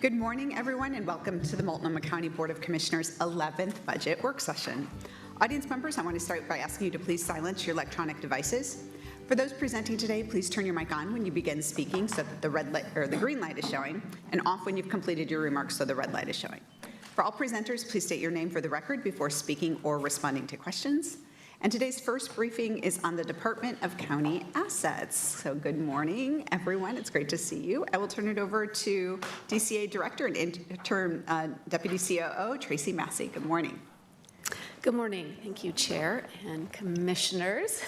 Good morning, everyone, and welcome to the Multnomah County Board of Commissioners' 11th budget work session. Audience members, I want to start by asking you to please silence your electronic devices. For those presenting today, please turn your mic on when you begin speaking so that the red light or the green light is showing, and off when you've completed your remarks so the red light is showing. For all presenters, please state your name for the record before speaking or responding to questions. And today's first briefing is on the Department of County Assets. So good morning, everyone. It's great to see you. I will turn it over to DCA Director and Interim Deputy COO, Tracy Massey. Good morning. Good morning. Thank you, Chair and Commissioners.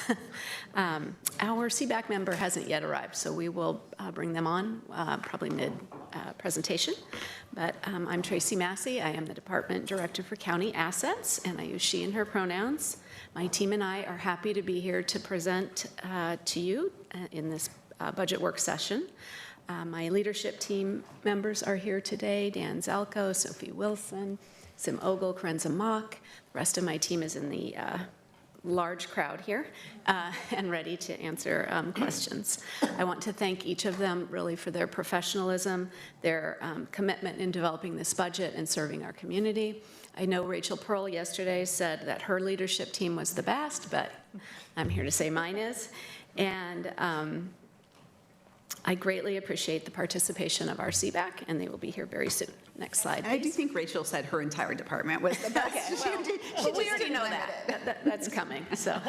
Our CBAC member hasn't yet arrived, so we will bring them on probably mid-presentation. But I'm Tracy Massey. I am the Department Director for County Assets, and I use she and her pronouns. My team and I are happy to be here to present to you in this budget work session. My leadership team members are here today: Dan Zalko, Sophie Wilson, Sim Ogle, Karenza Mock. The rest of my team is in the large crowd here and ready to answer questions. I want to thank each of them really for their professionalism, their commitment in developing this budget and serving our community. I know Rachel Pearl yesterday said that her leadership team was the best, but I'm here to say mine is. And I greatly appreciate the participation of our CBAC, and they will be here very soon. Next slide, please. I do think Rachel said her entire department was the best. Okay, well, we already know that's coming. So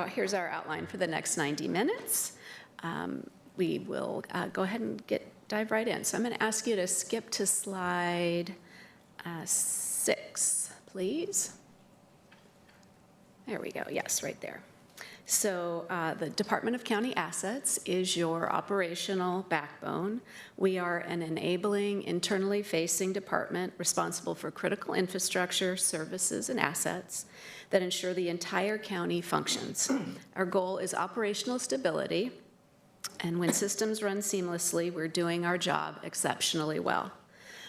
here's our outline for the next 90 minutes. We will go ahead and dive right in. So I'm going to ask you to skip to slide 6, please. There we go. Yes, right there. So the Department of County Assets is your operational backbone. We are an enabling, internally facing department responsible for critical infrastructure, services, and assets that ensure the entire county functions. Our goal is operational stability, and when systems run seamlessly, we're doing our job exceptionally well.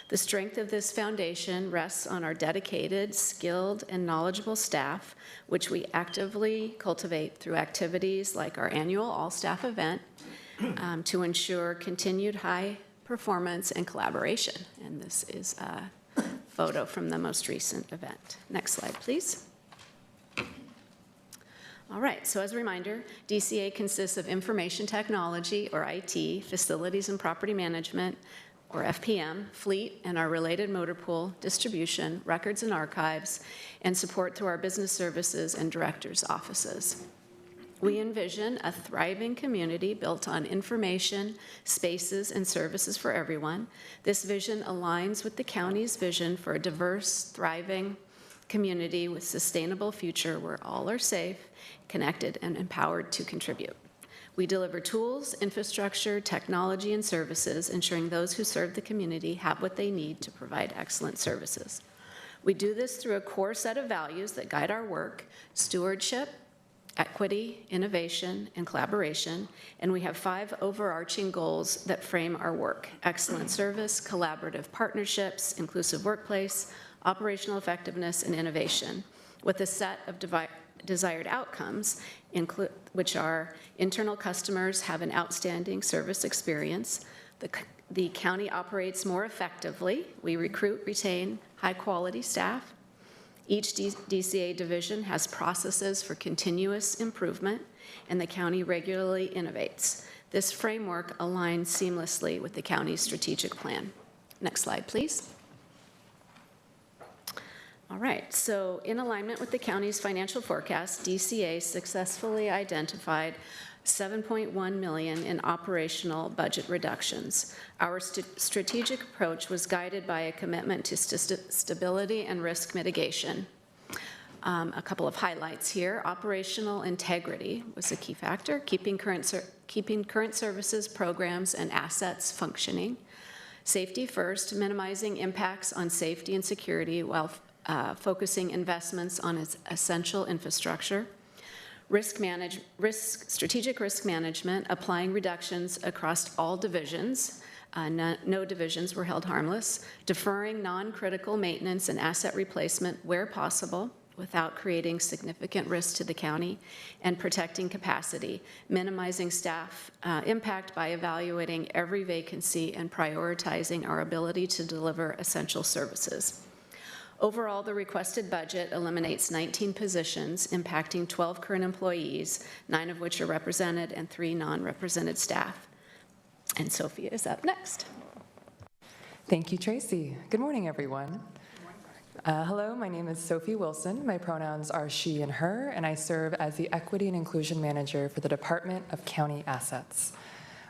The strength of this foundation rests on our dedicated, skilled, and knowledgeable staff, which we actively cultivate through activities like our annual all-staff event to ensure continued high performance and collaboration. And this is a photo from the most recent event. Next slide, please. All right, so as a reminder, DCA consists of information technology, or IT, facilities and property management, or FPM, fleet and our related motor pool, distribution, records and archives, and support through our business services and directors' offices. We envision a thriving community built on information, spaces, and services for everyone. This vision aligns with the county's vision for a diverse, thriving community with sustainable future where all are safe, connected, and empowered to contribute. We deliver tools, infrastructure, technology, and services, ensuring those who serve the community have what they need to provide excellent services. We do this through a core set of values that guide our work: stewardship, equity, innovation, and collaboration. And we have 5 overarching goals that frame our work: excellent service, collaborative partnerships, inclusive workplace, operational effectiveness, and innovation, with a set of desired outcomes, which are internal customers have an outstanding service experience, the county operates more effectively, we recruit, retain high-quality staff, each DCA division has processes for continuous improvement, and the county regularly innovates. This framework aligns seamlessly with the county's strategic plan. Next slide, please. All right, so in alignment with the county's financial forecast, DCA successfully identified $7.1 million in operational budget reductions. Our strategic approach was guided by a commitment to stability and risk mitigation. A couple of highlights here: operational integrity was a key factor, keeping current services, programs, and assets functioning. Safety first, minimizing impacts on safety and security while focusing investments on its essential infrastructure. Strategic risk management, applying reductions across all divisions. No divisions were held harmless. Deferring non-critical maintenance and asset replacement where possible. without creating significant risk to the county, and protecting capacity, minimizing staff impact by evaluating every vacancy and prioritizing our ability to deliver essential services. Overall, the requested budget eliminates 19 positions, impacting 12 current employees, 9 of which are represented and 3 non-represented staff. And Sophia is up next. Thank you, Tracy. Good morning, everyone. Hello, my name is Sophie Wilson. My pronouns are she and her, and I serve as the Equity and Inclusion Manager for the Department of County Assets.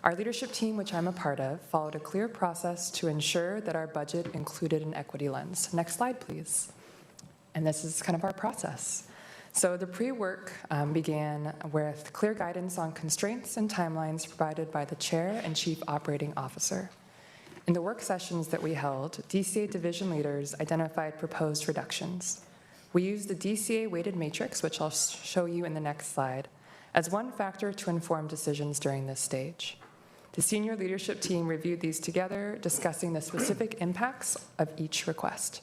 Our leadership team, which I'm a part of, followed a clear process to ensure that our budget included an equity lens. Next slide, please. And this is kind of our process. So the pre-work began with clear guidance on constraints and timelines provided by the Chair and Chief Operating Officer. In the work sessions that we held, DCA division leaders identified proposed reductions. We used the DCA weighted matrix, which I'll show you in the next slide, as one factor to inform decisions during this stage. The senior leadership team reviewed these together, discussing the specific impacts of each request.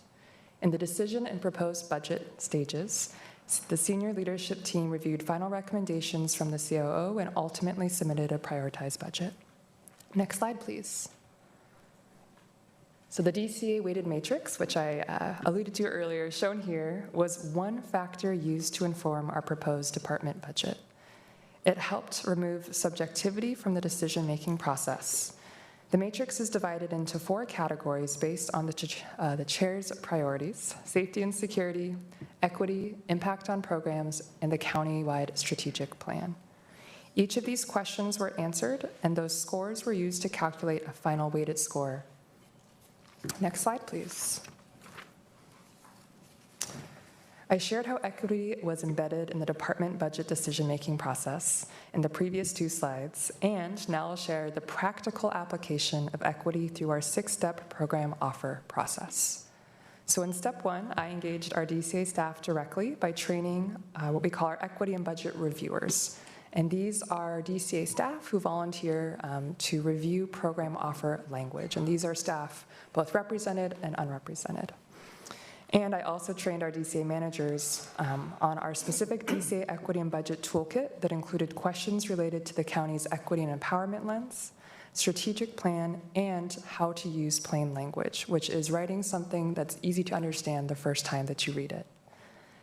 In the decision and proposed budget stages, the senior leadership team reviewed final recommendations from the COO and ultimately submitted a prioritized budget. Next slide, please. So the DCA weighted matrix, which I alluded to earlier, shown here, was one factor used to inform our proposed department budget. It helped remove subjectivity from the decision-making process. The matrix is divided into 4 categories based on the chair's priorities: safety and security, equity, impact on programs, and the county-wide strategic plan. Each of these questions were answered, and those scores were used to calculate a final weighted score. Next slide, please. I shared how equity was embedded in the department budget decision-making process in the previous 2 slides, and now I'll share the practical application of equity through our 6-step program offer process. So in step 1, I engaged our DCA staff directly by training what we call our equity and budget reviewers. And these are DCA staff who volunteer to review program offer language. And these are staff both represented and unrepresented. And I also trained our DCA managers on our specific DCA equity and budget toolkit that included questions related to the county's equity and empowerment lens, strategic plan, and how to use plain language, which is writing something that's easy to understand the first time that you read it.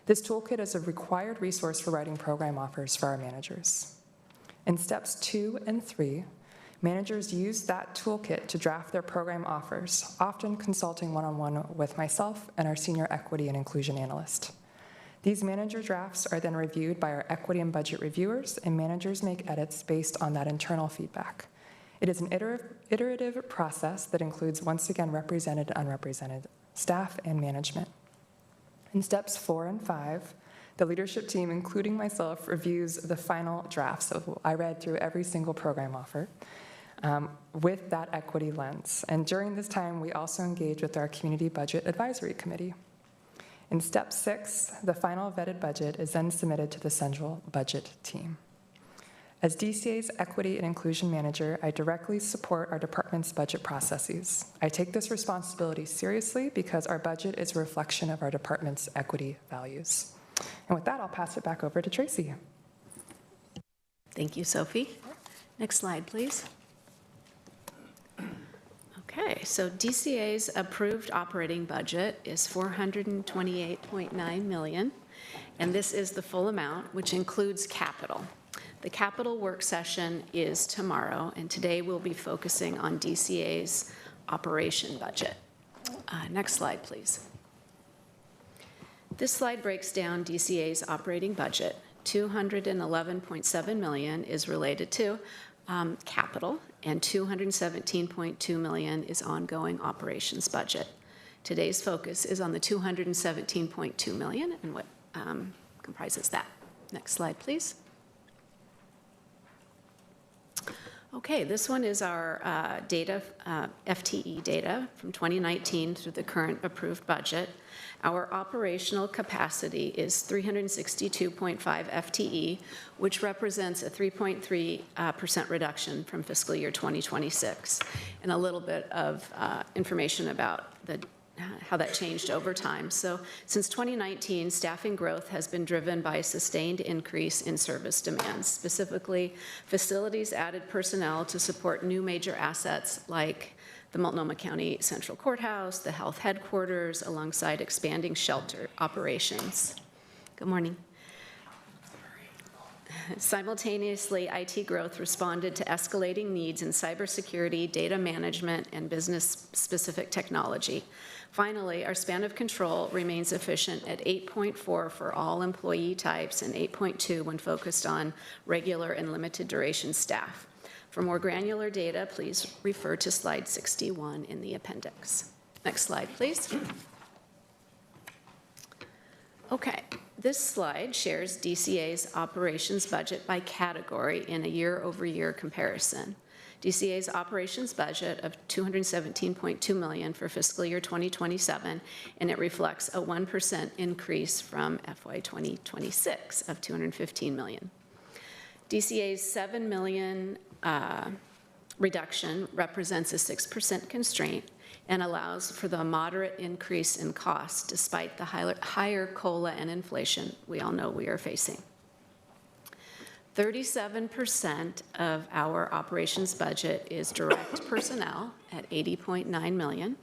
This toolkit is a required resource for writing program offers for our managers. In steps 2 and 3, managers use that toolkit to draft their program offers, often consulting one-on-one with myself and our senior equity and inclusion analyst. These manager drafts are then reviewed by our equity and budget reviewers, and managers make edits based on that internal feedback. It is an iterative process that includes, once again, represented and unrepresented staff and management. In steps 4 and 5, the leadership team, including myself, reviews the final draft. So I read through every single program offer with that equity lens. And during this time, we also engage with our Community Budget Advisory Committee. In step 6, the final vetted budget is then submitted to the central budget team. As DCA's Equity and Inclusion Manager, I directly support our department's budget processes. I take this responsibility seriously because our budget is a reflection of our department's equity values. And with that, I'll pass it back over to Tracy. Thank you, Sophie. Next slide, please. Okay, so DCA's approved operating budget is $428.9 million, and this is the full amount, which includes capital. The capital work session is tomorrow, and today we'll be focusing on DCA's operation budget. Next slide, please. This slide breaks down DCA's operating budget. $211.7 million is related to capital, and $217.2 million is ongoing operations budget. Today's focus is on the $217.2 million and what comprises that. Next slide, please. Okay, this one is our data, FTE data from 2019 through the current approved budget. Our operational capacity is 362.5 FTE, which represents a 3.3% reduction from fiscal year 2026. And a little bit of information about the how that changed over time. So since 2019, staffing growth has been driven by a sustained increase in service demands. Specifically, facilities added personnel to support new major assets like the Multnomah County Central Courthouse, the health headquarters, alongside expanding shelter operations. Good morning. Simultaneously, IT growth responded to escalating needs in cybersecurity, data management, and business-specific technology. Finally, our span of control remains efficient at 8.4 for all employee types and 8.2 when focused on regular and limited duration staff. For more granular data, please refer to slide 61 in the appendix. Next slide, please. Okay, this slide shares DCA's operations budget by category in a year-over-year comparison. DCA's operations budget of $217.2 million for fiscal year 2027, and it reflects a 1% increase from FY 2026 of $215 million. DCA's $7 million reduction represents a 6% constraint and allows for the moderate increase in costs despite the higher COLA and inflation we all know we are facing. 37% of our operations budget is direct personnel at $80.9 million.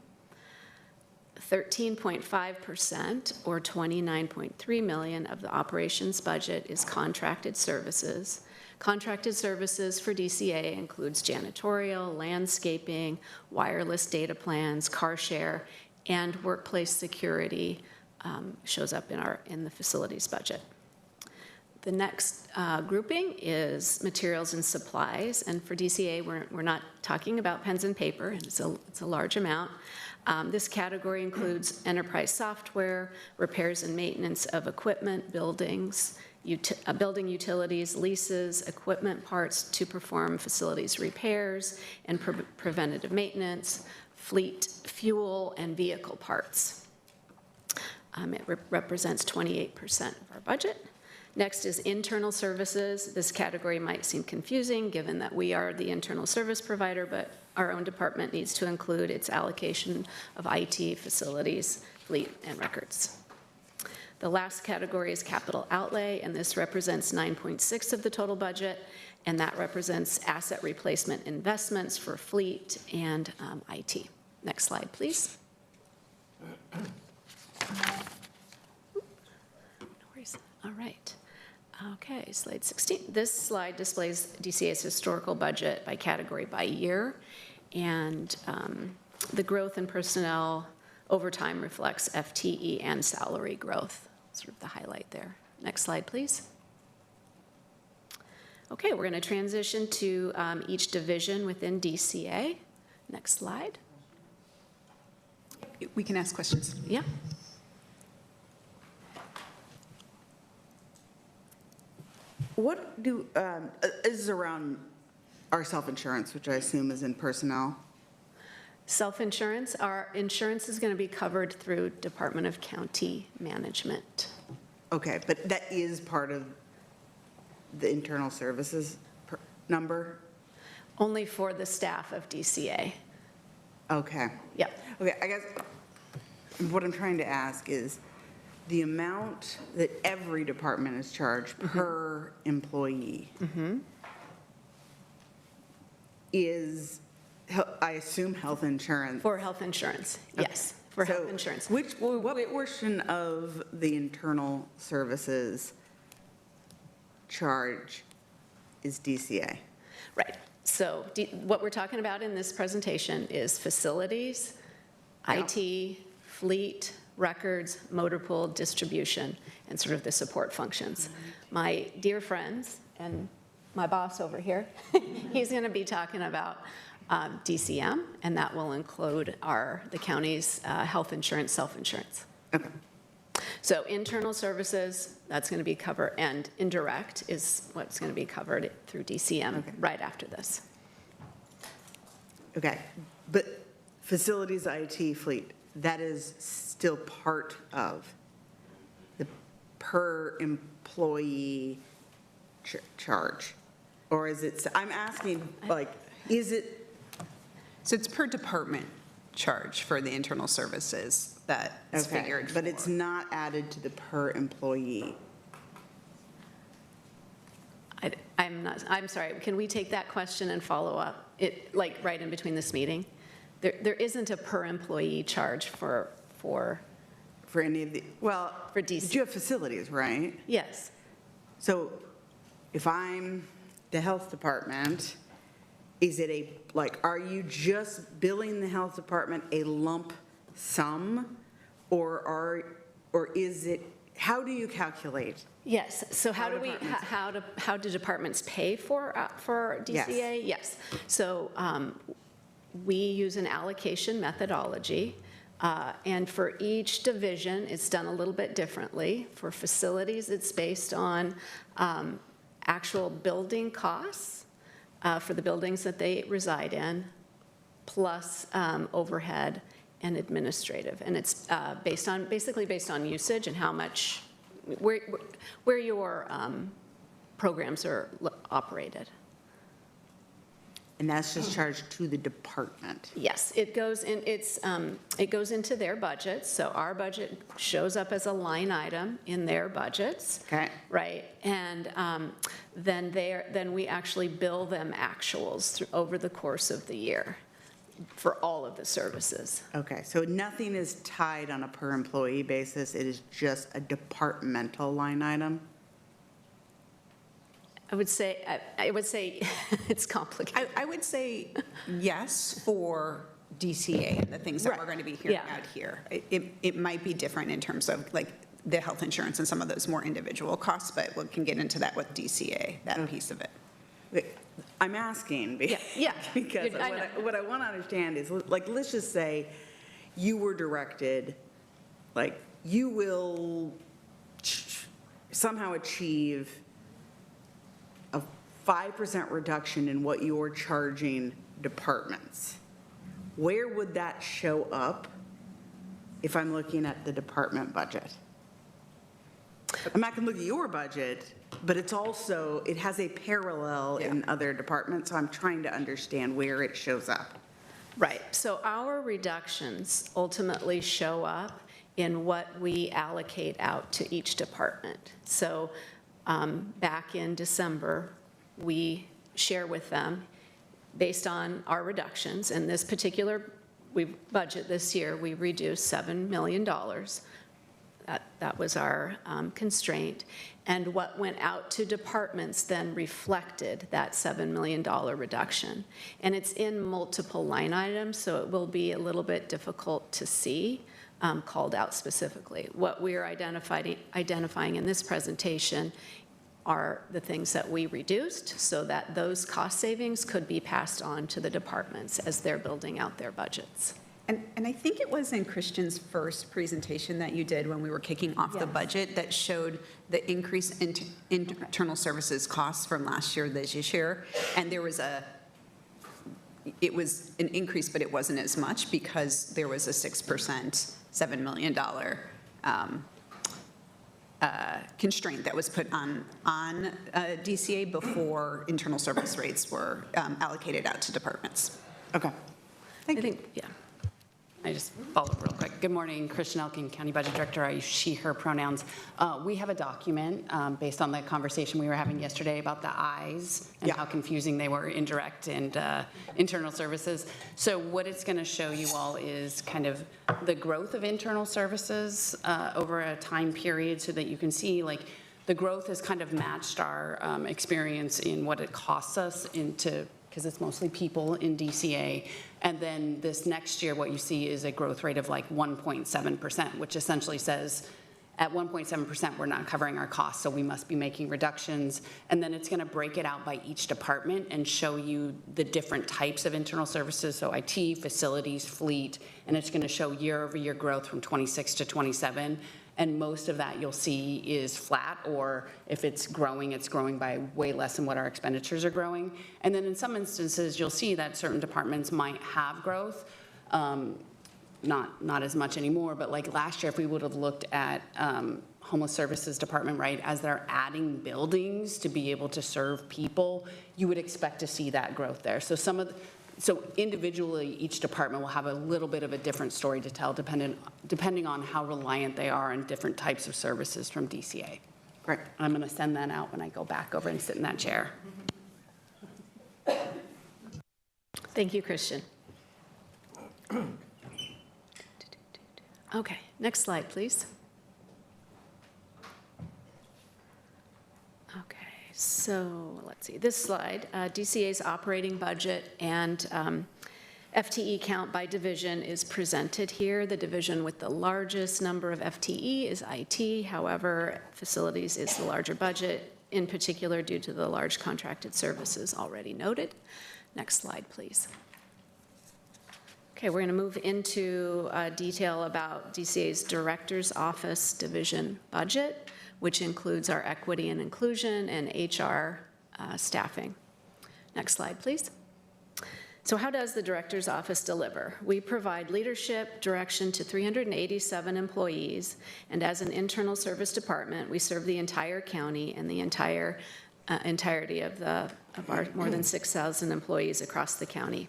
13.5%, or $29.3 million, of the operations budget is contracted services. Contracted services for DCA includes janitorial, landscaping, wireless data plans, car share, and workplace security shows up in the facilities budget. The next grouping is materials and supplies, and for DCA, we're not talking about pens and paper, and it's a large amount. This category includes enterprise software, repairs and maintenance of equipment, buildings, building utilities, leases, equipment parts to perform facilities repairs and preventative maintenance, fleet, fuel, and vehicle parts. It represents 28% of our budget. Next is internal services. This category might seem confusing given that we are the internal service provider, but our own department needs to include its allocation of IT, facilities, fleet, and records. The last category is capital outlay, and this represents 9.6% of the total budget, and that represents asset replacement investments for fleet and IT. Next slide, please. No worries. All right. Okay, slide 16. This slide displays DCA's historical budget by category by year, and the growth in personnel over time reflects FTE and salary growth, sort of the highlight there. Next slide, please. Okay, we're going to transition to each division within DCA. Next slide. We can ask questions. Yeah. What is around our self-insurance, which I assume is in personnel? Self-insurance, our insurance is going to be covered through Department of County Management. Okay, but that is part of the internal services number? Only for the staff of DCA. Okay. Yep. Okay, I guess what I'm trying to ask is the amount that every department is charged per employee is, I assume, health insurance. For health insurance, yes, for health insurance. What portion of the internal services charge is DCA? Right. So what we're talking about in this presentation is facilities, Yeah. IT, fleet, records, motor pool, distribution, and sort of the support functions. My dear friends and my boss over here, he's going to be talking about DCM, and that will include the county's health insurance, self-insurance. Okay. So internal services, that's going to be covered, and indirect is what's going to be covered through DCM right after this. Okay, but facilities, IT, fleet, that is still part of the per employee charge? Or is it, I'm asking, like, is it? So it's per department. charge for the internal services that's Okay, figured but it's for. not added to the per employee. I'm sorry, can we take that question and follow up? Like, right in between this meeting? There isn't a per employee charge for, For any of the, well, For DC. but you have facilities, right? yes. So if I'm the health department, is it are you just billing the health department a lump sum? Or is it, how do you calculate? Yes, so how How do how do departments pay for DCA? Yes. So we use an allocation methodology, and for each division, it's done a little bit differently. For facilities, it's based on actual building costs for the buildings that they reside in, plus overhead and administrative. And it's basically based on usage and how much, where your programs are operated. And that's just charged to the department? Yes, it goes into their budgets, so our budget shows up as a line item in their budgets. Okay. Right, and then we actually bill them actuals over the course of the year for all of the services. Okay, so nothing is tied on a per employee basis, it is just a departmental line item? I would say it's complicated. I would say yes for DCA and the things that we're Right. going to be hearing Yeah. out here. It might be different in terms of like the health insurance and some of those more individual costs, but we can get into that with DCA, that piece of it. I'm asking Yeah. because I know. what I want to understand is, like, let's just say you were directed, like, you will somehow achieve a 5% reduction in what you're charging departments. Where would that show up if I'm looking at the department budget? I'm not going to look at your budget, but it's also, it has a parallel in other departments, so I'm trying to understand where it shows up. Right, so our reductions ultimately show up in what we allocate out to each department. So back in December, we share with them, based on our reductions, and this particular budget this year, we reduced $7 million. That was our constraint. And what went out to departments then reflected that $7 million reduction. And it's in multiple line items, so it will be a little bit difficult to see called out specifically. What we're identifying in this presentation are the things that we reduced so that those cost savings could be passed on to the departments as they're building out their budgets. And I think it was in Christian's first presentation that you did when we were kicking off the Yes. budget that showed the increase in internal services costs from last year, this year. And there was it was an increase, but it wasn't as much because there was a 6%, $7 million constraint that was put on DCA before internal service rates were allocated out to departments. Okay. I think, yeah. I just follow up real quick. Good morning, Christian Elkin, County Budget Director. I use she, her pronouns. We have a document based on the conversation we were having yesterday about the I's and how confusing they were, indirect and internal services. So what it's going to show you all is kind of the growth of internal services over a time period so that you can see, like, the growth has kind of matched our experience in what it costs us because it's mostly people in DCA. And then this next year, what you see is a growth rate of like 1.7%, which essentially says at 1.7%, we're not covering our costs, so we must be making reductions. And then it's going to break it out by each department and show you the different types of internal services, so IT, facilities, fleet, and it's going to show year-over-year growth from 26 to 27. And most of that you'll see is flat, or if it's growing by way less than what our expenditures are growing. And then in some instances, you'll see that certain departments might have growth, not as much anymore, but like last year, if we would have looked at homeless services department, right, as they're adding buildings to be able to serve people, you would expect to see that growth there. So some of So individually, each department will have a little bit of a different story to tell depending on how reliant they are on different types of services from DCA. Great. I'm going to send that out when I go back over and sit in that chair. Thank you, Christian. Okay, next slide, please. Okay, so let's see, this slide, DCA's operating budget and FTE count by division is presented here. The division with the largest number of FTE is IT. However, facilities is the larger budget, in particular due to the large contracted services already noted. Next slide, please. Okay, we're going to move into detail about DCA's Director's Office division budget, which includes our equity and inclusion and HR staffing. Next slide, please. So how does the Director's Office deliver? We provide leadership direction to 387 employees, and as an internal service department, we serve the entire county and the entirety of our more than 6,000 employees across the county.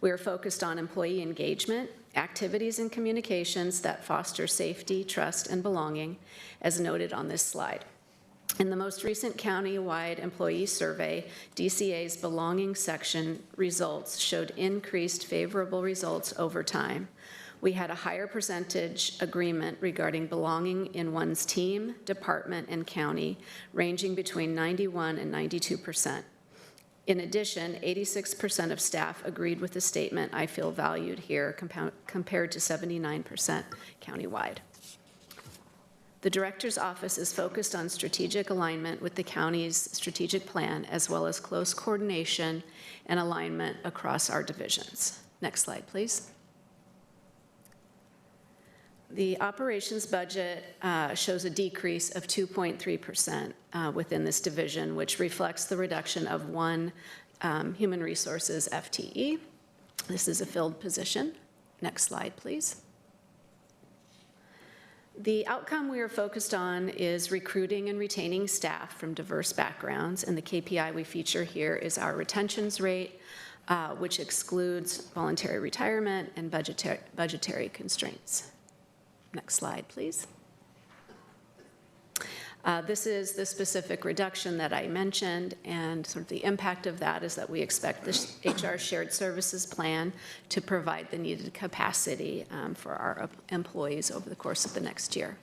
We are focused on employee engagement, activities and communications that foster safety, trust, and belonging, as noted on this slide. In the most recent county-wide employee survey, DCA's belonging section results showed increased favorable results over time. We had a higher percentage agreement regarding belonging in one's team, department, and county, ranging between 91 and 92%. In addition, 86% of staff agreed with the statement, "I feel valued here," compared to 79% countywide. The Director's Office is focused on strategic alignment with the county's strategic plan, as well as close coordination and alignment across our divisions. Next slide, please. The operations budget shows a decrease of 2.3% within this division, which reflects the reduction of one human resources FTE. This is a filled position. Next slide, please. The outcome we are focused on is recruiting and retaining staff from diverse backgrounds, and the KPI we feature here is our retentions rate, which excludes voluntary retirement and budgetary constraints. Next slide, please. This is the specific reduction that I mentioned, and sort of the impact of that is that we expect this HR shared services plan to provide the needed capacity for our employees over the course of the next year.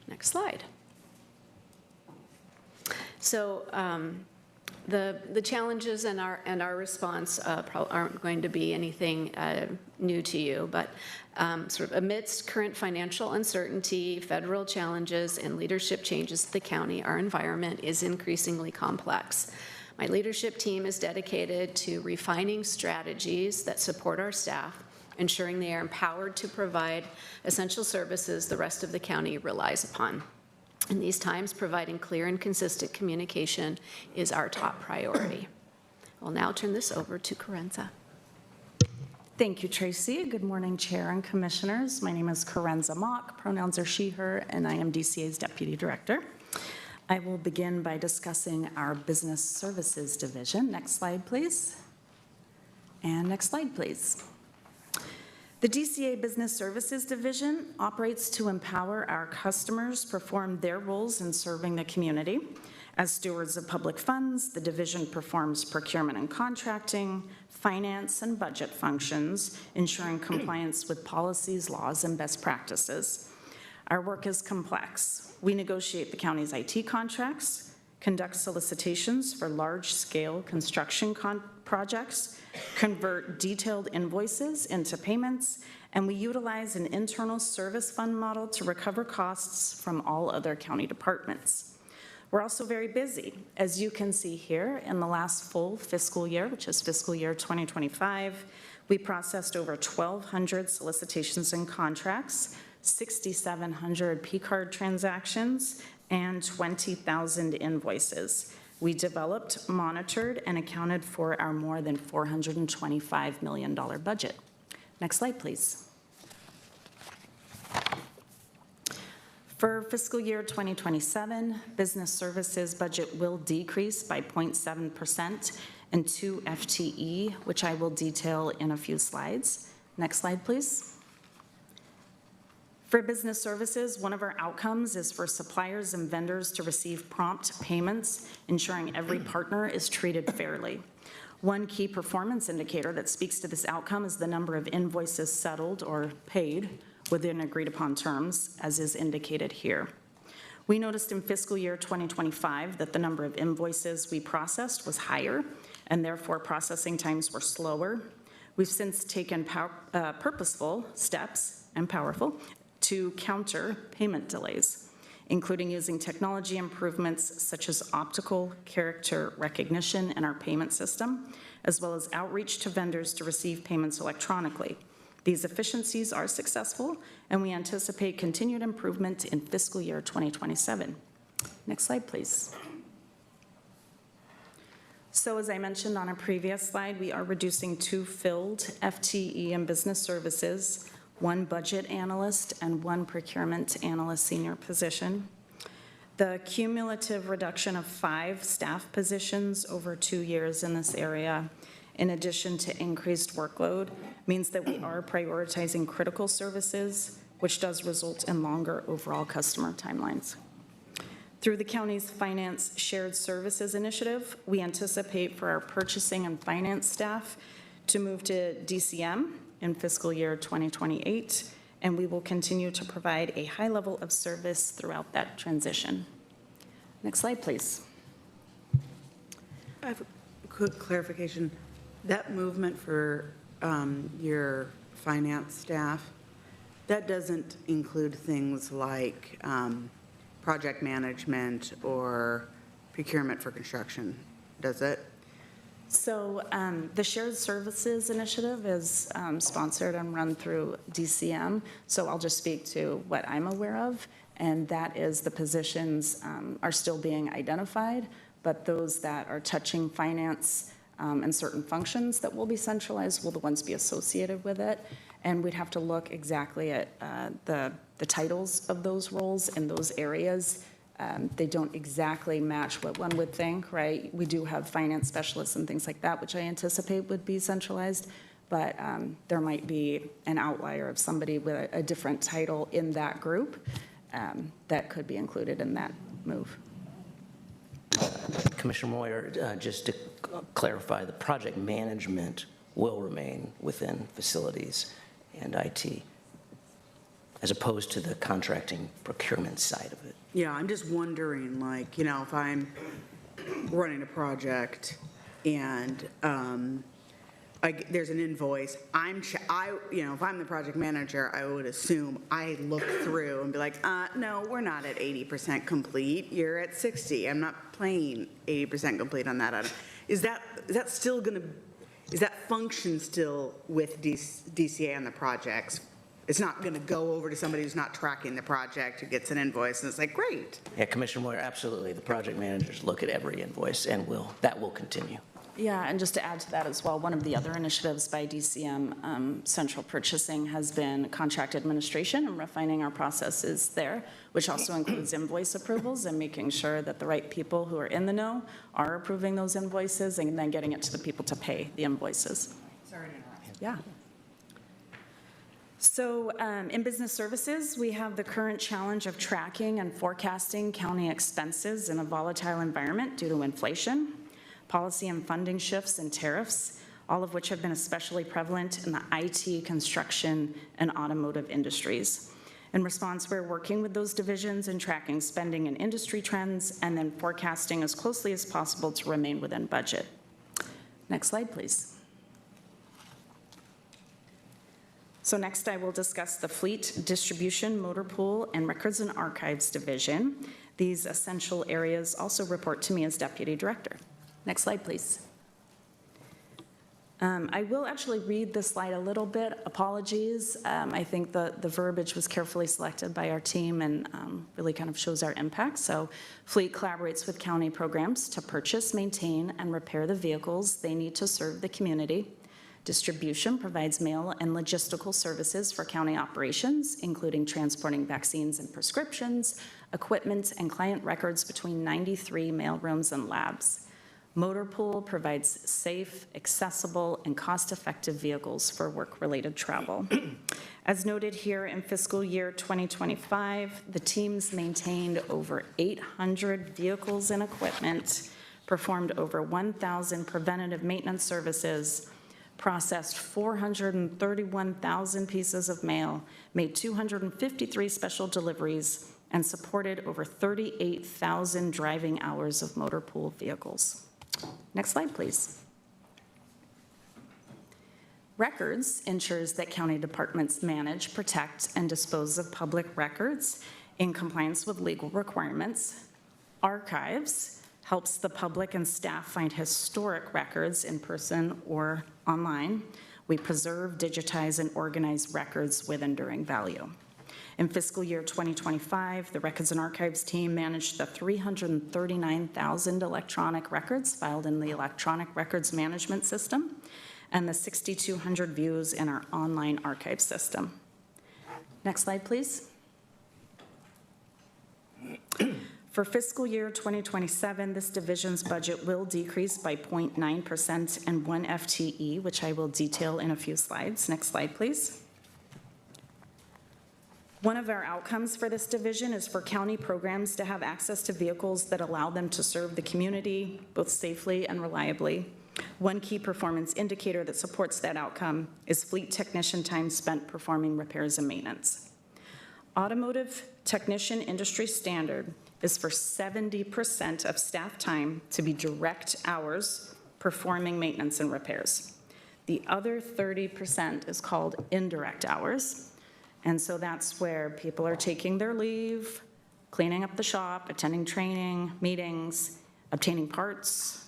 Next slide. So the challenges and our response aren't going to be anything new to you, but sort of amidst current financial uncertainty, federal challenges, and leadership changes to the county, our environment is increasingly complex. My leadership team is dedicated to refining strategies that support our staff, ensuring they are empowered to provide essential services the rest of the county relies upon. In these times, providing clear and consistent communication is our top priority. I'll now turn this over to Carenza. Thank you, Tracy. Good morning, Chair and Commissioners. My name is Carenza Mock. Pronouns are she, her, and I am DCA's Deputy Director. I will begin by discussing our Business Services Division. Next slide, please. And next slide, please. The DCA Business Services Division operates to empower our customers perform their roles in serving the community. As stewards of public funds, the division performs procurement and contracting, finance and budget functions, ensuring compliance with policies, laws, and best practices. Our work is complex. We negotiate the county's IT contracts, conduct solicitations for large-scale construction projects, convert detailed invoices into payments, and we utilize an internal service fund model to recover costs from all other county departments. We're also very busy. As you can see here, in the last full fiscal year, which is fiscal year 2025, we processed over 1,200 solicitations and contracts, 6,700 P-card transactions, and 20,000 invoices. We developed, monitored, and accounted for our more than $425 million budget. Next slide, please. For fiscal year 2027, business services budget will decrease by 0.7%, and 2 FTE, which I will detail in a few slides. Next slide, please. For business services, one of our outcomes is for suppliers and vendors to receive prompt payments, ensuring every partner is treated fairly. One key performance indicator that speaks to this outcome is the number of invoices settled or paid within agreed-upon terms, as is indicated here. We noticed in fiscal year 2025 that the number of invoices we processed was higher, and therefore processing times were slower. We've since taken purposeful steps, and powerful, to counter payment delays, including using technology improvements such as optical character recognition in our payment system, as well as outreach to vendors to receive payments electronically. These efficiencies are successful, and we anticipate continued improvement in fiscal year 2027. Next slide, please. So as I mentioned on a previous slide, we are reducing 2 filled FTE in business services, 1 budget analyst and 1 procurement analyst senior position. The cumulative reduction of 5 staff positions over 2 years in this area, in addition to increased workload, means that we are prioritizing critical services, which does result in longer overall customer timelines. Through the county's Finance Shared Services Initiative, we anticipate for our purchasing and finance staff to move to DCM in fiscal year 2028, and we will continue to provide a high level of service throughout that transition. Next slide, please. I have a quick clarification. That movement for your finance staff, that doesn't include things like project management or procurement for construction, does it? So the Shared Services Initiative is sponsored and run through DCM, so I'll just speak to what I'm aware of, and that is the positions are still being identified, but those that are touching finance and certain functions that will be centralized will the ones be associated with it, and we'd have to look exactly at the titles of those roles in those areas. They don't exactly match what one would think, right? We do have finance specialists and things like that, which I anticipate would be centralized, but there might be an outlier of somebody with a different title in that group that could be included in that move. Commissioner Moyer, just to clarify, the project management will remain within facilities and IT, as opposed to the contracting procurement side of it. Yeah, I'm just wondering, like, you know, if I'm running a project and there's an invoice, if I'm the project manager, I would assume I look through and be like, no, we're not at 80% complete. You're at 60. I'm not playing 80% complete on that item. Is that function still with DCA on the projects? It's not going to go over to somebody who's not tracking the project, who gets an invoice, and it's like, great. Yeah, Commissioner Moyer, absolutely. The project managers look at every invoice, and that will continue. Yeah, and just to add to that as well, one of the other initiatives by DCM Central Purchasing has been contract administration and refining our processes there, which also includes invoice approvals and making sure that the right people who are in the know are approving those invoices and then getting it to the people to pay the invoices. Sorry to interrupt. Yeah. So in business services, we have the current challenge of tracking and forecasting county expenses in a volatile environment due to inflation, policy and funding shifts, and tariffs, all of which have been especially prevalent in the IT, construction, and automotive industries. In response, we're working with those divisions and tracking spending and industry trends, and then forecasting as closely as possible to remain within budget. Next slide, please. So next I will discuss the Fleet, Distribution, Motor Pool, and Records and Archives Division. These essential areas also report to me as Deputy Director. Next slide, please. I will actually read this slide a little bit. Apologies. I think the verbiage was carefully selected by our team and really kind of shows our impact. So Fleet collaborates with county programs to purchase, maintain, and repair the vehicles they need to serve the community. Distribution provides mail and logistical services for county operations, including transporting vaccines and prescriptions, equipment, and client records between 93 mailrooms and labs. Motor Pool provides safe, accessible, and cost-effective vehicles for work-related travel. As noted here, in fiscal year 2025, the teams maintained over 800 vehicles and equipment, performed over 1,000 preventative maintenance services, processed 431,000 pieces of mail, made 253 special deliveries, and supported over 38,000 driving hours of motor pool vehicles. Next slide, please. Records ensures that county departments manage, protect, and dispose of public records in compliance with legal requirements. Archives helps the public and staff find historic records in person or online. We preserve, digitize, and organize records with enduring value. In fiscal year 2025, the Records and Archives team managed the 339,000 electronic records filed in the Electronic Records Management System and the 6,200 views in our online archive system. Next slide, please. For fiscal year 2027, this division's budget will decrease by 0.9% and 1 FTE, which I will detail in a few slides. Next slide, please. One of our outcomes for this division is for county programs to have access to vehicles that allow them to serve the community both safely and reliably. One key performance indicator that supports that outcome is fleet technician time spent performing repairs and maintenance. Automotive technician industry standard is for 70% of staff time to be direct hours performing maintenance and repairs. The other 30% is called indirect hours. And so that's where people are taking their leave, cleaning up the shop, attending training, meetings, obtaining parts,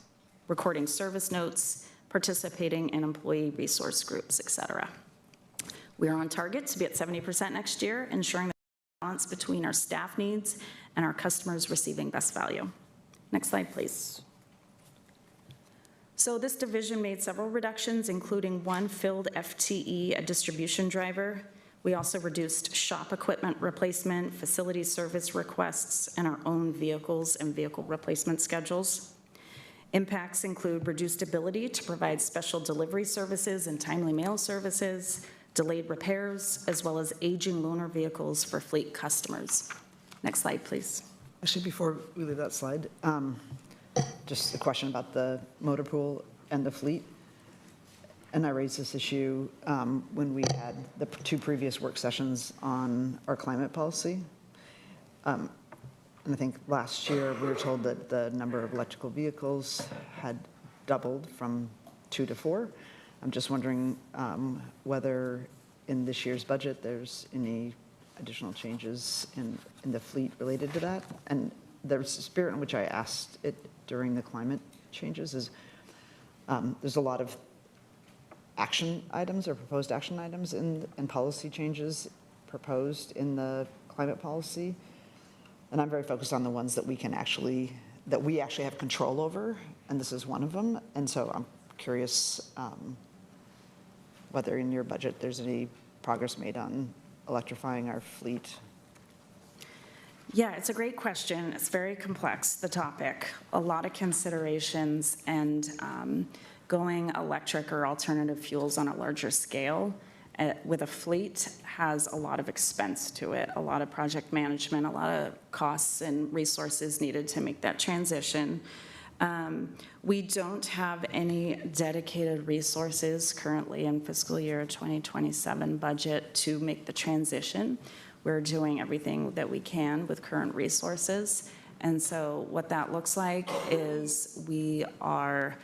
recording service notes, participating in employee resource groups, et cetera. We are on target to be at 70% next year, ensuring the balance between our staff needs and our customers receiving best value. Next slide, please. So this division made several reductions, including one filled FTE, a distribution driver. We also reduced shop equipment replacement, facility service requests, and our own vehicles and vehicle replacement schedules. Impacts include reduced ability to provide special delivery services and timely mail services, delayed repairs, as well as aging loaner vehicles for fleet customers. Next slide, please. Actually, before we leave that slide, just a question about the motor pool and the fleet. And I raised this issue when we had the two previous work sessions on our climate policy. And I think last year we were told that the number of electrical vehicles had doubled from 2 to 4. I'm just wondering whether in this year's budget there's any additional changes in the fleet related to that. And the spirit in which I asked it during the climate changes is there's a lot of action items or proposed action items and policy changes proposed in the climate policy. And I'm very focused on the ones that we actually have control over, and this is one of them. And so I'm curious whether in your budget there's any progress made on electrifying our fleet. Yeah, it's a great question. It's very complex, the topic. A lot of considerations, and going electric or alternative fuels on a larger scale with a fleet has a lot of expense to it, a lot of project management, a lot of costs and resources needed to make that transition. We don't have any dedicated resources currently in fiscal year 2027 budget to make the transition. We're doing everything that we can with current resources. And so what that looks like is we are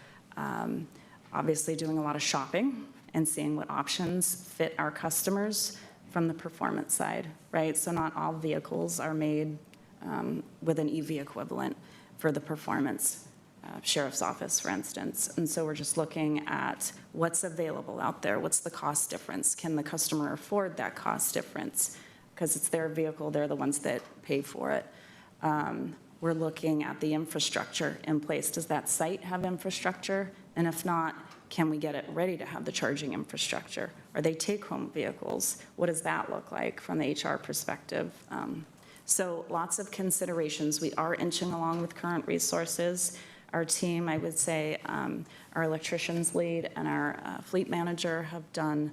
obviously doing a lot of shopping and seeing what options fit our customers from the performance side, right? So not all vehicles are made with an EV equivalent for the performance. Sheriff's office, for instance. And so we're just looking at what's available out there. What's the cost difference? Can the customer afford that cost difference? Because it's their vehicle, they're the ones that pay for it. We're looking at the infrastructure in place. Does that site have infrastructure? And if not, can we get it ready to have the charging infrastructure? Are they take-home vehicles? What does that look like from the HR perspective? So lots of considerations. We are inching along with current resources. Our team, I would say, our electricians lead and our fleet manager have done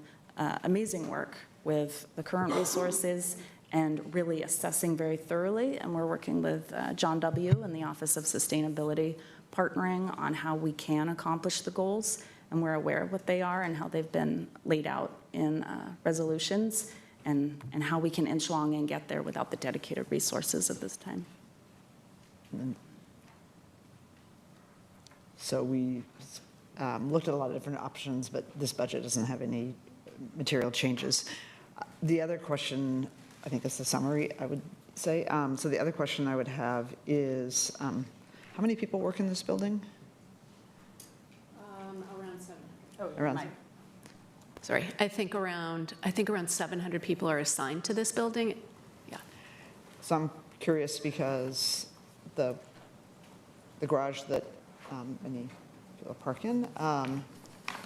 amazing work with the current resources and really assessing very thoroughly. And we're working with John W. and the Office of Sustainability, partnering on how we can accomplish the goals. And we're aware of what they are and how they've been laid out in resolutions, and how we can inch along and get there without the dedicated resources at this time. So we looked at a lot of different options, but this budget doesn't have any material changes. The other question, I think is the summary, I would say. So the other question I would have is, how many people work in this building? Around 700. Around- Sorry, I think around 700 people are assigned to this building. Yeah. So I'm curious because the garage that many people park in,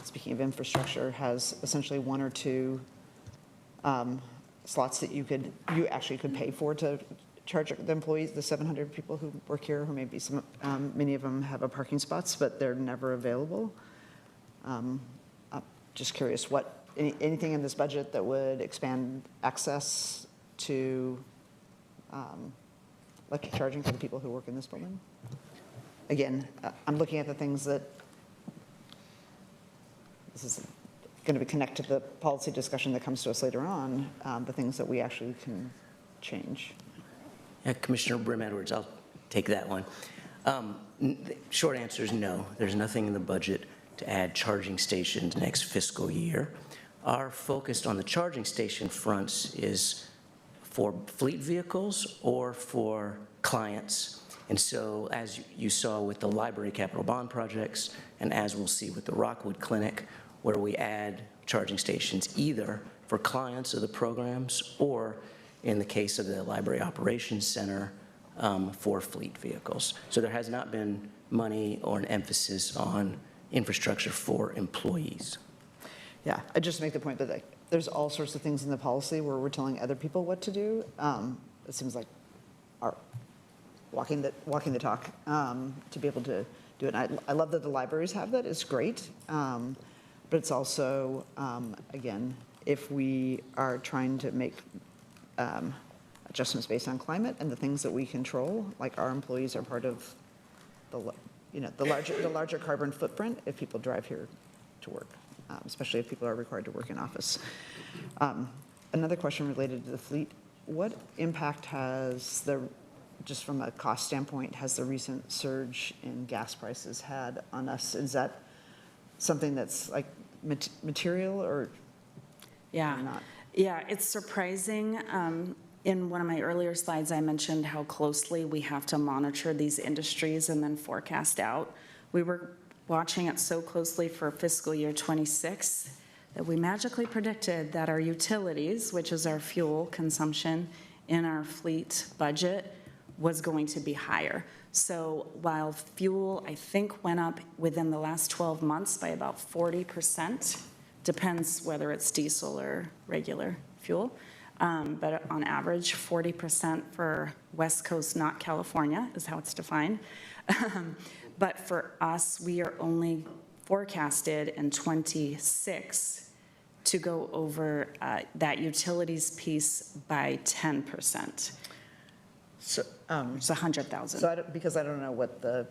speaking of infrastructure, has essentially one or two slots that you actually could pay for to charge the employees, the 700 people who work here, who maybe many of them have a parking spots, but they're never available. I'm just curious, anything in this budget that would expand access to electric charging for the people who work in this building? Again, I'm looking at the things that, this is going to connect to the policy discussion that comes to us later on, the things that we actually can change. Yeah, Commissioner Brim Edwards, I'll take that one. The short answer is no. There's nothing in the budget to add charging stations next fiscal year. Our focus on the charging station fronts is for fleet vehicles or for clients. And so as you saw with the library capital bond projects, and as we'll see with the Rockwood Clinic, where we add charging stations either for clients of the programs or in the case of the Library Operations Center, for fleet vehicles. So there has not been money or an emphasis on infrastructure for employees. Yeah, I just make the point that there's all sorts of things in the policy where we're telling other people what to do. It seems like our walking the talk to be able to do it. And I love that the libraries have that. It's great. But it's also, again, if we are trying to make adjustments based on climate and the things that we control, like our employees are part of the larger carbon footprint if people drive here to work, especially if people are required to work in office. Another question related to the fleet: what impact has just from a cost standpoint, has the recent surge in gas prices had on us? Is that something that's like material or not? Yeah, it's surprising. In one of my earlier slides, I mentioned how closely we have to monitor these industries and then forecast out. We were watching it so closely for fiscal year 26 that we magically predicted that our utilities, which is our fuel consumption in our fleet budget, was going to be higher. So while fuel, I think, went up within the last 12 months by about 40%, depends whether it's diesel or regular fuel, but on average, 40% for West Coast, not California, is how it's defined. But for us, we are only forecasted in 26 to go over that utilities piece by 10%. So, It's 100,000. so because I don't know what the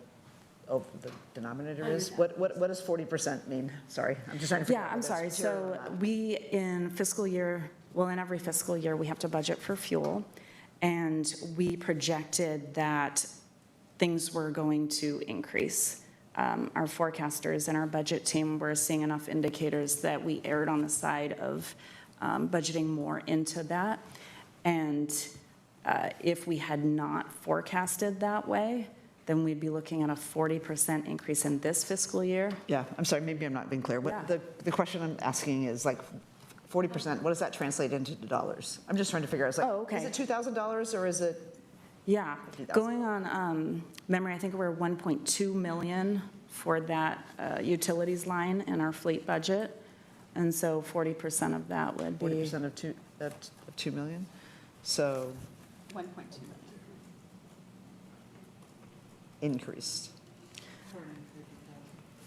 denominator is. What does 40% mean? Sorry, I'm just trying to figure out. Yeah, I'm sorry. So we, in every fiscal year, we have to budget for fuel. And we projected that things were going to increase. Our forecasters and our budget team were seeing enough indicators that we erred on the side of budgeting more into that. And if we had not forecasted that way, then we'd be looking at a 40% increase in this fiscal year. Yeah, I'm sorry, maybe I'm not being clear. Yeah. The question I'm asking is like 40%, what does that translate into dollars? I'm just trying to figure out, Oh, okay. Is it $2,000 or is it? Yeah, 50,000. going on memory, I think we're 1.2 million for that utilities line in our fleet budget. And so 40% of that would be. 40% of 2 million? So 1.2 million. increased.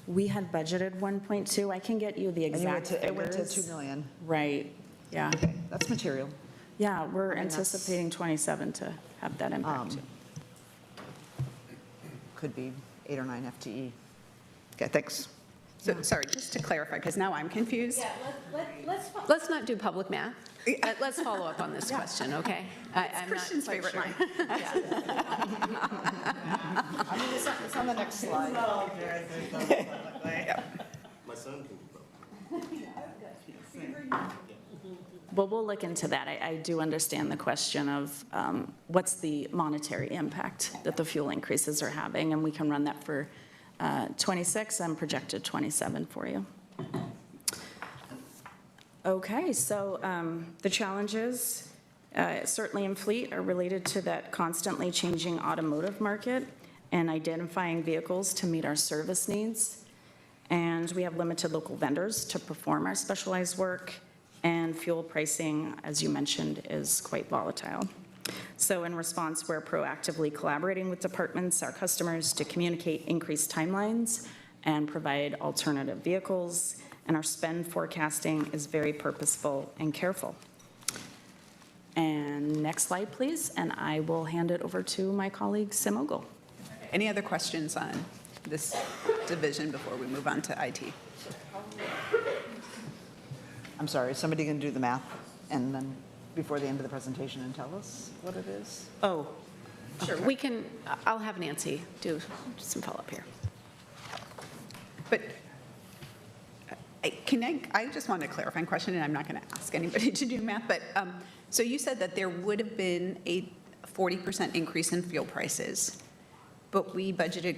We had budgeted 1.2. I can get you the And you went exact to, it went to figures. 2 million. Right, yeah. That's material. Yeah, we're And that's- anticipating 27 to have that impact. Could be 8 or 9 FTE. Okay, thanks. So, sorry, just to clarify, because now I'm confused. Let's not do public math. Let's follow up on this question, okay? I'm not Christian's quite favorite sure. line. I mean, it's on the next slide. Well, we'll look into that. I do understand the question of what's the monetary impact that the fuel increases are having, and we can run that for 26 and projected 27 for you. Okay, so the challenges, certainly in fleet, are related to that constantly changing automotive market and identifying vehicles to meet our service needs. And we have limited local vendors to perform our specialized work, and fuel pricing, as you mentioned, is quite volatile. So in response, we're proactively collaborating with departments, our customers, to communicate increased timelines and provide alternative vehicles, and our spend forecasting is very purposeful and careful. And next slide, please, and I will hand it over to my colleague, Sim Ogle. Any other questions on this division before we move on to IT? I'm sorry, is somebody going to do the math and then before the end of the presentation and tell us what it is? Oh, Sure, we can, I'll have Nancy do some follow-up here. But I just wanted a clarifying question, and I'm not going to ask anybody to do math, but, so you said that there would have been a 40% increase in fuel prices, but we budgeted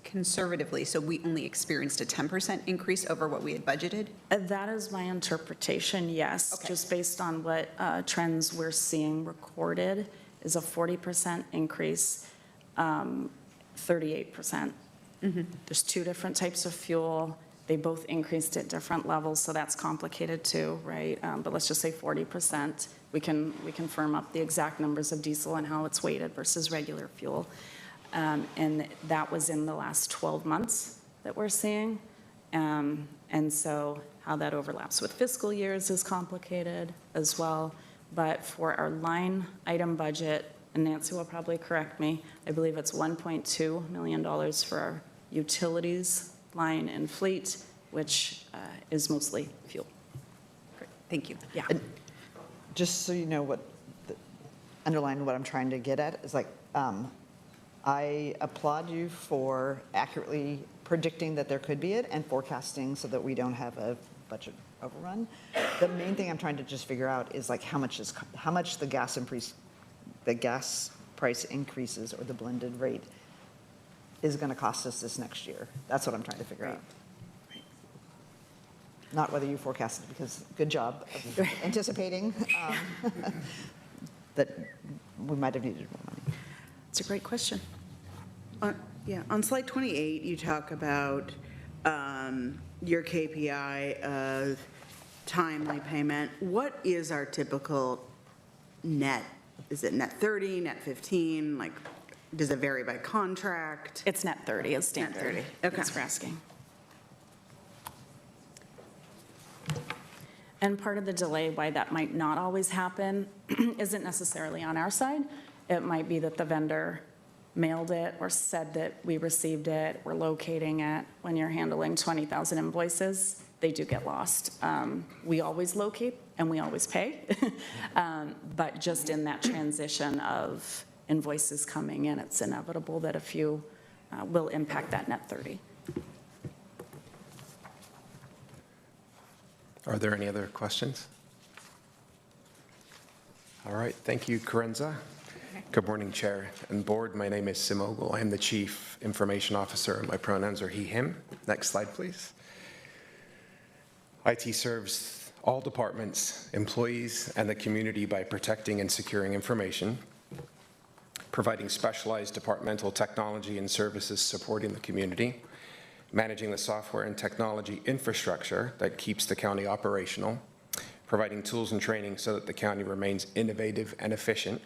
conservatively, so we only experienced a 10% increase over what we had budgeted? that is my interpretation, yes. Okay. Just based on what trends we're seeing recorded is a 40% increase, 38%. There's two different types of fuel. They both increased at different levels, so that's complicated too, right? But let's just say 40%. We can firm up the exact numbers of diesel and how it's weighted versus regular fuel. And that was in the last 12 months that we're seeing. And so how that overlaps with fiscal years is complicated as well. But for our line item budget, and Nancy will probably correct me, I believe it's $1.2 million for our utilities line and fleet, which is mostly fuel. Great, thank you. Yeah. And just so you know what, underline what I'm trying to get at, is like, I applaud you for accurately predicting that there could be it and forecasting so that we don't have a budget overrun. The main thing I'm trying to just figure out is like how much the gas price increases or the blended rate is going to cost us this next year. That's what I'm trying to figure out. Not whether you forecasted, because good job of anticipating that we might have needed more money. It's a great question. Yeah, on slide 28, you talk about your KPI of timely payment. What is our typical net? Is it net 30, net 15? Like, does it vary by contract? It's net 30 as standard. 30, okay. Thanks for asking. And part of the delay why that might not always happen isn't necessarily on our side. It might be that the vendor mailed it or said that we received it, we're locating it. When you're handling 20,000 invoices, they do get lost. We always locate and we always pay, but just in that transition of invoices coming in, it's inevitable that a few will impact that net 30. Are there any other questions? All right, thank you, Carenza. Good morning, Chair and Board. My name is Sim Ogle. I am the Chief Information Officer, and my pronouns are he, him. Next slide, please. IT serves all departments, employees, and the community by protecting and securing information, providing specialized departmental technology and services supporting the community, managing the software and technology infrastructure that keeps the county operational, providing tools and training so that the county remains innovative and efficient,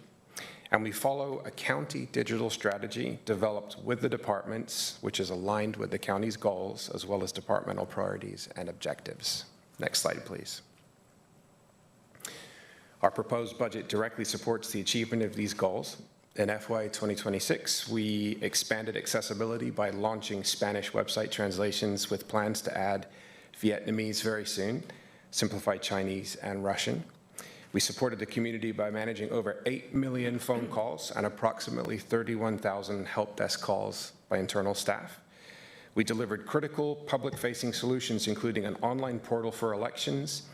And we follow a county digital strategy developed with the departments, which is aligned with the county's goals, as well as departmental priorities and objectives. Next slide, please. Our proposed budget directly supports the achievement of these goals. In FY 2026, we expanded accessibility by launching Spanish website translations with plans to add Vietnamese very soon, simplified Chinese and Russian. We supported the community by managing over 8 million phone calls and approximately 31,000 help desk calls by internal staff. We delivered critical public-facing solutions, including an online portal for elections,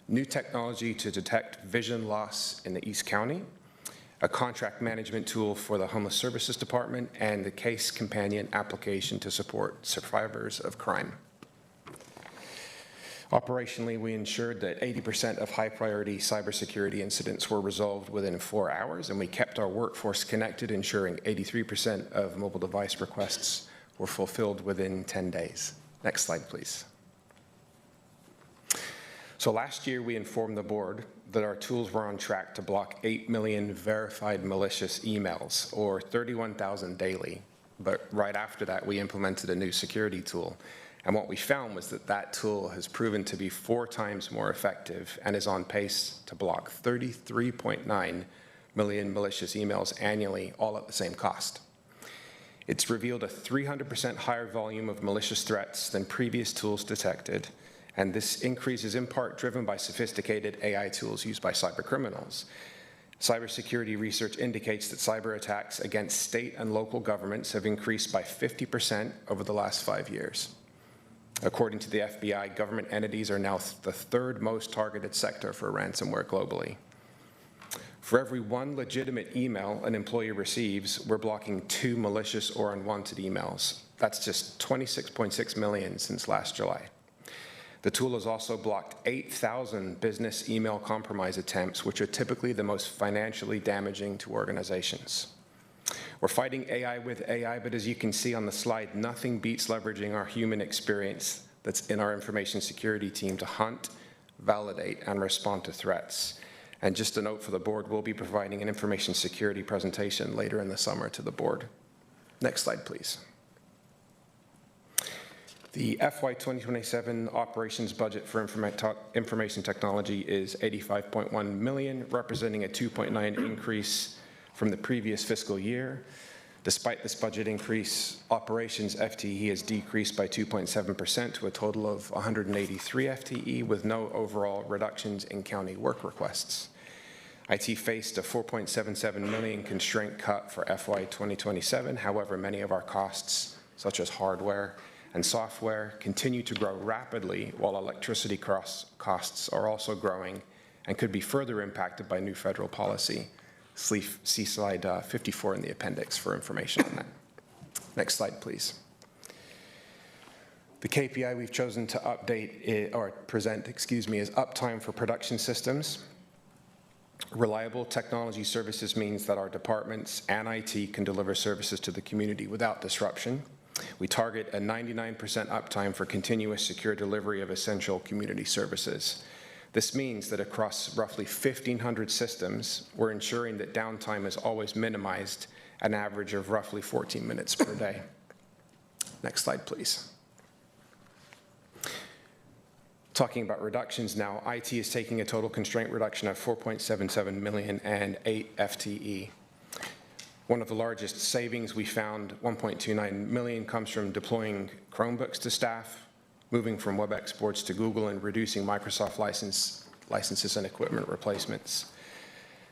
new technology to detect vision loss in the East County, a contract management tool for the Homeless Services Department, and the Case Companion application to support survivors of crime. Operationally, we ensured that 80% of high-priority cybersecurity incidents were resolved within 4 hours, and we kept our workforce connected, ensuring 83% of mobile device requests were fulfilled within 10 days. Next slide, please. So last year, we informed the board that our tools were on track to block 8 million verified malicious emails, or 31,000 daily. But right after that, we implemented a new security tool. And what we found was that that tool has proven to be 4 times more effective and is on pace to block 33.9 million malicious emails annually, all at the same cost. It's revealed a 300% higher volume of malicious threats than previous tools detected, and this increase is in part driven by sophisticated AI tools used by cybercriminals. Cybersecurity research indicates that cyber attacks against state and local governments have increased by 50% over the last 5 years. According to the FBI, government entities are now the 3rd most targeted sector for ransomware globally. For every 1 legitimate email an employee receives, we're blocking 2 malicious or unwanted emails. That's just 26.6 million since last July. The tool has also blocked 8,000 business email compromise attempts, which are typically the most financially damaging to organizations. We're fighting AI with AI, but as you can see on the slide, nothing beats leveraging our human experience that's in our information security team to hunt, validate, and respond to threats. And just a note for the board, we'll be providing an information security presentation later in the summer to the board. Next slide, please. The FY 2027 operations budget for information technology is $85.1 million, representing a 2.9 increase from the previous fiscal year. Despite this budget increase, operations FTE has decreased by 2.7% to a total of 183 FTE, with no overall reductions in county work requests. IT faced a $4.77 million constraint cut for FY 2027. However, many of our costs, such as hardware and software, continue to grow rapidly, while electricity costs are also growing and could be further impacted by new federal policy. See slide 54 in the appendix for information on that. Next slide, please. The KPI we've chosen to present is uptime for production systems. Reliable technology services means that our departments and IT can deliver services to the community without disruption. We target a 99% uptime for continuous secure delivery of essential community services. This means that across roughly 1,500 systems, we're ensuring that downtime is always minimized, an average of roughly 14 minutes per day. Next slide, please. Talking about reductions now, IT is taking a total constraint reduction of $4.77 million and 8 FTE. One of the largest savings we found, $1.29 million, comes from deploying Chromebooks to staff, moving from web exports to Google, and reducing Microsoft licenses and equipment replacements.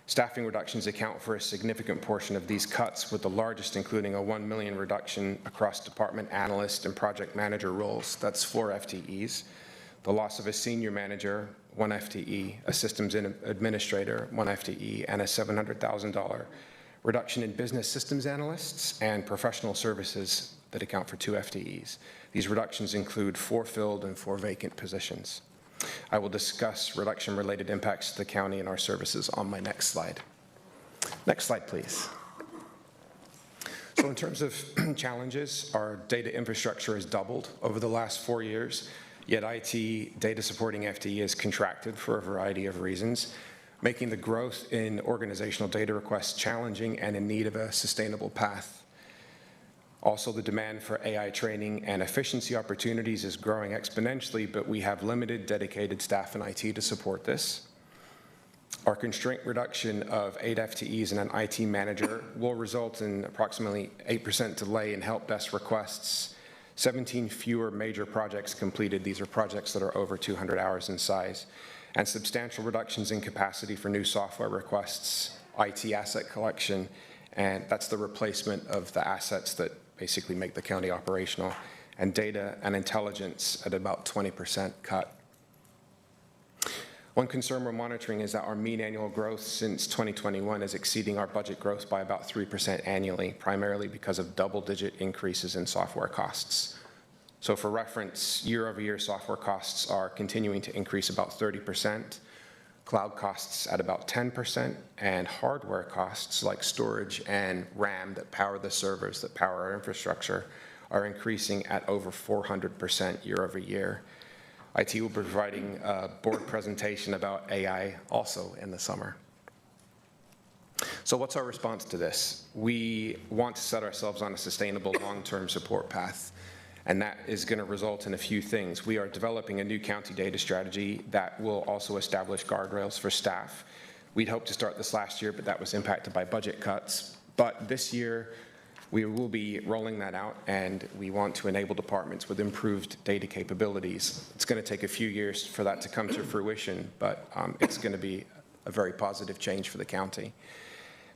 Staffing reductions account for a significant portion of these cuts, with the largest including a $1 million reduction across department analyst and project manager roles. That's 4 FTEs. The loss of a senior manager, 1 FTE, a systems administrator, 1 FTE, and a $700,000 reduction in business systems analysts and professional services that account for 2 FTEs. These reductions include 4 filled and 4 vacant positions. I will discuss reduction-related impacts to the county and our services on my next slide. Next slide, please. So in terms of challenges, our data infrastructure has doubled over the last 4 years, yet IT data supporting FTE has contracted for a variety of reasons. making the growth in organizational data requests challenging and in need of a sustainable path. Also, the demand for AI training and efficiency opportunities is growing exponentially, but we have limited dedicated staff in IT to support this. Our constraint reduction of 8 FTEs and an IT manager will result in approximately 8% delay in help desk requests, 17 fewer major projects completed. These are projects that are over 200 hours in size, and substantial reductions in capacity for new software requests, IT asset collection, and that's the replacement of the assets that basically make the county operational, and data and intelligence at about 20% cut. One concern we're monitoring is that our mean annual growth since 2021 is exceeding our budget growth by about 3% annually, primarily because of double-digit increases in software costs. So for reference, year-over-year software costs are continuing to increase about 30%, cloud costs at about 10%, and hardware costs like storage and RAM that power the servers that power our infrastructure are increasing at over 400% year-over-year. IT will be providing a board presentation about AI also in the summer. So what's our response to this? We want to set ourselves on a sustainable long-term support path, and that is going to result in a few things. We are developing a new county data strategy that will also establish guardrails for staff. We'd hoped to start this last year, but that was impacted by budget cuts. But this year, we will be rolling that out, and we want to enable departments with improved data capabilities. It's going to take a few years for that to come to fruition, but it's going to be a very positive change for the county.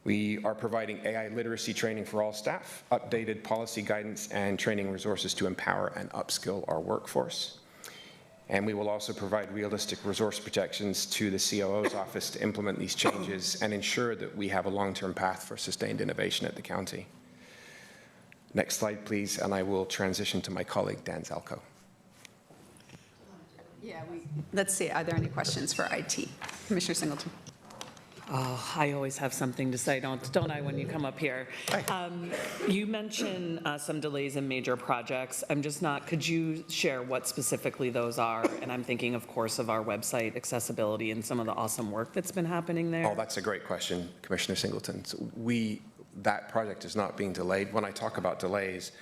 We are providing AI literacy training for all staff, updated policy guidance and training resources to empower and upskill our workforce. And we will also provide realistic resource projections to the COO's office to implement these changes and ensure that we have a long-term path for sustained innovation at the county. Next slide, please, and I will transition to my colleague, Dan Zalko. Yeah, let's see, are there any questions for IT? Commissioner Singleton. Oh, I always have something to say, don't I, when you come up here? You mentioned some delays in major projects. I'm just not, could you share what specifically those are? And I'm thinking, of course, of our website accessibility and some of the awesome work that's been happening there. Oh, that's a great question, Commissioner Singleton. So that project is not being delayed. When I talk about delays,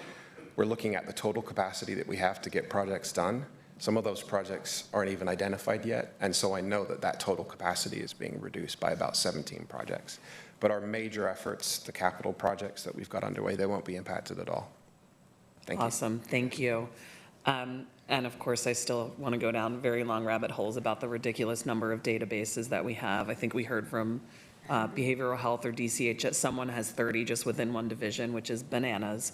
we're looking at the total capacity that we have to get projects done. Some of those projects aren't even identified yet, and so I know that that total capacity is being reduced by about 17 projects. But our major efforts, the capital projects that we've got underway, they won't be impacted at all. Thank you. Awesome, thank you. And of course, I still want to go down very long rabbit holes about the ridiculous number of databases that we have. I think we heard from behavioral health or DCH that someone has 30 just within one division, which is bananas.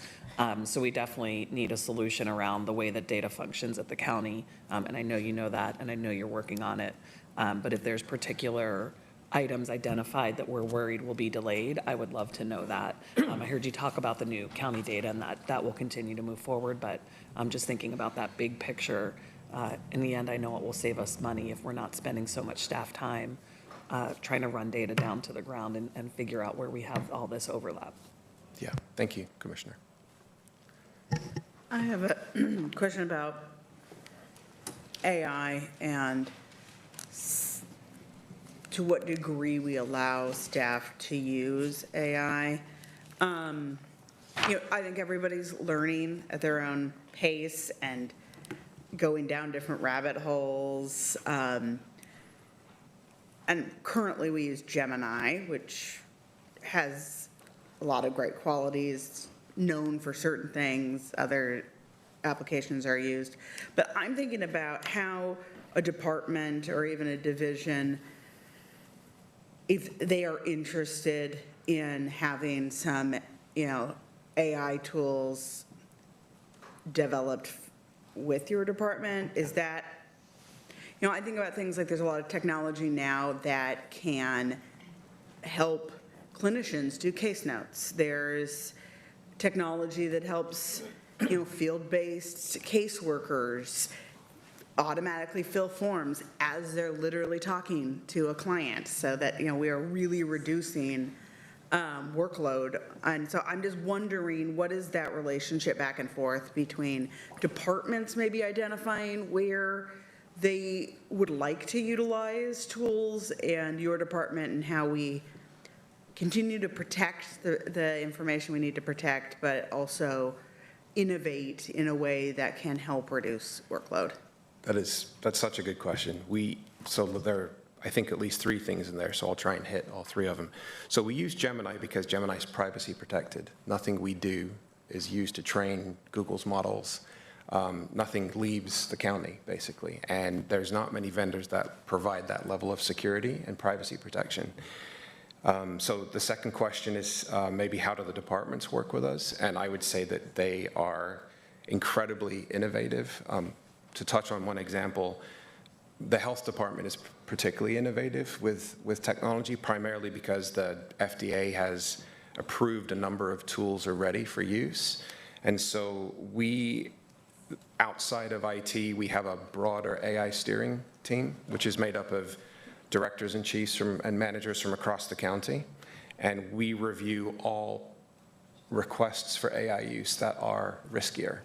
So we definitely need a solution around the way that data functions at the county. And I know you know that, and I know you're working on it. But if there's particular items identified that we're worried will be delayed, I would love to know that. I heard you talk about the new county data, and that will continue to move forward, but I'm just thinking about that big picture. In the end, I know it will save us money if we're not spending so much staff time trying to run data down to the ground and figure out where we have all this overlap. Yeah, thank you, Commissioner. I have a question about AI and to what degree we allow staff to use AI. I think everybody's learning at their own pace and going down different rabbit holes. And currently we use Gemini, which has a lot of great qualities, known for certain things. Other applications are used. But I'm thinking about how a department or even a division, if they are interested in having some, AI tools developed with your department, is that, I think about things like there's a lot of technology now that can help clinicians do case notes. There's technology that helps, field-based caseworkers automatically fill forms as they're literally talking to a client so that, we are really reducing workload. And so I'm just wondering, what is that relationship back and forth between departments maybe identifying where they would like to utilize tools and your department and how we continue to protect the information we need to protect, but also innovate in a way that can help reduce workload? That's such a good question. So there are, I think, at least 3 things in there, so I'll try and hit all 3 of them. So we use Gemini because Gemini is privacy protected. Nothing we do is used to train Google's models. Nothing leaves the county, basically. And there's not many vendors that provide that level of security and privacy protection. So the second question is maybe how do the departments work with us? And I would say that they are incredibly innovative. To touch on one example, the health department is particularly innovative with technology, primarily because the FDA has approved a number of tools already for use. And so outside of IT, we have a broader AI steering team, which is made up of directors and chiefs and managers from across the county. And we review all requests for AI use that are riskier.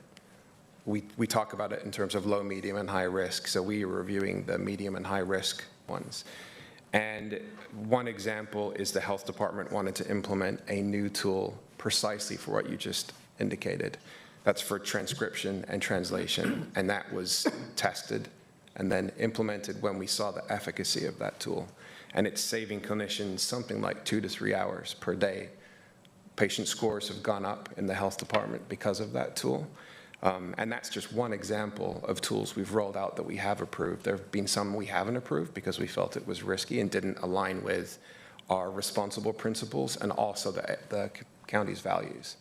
We talk about it in terms of low, medium, and high risk. So we are reviewing the medium and high risk ones. And one example is the health department wanted to implement a new tool precisely for what you just indicated. That's for transcription and translation. And that was tested and then implemented when we saw the efficacy of that tool. And it's saving clinicians something like 2 to 3 hours per day. Patient scores have gone up in the health department because of that tool. And that's just one example of tools we've rolled out that we have approved. There have been some we haven't approved because we felt it was risky and didn't align with our responsible principles and also the county's values.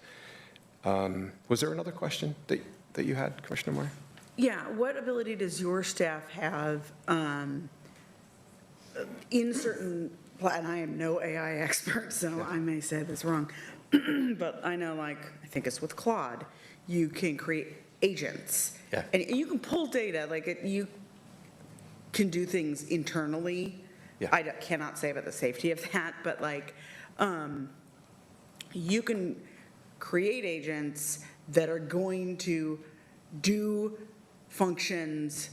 Was there another question that you had, Commissioner Moore? Yeah, what ability does your staff have in certain, and I am no AI expert, so I may say this wrong, but I know, like, I think it's with Claude, you can create agents. Yeah. And you can pull data, like, you can do things internally. Yeah. I cannot say about the safety of that, but like, you can create agents that are going to do functions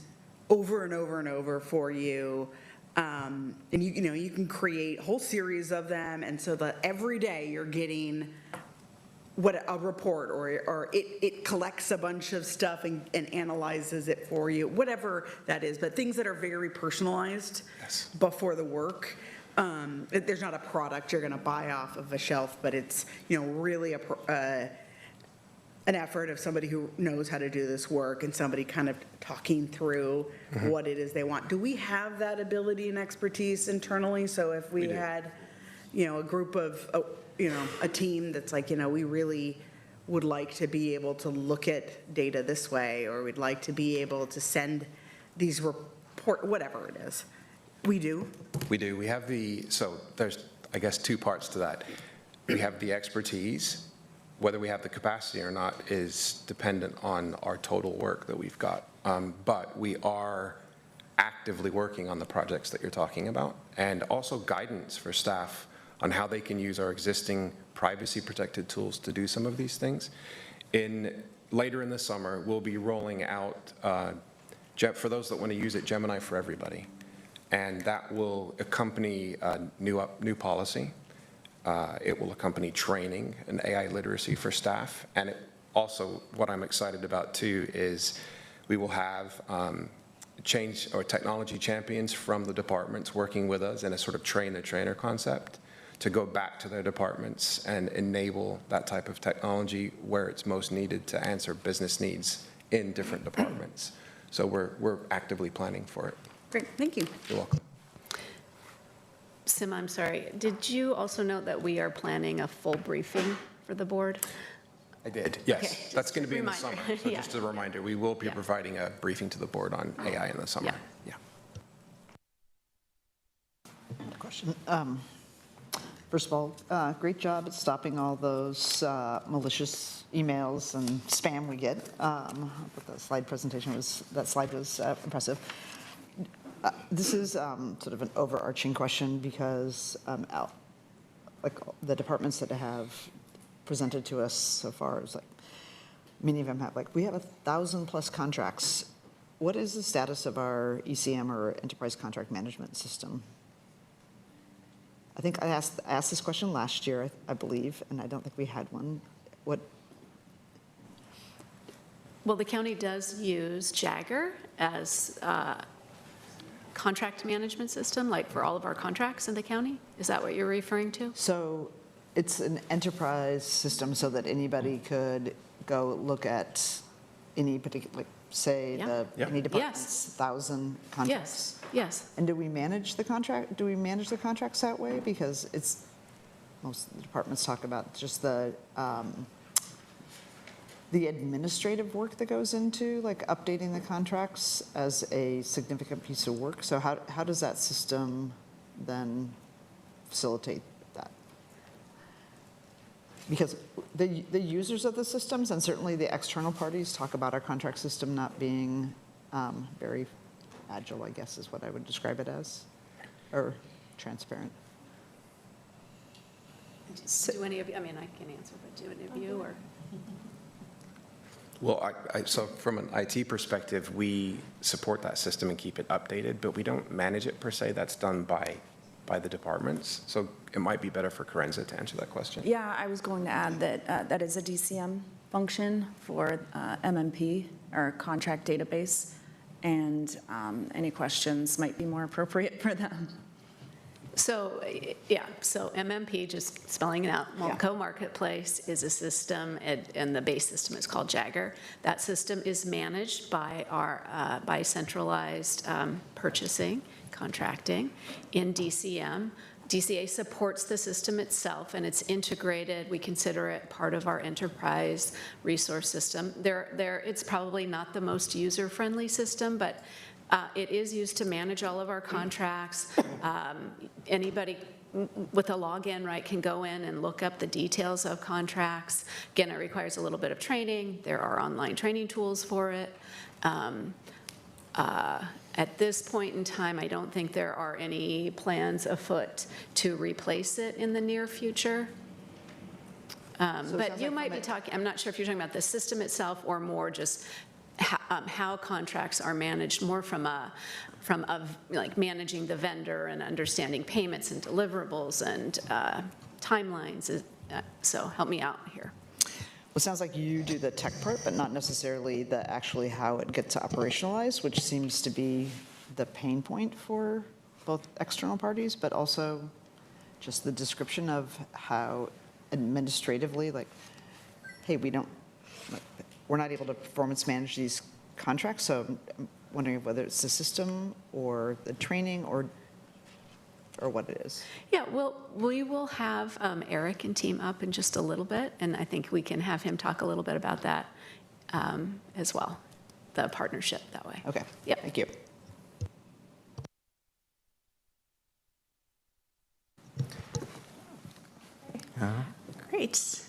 over and over and over for you. And you can create a whole series of them, and so that every day you're getting a report, or it collects a bunch of stuff and analyzes it for you, whatever that is, but things that are very personalized. Yes. Before the work. There's not a product you're going to buy off of a shelf, but it's, really an effort of somebody who knows how to do this work and somebody kind of talking through what it is they want. Do we have that ability and expertise internally? So if we had, a group of, a team that's like, we really would like to be able to look at data this way, or we'd like to be able to send these whatever it is. We do. We do. We have so there's, I guess, 2 parts to that. We have the expertise. Whether we have the capacity or not is dependent on our total work that we've got. But we are actively working on the projects that you're talking about, and also guidance for staff on how they can use our existing privacy-protected tools to do some of these things. Later in the summer, we'll be rolling out, for those that want to use it, Gemini for Everybody. And that will accompany a new policy. It will accompany training and AI literacy for staff. And it also, what I'm excited about too, is we will have change or technology champions from the departments working with us in a sort of train-the-trainer concept to go back to their departments and enable that type of technology where it's most needed to answer business needs in different departments. So we're actively planning for it. Great, thank you. You're welcome. Sim, I'm sorry. Did you also note that we are planning a full briefing for the board? I did, yes. Okay, That's just going to be in the reminder. summer. So Yeah. just a reminder, we will be providing a briefing to the board on AI in the summer. Yeah. Question. First of all, great job at stopping all those malicious emails and spam we get. But that slide was impressive. This is sort of an overarching question because like the departments that have presented to us so far is like, many of them have we have 1,000+ contracts what is the status of our ECM or Enterprise Contract Management System? I think I asked this question last year, I believe, and I don't think we had one. What, Well, the county does use Jagger as a contract management system, like for all of our contracts in the county? Is that what you're referring to? so it's an enterprise system so that anybody could go look at any particular, like, say, Yeah. the, Yeah. any department's 1,000 contracts? Yes. And do we manage the contracts that way? Because it's, most of the departments talk about just the administrative work that goes into, like, updating the contracts as a significant piece of work. So how does that system then facilitate that? Because the users of the systems, and certainly the external parties, talk about our contract system not being very agile, I guess is what I would describe it as, or transparent. Do any of you, I mean, I can answer, but do any of you, or? Well, so from an IT perspective, we support that system and keep it updated, but we don't manage it per se. That's done by the departments. So it might be better for Carenza to answer that question. Yeah, I was going to add that that is a DCM function for MMP, our contract database, and any questions might be more appropriate for them. So, yeah, so MMP, just spelling it out, Mulco Marketplace is a system, and the base system is called Jagger. That system is managed by our, by centralized purchasing, contracting in DCM. DCA supports the system itself, and it's integrated. We consider it part of our enterprise resource system. It's probably not the most user-friendly system, but it is used to manage all of our contracts. Anybody with a login, right, can go in and look up the details of contracts. Again, it requires a little bit of training. There are online training tools for it. At this point in time, I don't think there are any plans afoot to replace it in the near future. But you might be talking, I'm not sure if you're talking about the system itself or more just how contracts are managed, more from like managing the vendor and understanding payments and deliverables and timelines. So help me out here. Well, it sounds like you do the tech part, but not necessarily the actually how it gets operationalized, which seems to be the pain point for both external parties, but also just the description of how administratively, like, hey, we're not able to performance manage these contracts, so I'm wondering whether it's the system or the training or what it is. Yeah, well, we will have Eric and team up in just a little bit, and I think we can have him talk a little bit about that as well, the partnership that way. Okay, Yep. thank you. Great.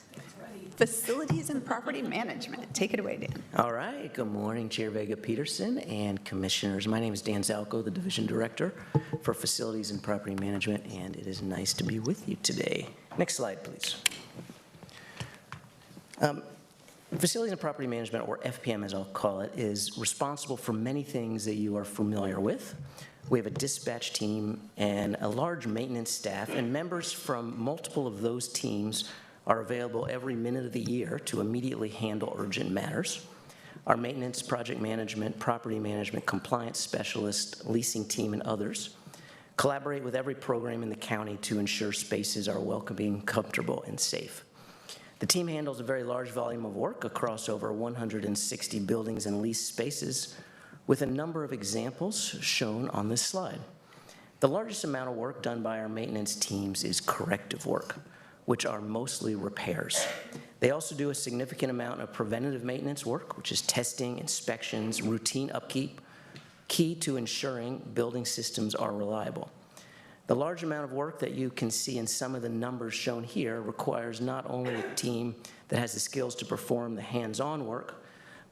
Facilities and property management. Take it away, Dan. All right, good morning, Chair Vega Peterson and Commissioners. My name is Dan Zalko, the Division Director for Facilities and Property Management, and it is nice to be with you today. Next slide, please. Facilities and Property Management, or FPM as I'll call it, is responsible for many things that you are familiar with. We have a dispatch team and a large maintenance staff, and members from multiple of those teams are available every minute of the year to immediately handle urgent matters. Our maintenance, project management, property management, compliance specialist, leasing team, and others collaborate with every program in the county to ensure spaces are welcoming, comfortable, and safe. The team handles a very large volume of work across over 160 buildings and leased spaces, with a number of examples shown on this slide. The largest amount of work done by our maintenance teams is corrective work, which are mostly repairs. They also do a significant amount of preventative maintenance work, which is testing, inspections, routine upkeep, key to ensuring building systems are reliable. The large amount of work that you can see in some of the numbers shown here requires not only a team that has the skills to perform the hands-on work,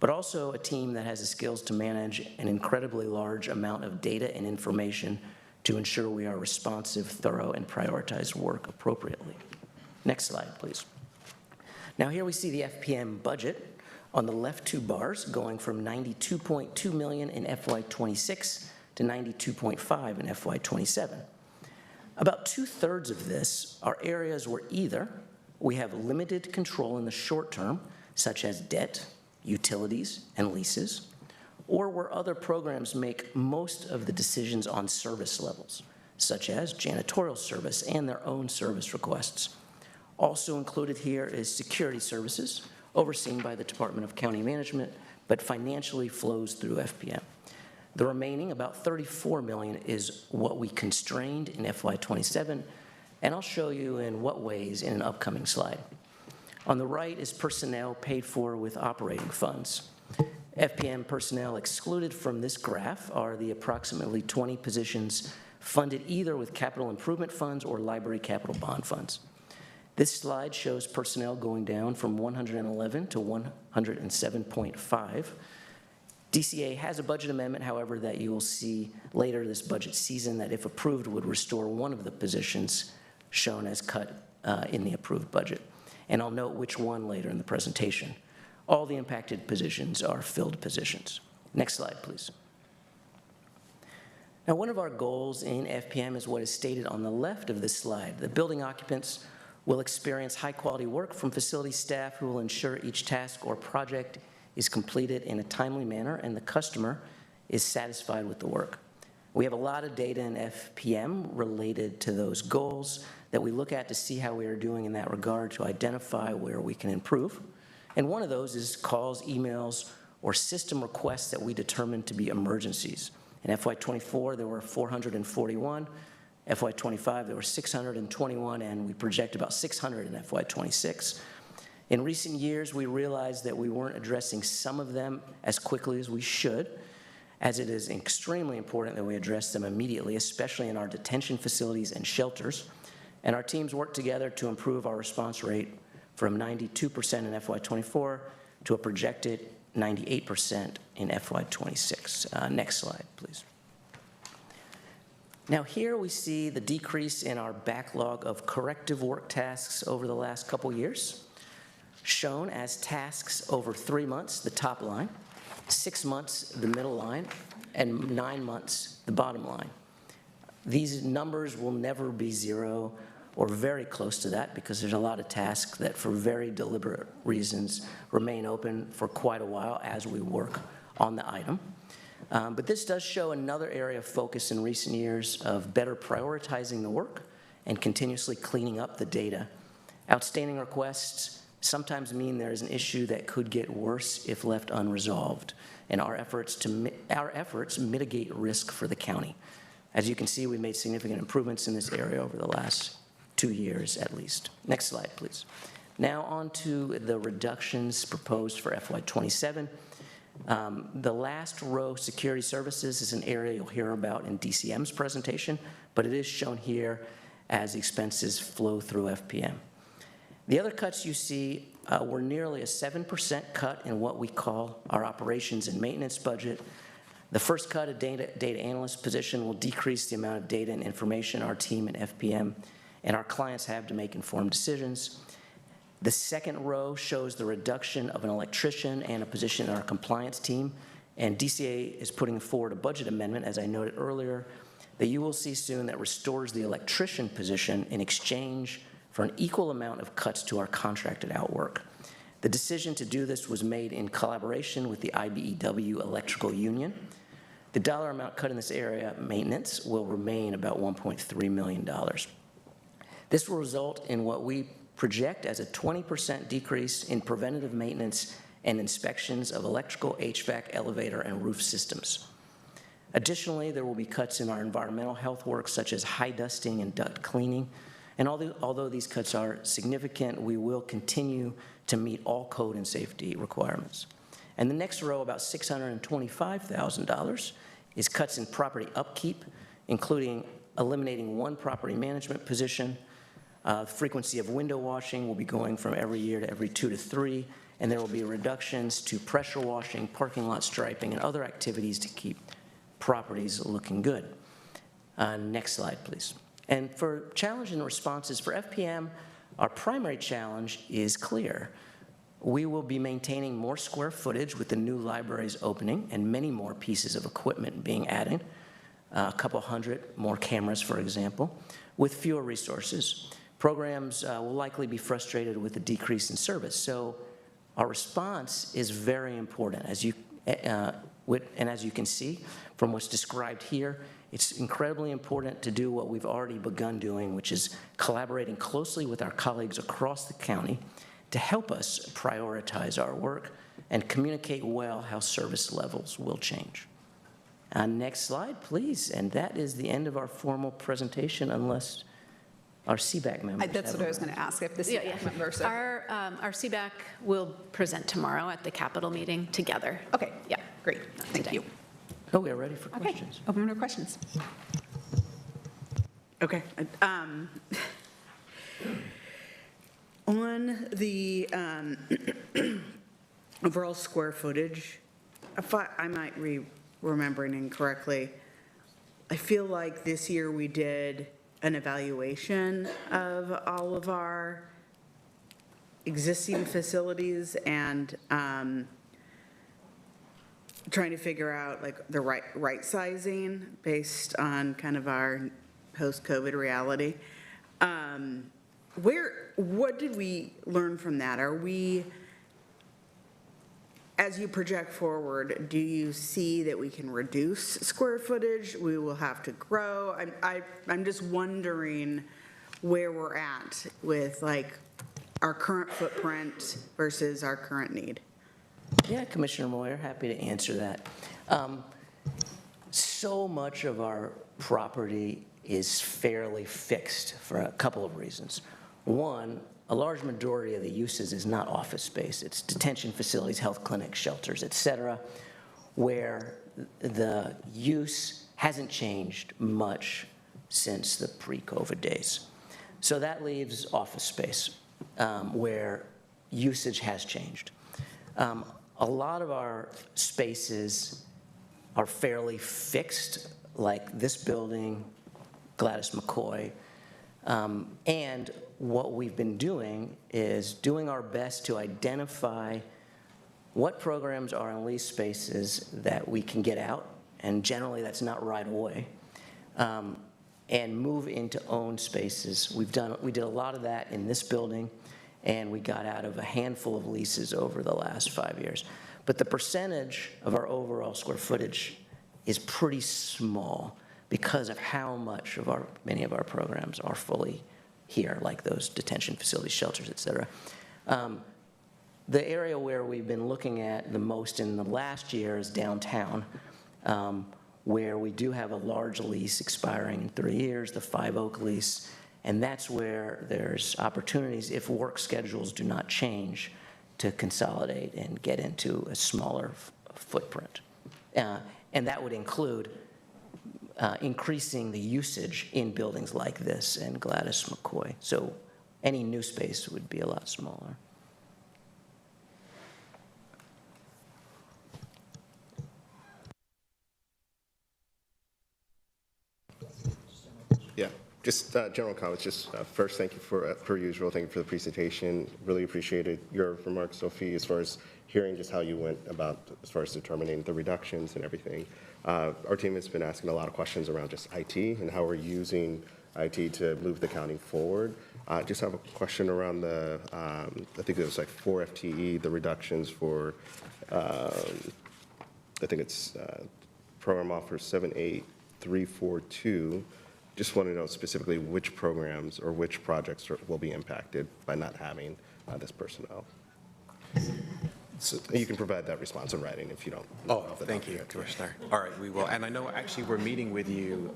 but also a team that has the skills to manage an incredibly large amount of data and information to ensure we are responsive, thorough, and prioritize work appropriately. Next slide, please. Now here we see the FPM budget on the left two bars, going from $92.2 million in FY26 to $92.5 in FY27. About 2/3 of this are areas where either we have limited control in the short term, such as debt, utilities, and leases, or where other programs make most of the decisions on service levels, such as janitorial service and their own service requests. Also included here is security services, overseen by the Department of County Management, but financially flows through FPM. The remaining, about $34 million, is what we constrained in FY27, and I'll show you in what ways in an upcoming slide. On the right is personnel paid for with operating funds. FPM personnel excluded from this graph are the approximately 20 positions funded either with capital improvement funds or library capital bond funds. This slide shows personnel going down from 111 to 107.5. DCA has a budget amendment, however, that you will see later this budget season that, if approved, would restore one of the positions shown as cut in the approved budget. And I'll note which one later in the presentation. All the impacted positions are filled positions. Next slide, please. Now, one of our goals in FPM is what is stated on the left of this slide. The building occupants will experience high-quality work from facility staff who will ensure each task or project is completed in a timely manner and the customer is satisfied with the work. We have a lot of data in FPM related to those goals that we look at to see how we are doing in that regard to identify where we can improve. And one of those is calls, emails, or system requests that we determine to be emergencies. In FY24, there were 441. FY25, there were 621, and we project about 600 in FY26. In recent years, we realized that we weren't addressing some of them as quickly as we should, as it is extremely important that we address them immediately, especially in our detention facilities and shelters. And our teams work together to improve our response rate from 92% in FY24 to a projected 98% in FY26. Next slide, please. Now here we see the decrease in our backlog of corrective work tasks over the last couple years, shown as tasks over 3 months, the top line, 6 months, the middle line, and 9 months, the bottom line. These numbers will never be zero or very close to that because there's a lot of tasks that, for very deliberate reasons, remain open for quite a while as we work on the item. But this does show another area of focus in recent years of better prioritizing the work and continuously cleaning up the data. Outstanding requests sometimes mean there is an issue that could get worse if left unresolved, and our efforts mitigate risk for the county. As you can see, we made significant improvements in this area over the last 2 years at least. Next slide, please. Now on to the reductions proposed for FY27. The last row, security services, is an area you'll hear about in DCM's presentation, but it is shown here as expenses flow through FPM. The other cuts you see were nearly a 7% cut in what we call our operations and maintenance budget. The first cut, a data analyst position, will decrease the amount of data and information our team and FPM and our clients have to make informed decisions. The second row shows the reduction of an electrician and a position in our compliance team, and DCA is putting forward a budget amendment, as I noted earlier, that you will see soon that restores the electrician position in exchange for an equal amount of cuts to our contracted out work. The decision to do this was made in collaboration with the IBEW Electrical Union. The dollar amount cut in this area, maintenance, will remain about $1.3 million. This will result in what we project as a 20% decrease in preventative maintenance and inspections of electrical, HVAC, elevator, and roof systems. Additionally, there will be cuts in our environmental health work, such as high dusting and duct cleaning. And although these cuts are significant, we will continue to meet all code and safety requirements. And the next row, about $625,000, is cuts in property upkeep, including eliminating one property management position. Frequency of window washing will be going from every year to every 2 to 3, and there will be reductions to pressure washing, parking lot striping, and other activities to keep properties looking good. Next slide, please. And for challenge and responses for FPM, our primary challenge is clear. We will be maintaining more square footage with the new libraries opening and many more pieces of equipment being added, a couple hundred more cameras, for example, with fewer resources. Programs will likely be frustrated with the decrease in service. So our response is very important. As you can see from what's described here, it's incredibly important to do what we've already begun doing, which is collaborating closely with our colleagues across the county to help us prioritize our work and communicate well how service levels will change. Next slide, please. And that is the end of our formal presentation, unless our CBAC members That's have what I a- was going to ask, if the Yeah, CBAC yeah. members. Our CBAC will present tomorrow at the Capitol meeting together. Okay, Yeah. great, thank you. Oh, we are ready for Okay, questions. open to questions. Okay. On the overall square footage, if I might be remembering incorrectly, I feel like this year we did an evaluation of all of our existing facilities and trying to figure out like the right sizing based on kind of our post-COVID reality. What did we learn from that? Are we, as you project forward, do you see that we can reduce square footage? We will have to grow? I'm just wondering where we're at with like our current footprint versus our current need. Yeah, Commissioner Moyer, happy to answer that. So much of our property is fairly fixed for a couple of reasons. One, a large majority of the uses is not office space. It's detention facilities, health clinics, shelters, et cetera, where the use hasn't changed much since the pre-COVID days. So that leaves office space where usage has changed. A lot of our spaces are fairly fixed, like this building, Gladys McCoy, and what we've been doing is doing our best to identify what programs are in lease spaces that we can get out, and generally that's not right away, and move into owned spaces. We did a lot of that in this building, and we got out of a handful of leases over the last 5 years. But the percentage of our overall square footage is pretty small because of how much of many of our programs are fully here, like those detention facilities, shelters, et cetera. The area where we've been looking at the most in the last year is downtown, where we do have a large lease expiring in 3 years, the 5 Oak lease, and that's where there's opportunities, if work schedules do not change, to consolidate and get into a smaller footprint. And that would include increasing the usage in buildings like this and Gladys McCoy. So any new space would be a lot smaller. Yeah, just general comments. Just first, thank you for, per usual, thank you for the presentation. Really appreciated your remarks, Sophie, as far as hearing just how you went about as far as determining the reductions and everything. Our team has been asking a lot of questions around just IT and how we're using IT to move the county forward. Just have a question around the, I think it was like 4 FTE, the reductions for, I think it's program officer 78342. Just want to know specifically which programs or which projects will be impacted by not having this personnel. So you can provide that response in writing if you don't. Oh, thank you, Commissioner. All right, we will. And I know actually we're meeting with you.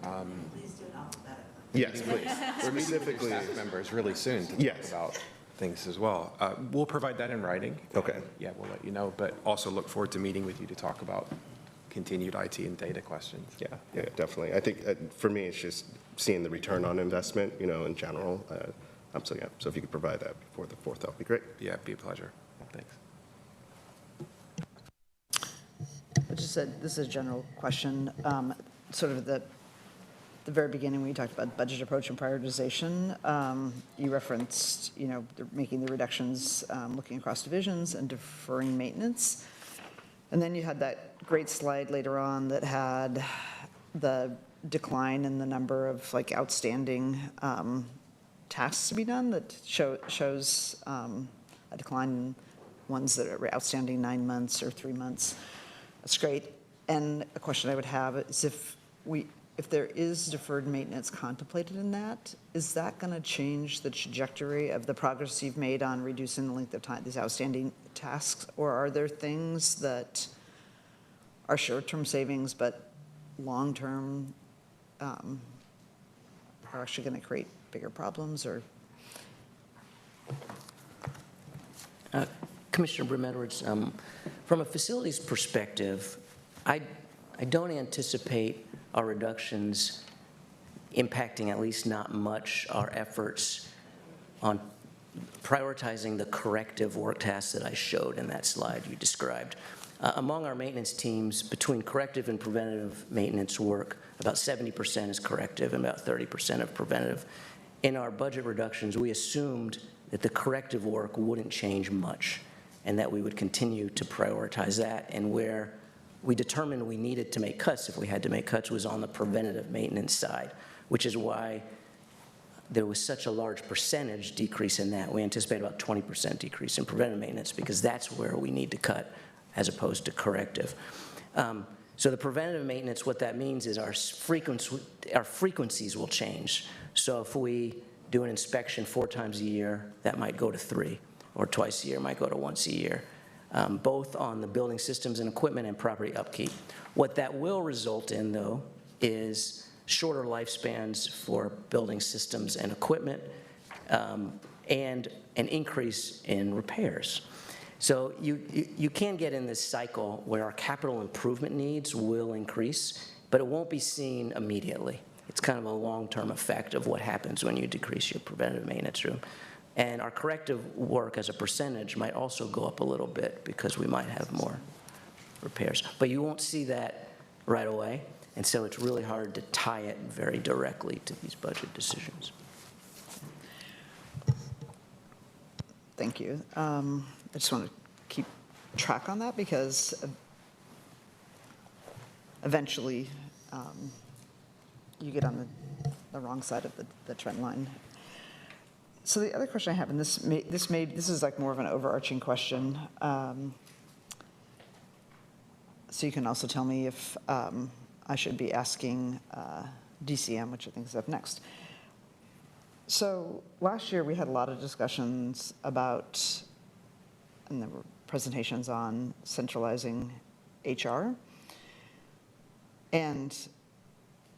Yes, please. We're meeting with your staff members really soon to talk Yes. about things as well. We'll provide that in writing. Okay. Yeah, we'll let you know, but also look forward to meeting with you to talk about continued IT and data questions. Yeah, definitely. I think for me, it's just seeing the return on investment, in general. So yeah, so if you could provide that before the 4th, that would be great. Yeah, it'd be a pleasure. Thanks. This is a general question. Sort of the the very beginning, when you talked about budget approach and prioritization, you referenced, making the reductions, looking across divisions and deferring maintenance. And then you had that great slide later on that had the decline in the number of like outstanding tasks to be done that shows a decline in ones that are outstanding 9 months or 3 months. That's great. And a question I would have is if there is deferred maintenance contemplated in that, is that going to change the trajectory of the progress you've made on reducing the length of time, these outstanding tasks? Or are there things that are short-term savings but long-term are actually going to create bigger problems? Or Commissioner Brim Edwards, from a facilities perspective, I don't anticipate our reductions impacting, at least not much, our efforts on prioritizing the corrective work tasks that I showed in that slide you described. Among our maintenance teams, between corrective and preventative maintenance work, about 70% is corrective and about 30% of preventative. In our budget reductions, we assumed that the corrective work wouldn't change much and that we would continue to prioritize that. And where we determined we needed to make cuts, if we had to make cuts, was on the preventative maintenance side, which is why there was such a large percentage decrease in that. We anticipate about 20% decrease in preventive maintenance because that's where we need to cut as opposed to corrective. So the preventative maintenance, what that means is our frequencies will change. So if we do an inspection 4 times a year, that might go to 3, or twice a year might go to once a year, both on the building systems and equipment and property upkeep. What that will result in, though, is shorter lifespans for building systems and equipment, and an increase in repairs. So you can get in this cycle where our capital improvement needs will increase, but it won't be seen immediately. It's kind of a long-term effect of what happens when you decrease your preventative maintenance room. And our corrective work as a percentage might also go up a little bit because we might have more repairs. But you won't see that right away, and so it's really hard to tie it very directly to these budget decisions. thank you. I just want to keep track on that because eventually you get on the wrong side of the trend line. So the other question I have, and this is like more of an overarching question. So you can also tell me if I should be asking DCM, which I think is up next. So last year we had a lot of discussions about, and there were presentations on centralizing HR. And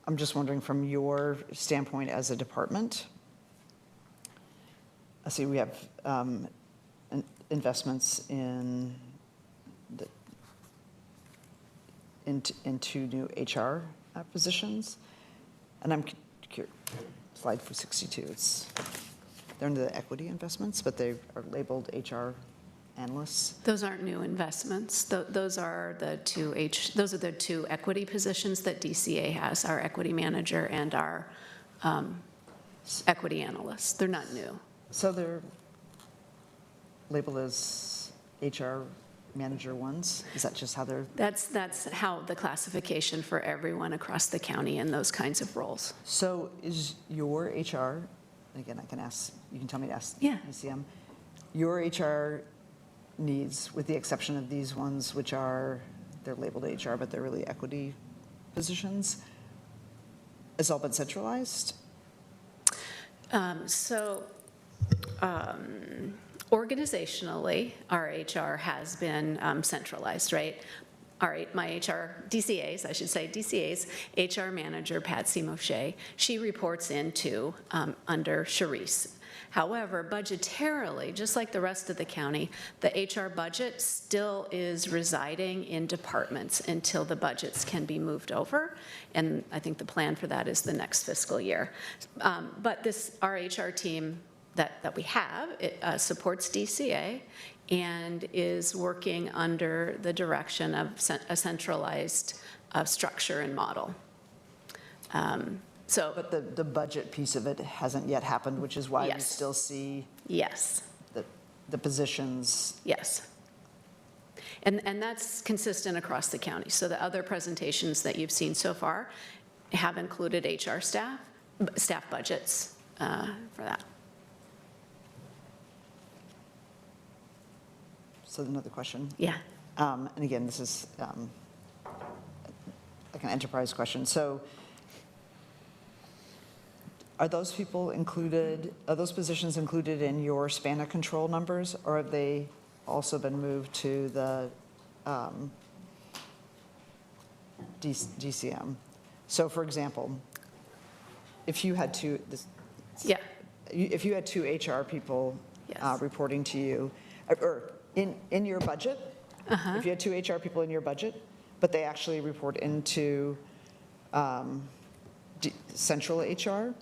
I'm just wondering from your standpoint as a department, I see we have investments in 2 new HR positions. And I'm curious, slide 62, they're under the equity investments, but they are labeled HR analysts. Those aren't new investments. Those are the two equity positions that DCA has, our equity manager and our equity analyst. They're not new. So they're labeled as HR manager ones? Is that just how they're? That's how the classification for everyone across the county in those kinds of roles. So is your HR, again, I can ask, you can tell me to ask DCM, your HR needs, with the exception of these ones, which are, they're labeled HR, but they're really equity positions, has all been centralized? Organizationally, our HR has been centralized, right? All right, my DCA's HR manager, Patsy Moshe, she reports into under Charisse. However, budgetarily, just like the rest of the county, the HR budget still is residing in departments until the budgets can be moved over. And I think the plan for that is the next fiscal year. But our HR team that we have, it supports DCA and is working under the direction of a centralized structure and model. So, But the budget piece of it hasn't yet happened, which is why we Yes. still see yes, the positions. yes. And that's consistent across the county. So the other presentations that you've seen so far have included HR staff budgets for that. So another question. Yeah. And again, this is like an enterprise question. So are those people included, are those positions included in your span of control numbers, or have they also been moved to the DCM? So for example, if you had two, Yeah. if you had two HR people Yes. reporting to you, or in your budget, if you had two HR people in your budget, but they actually report into central HR,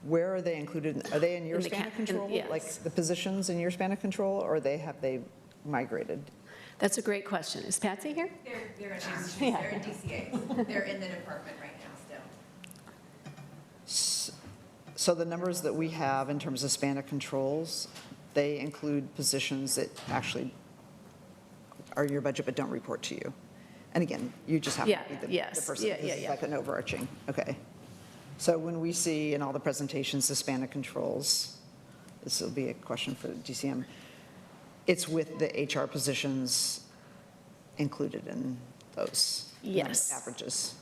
where are they included? Are they in your In the span of ca- in- control? yes. Like the positions in your span of control, or have they migrated? That's a great question. Is Patsy here? They're in ours, they're in DCA, they're in the department right now still. So the numbers that we have in terms of span of controls, they include positions that actually are in your budget but don't report to you. And again, you just have to Yeah, be the yes. person. Yeah, This yeah, is yeah. like an overarching, okay. So when we see in all the presentations the span of controls, this will be a question for DCM, it's with the HR positions included in those Yes. averages.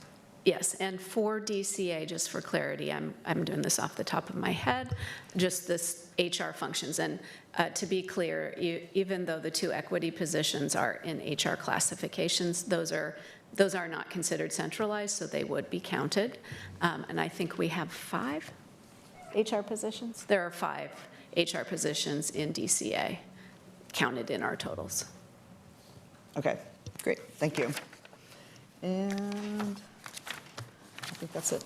Yes, and for DCA, just for clarity, I'm doing this off the top of my head, just this HR functions. And to be clear, even though the two equity positions are in HR classifications, those are not considered centralized, so they would be counted. And I think we have 5 HR positions? There are 5 HR positions in DCA counted in our totals. Okay, great, thank you. And I think that's it.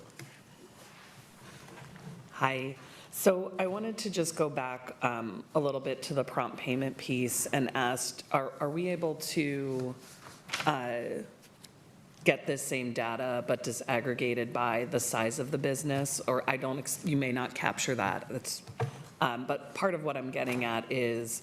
Hi. So I wanted to just go back a little bit to the prompt payment piece and asked, are we able to get this same data but disaggregated by the size of the business? Or you may not capture that. But part of what I'm getting at is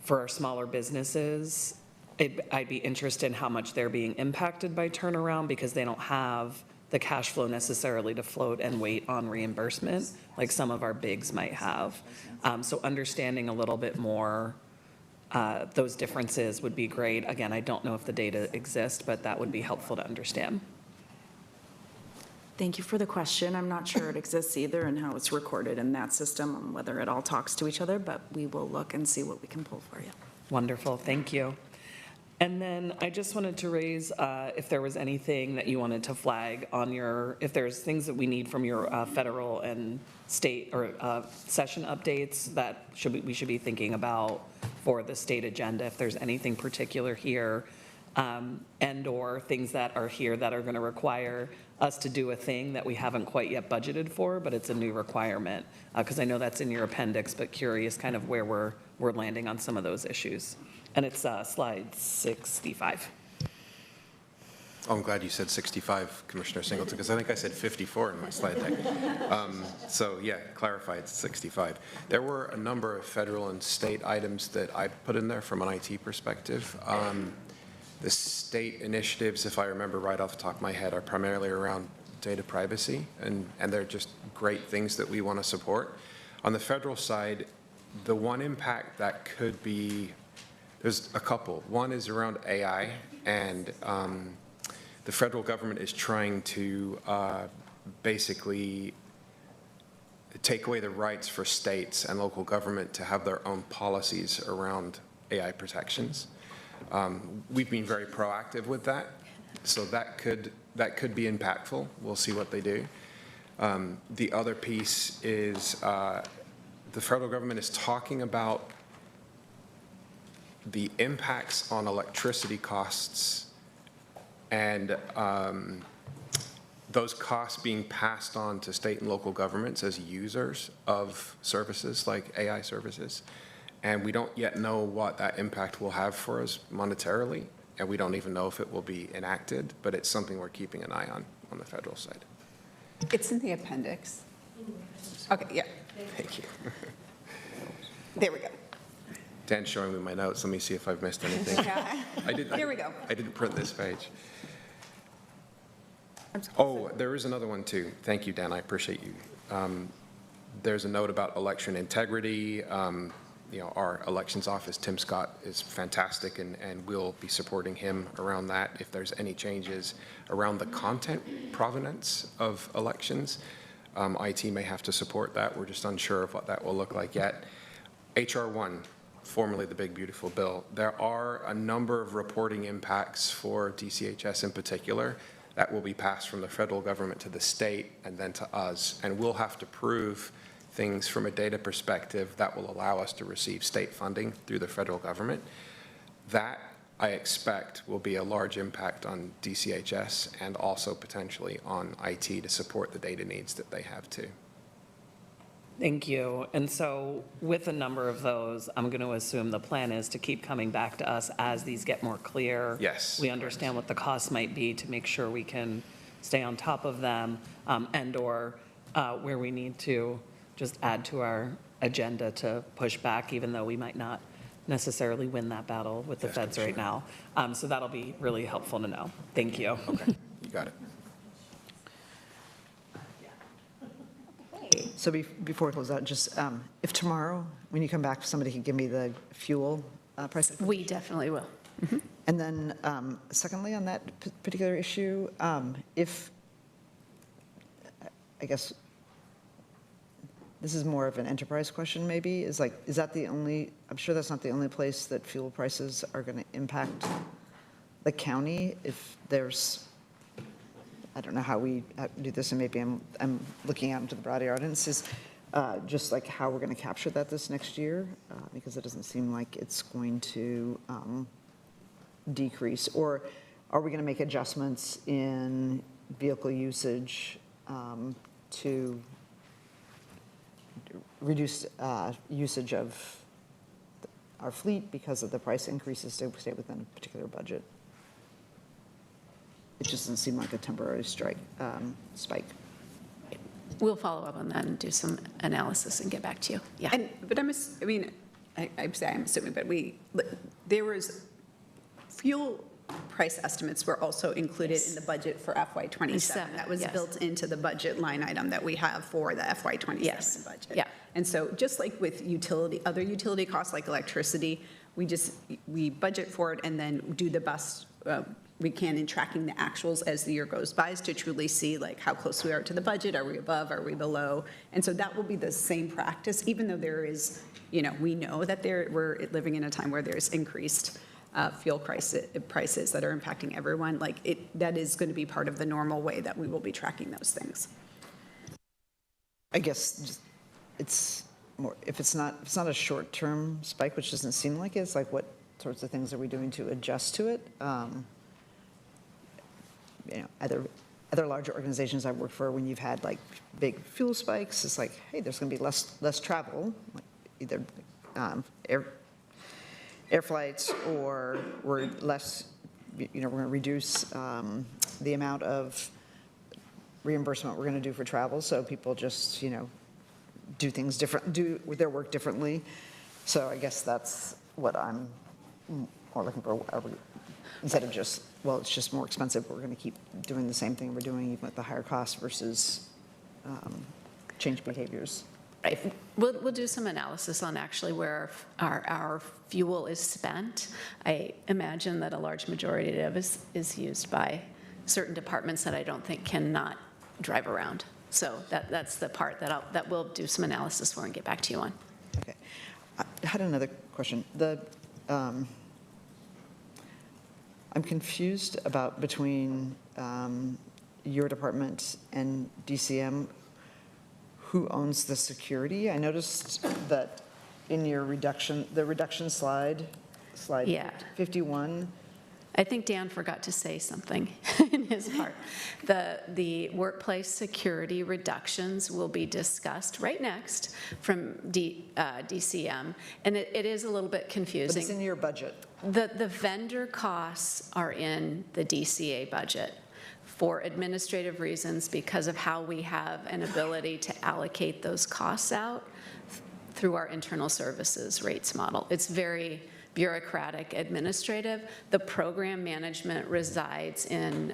for our smaller businesses, I'd be interested in how much they're being impacted by turnaround because they don't have the cash flow necessarily to float and wait on reimbursement like some of our bigs might have. So understanding a little bit more those differences would be great. Again, I don't know if the data exists, but that would be helpful to understand. Thank you for the question. I'm not sure it exists either and how it's recorded in that system and whether it all talks to each other, but we will look and see what we can pull for you. Wonderful, thank you. And then I just wanted to raise if there was anything that you wanted to flag on if there's things that we need from your federal and state or session updates that we should be thinking about for the state agenda, if there's anything particular here and/or things that are here that are going to require us to do a thing that we haven't quite yet budgeted for, but it's a new requirement. Because I know that's in your appendix, but curious kind of where we're landing on some of those issues. And it's slide 65. Oh, I'm glad you said 65, Commissioner Singleton, because I think I said 54 in my slide deck. So yeah, clarify, it's 65. There were a number of federal and state items that I put in there from an IT perspective. The state initiatives, if I remember right off the top of my head, are primarily around data privacy, and they're just great things that we want to support. On the federal side, the one impact that could be, there's a couple. One is around AI, and the federal government is trying to basically take away the rights for states and local government to have their own policies around AI protections. We've been very proactive with that, so that could be impactful. We'll see what they do. The other piece is the federal government is talking about the impacts on electricity costs and those costs being passed on to state and local governments as users of services like AI services. And we don't yet know what that impact will have for us monetarily, and we don't even know if it will be enacted, but it's something we're keeping an eye on the federal side. It's in the appendix. Okay, yeah, Thank you. there we go. Dan's showing me my notes. Let me see if I've missed anything. Here we go. I didn't print this page. Oh, there is another one too. Thank you, Dan. I appreciate you. There's a note about election integrity. Our elections office, Tim Scott, is fantastic, and we'll be supporting him around that. If there's any changes around the content provenance of elections, IT may have to support that. We're just unsure of what that will look like yet. HR 1, formerly the Big Beautiful Bill, there are a number of reporting impacts for DCHS in particular that will be passed from the federal government to the state and then to us, and we'll have to prove things from a data perspective that will allow us to receive state funding through the federal government. That, I expect, will be a large impact on DCHS and also potentially on IT to support the data needs that they have too. Thank you. And so with a number of those, I'm going to assume the plan is to keep coming back to us as these get more clear. Yes. We understand what the costs might be to make sure we can stay on top of them, and/or where we need to just add to our agenda to push back, even though we might not necessarily win that battle with the feds right now. So that'll be really helpful to know. Thank you. Okay, you got it. So before we close out, just if tomorrow, when you come back, somebody could give me the fuel price. We definitely will. And then secondly, on that particular issue, if, I guess, this is more of an enterprise question maybe, is that the only, I'm sure that's not the only place that fuel prices are going to impact the county. If there's, I don't know how we do this, and maybe I'm looking out into the broader audience, is just like how we're going to capture that this next year, because it doesn't seem like it's going to decrease. Or are we going to make adjustments in vehicle usage to reduce usage of our fleet because of the price increases to stay within a particular budget? It just doesn't seem like a temporary spike. We'll follow up on that and do some analysis and get back to you. Yeah. But I'm assuming, but there was fuel price estimates were also included in the budget for FY '27. That was Yes. built into the budget line item that we have for the FY '27 Yes. budget. Yeah. And so just like with other utility costs like electricity, we budget for it and then do the best we can in tracking the actuals as the year goes by to truly see like how close we are to the budget. Are we above? Are we below? And so that will be the same practice, even though there is, we know that we're living in a time where there's increased fuel prices that are impacting everyone. That is going to be part of the normal way that we will be tracking those things. I guess it's more, if it's not a short-term spike, which doesn't seem like it, it's like what sorts of things are we doing to adjust to it? Other larger organizations I've worked for, when you've had like big fuel spikes, it's like, hey, there's going to be less travel, like either air flights, or we're less, we're going to reduce the amount of reimbursement we're going to do for travel, so people just, do things different, do their work differently. So I guess that's what I'm more looking for, instead of just, well, it's just more expensive, we're going to keep doing the same thing we're doing even with the higher cost versus change behaviors. Right. We'll do some analysis on actually where our fuel is spent. I imagine that a large majority of it is used by certain departments that I don't think cannot drive around. So that's the part that we'll do some analysis for and get back to you on. Okay. I had another question. I'm confused about between your department and DCM, who owns the security. I noticed that in your the reduction slide Yeah. 51. I think Dan forgot to say something in his part. The workplace security reductions will be discussed right next from DCM, and it is a little bit But confusing. it's in your budget. The vendor costs are in the DCA budget. for administrative reasons because of how we have an ability to allocate those costs out through our internal services rates model. It's very bureaucratic, administrative. The program management resides in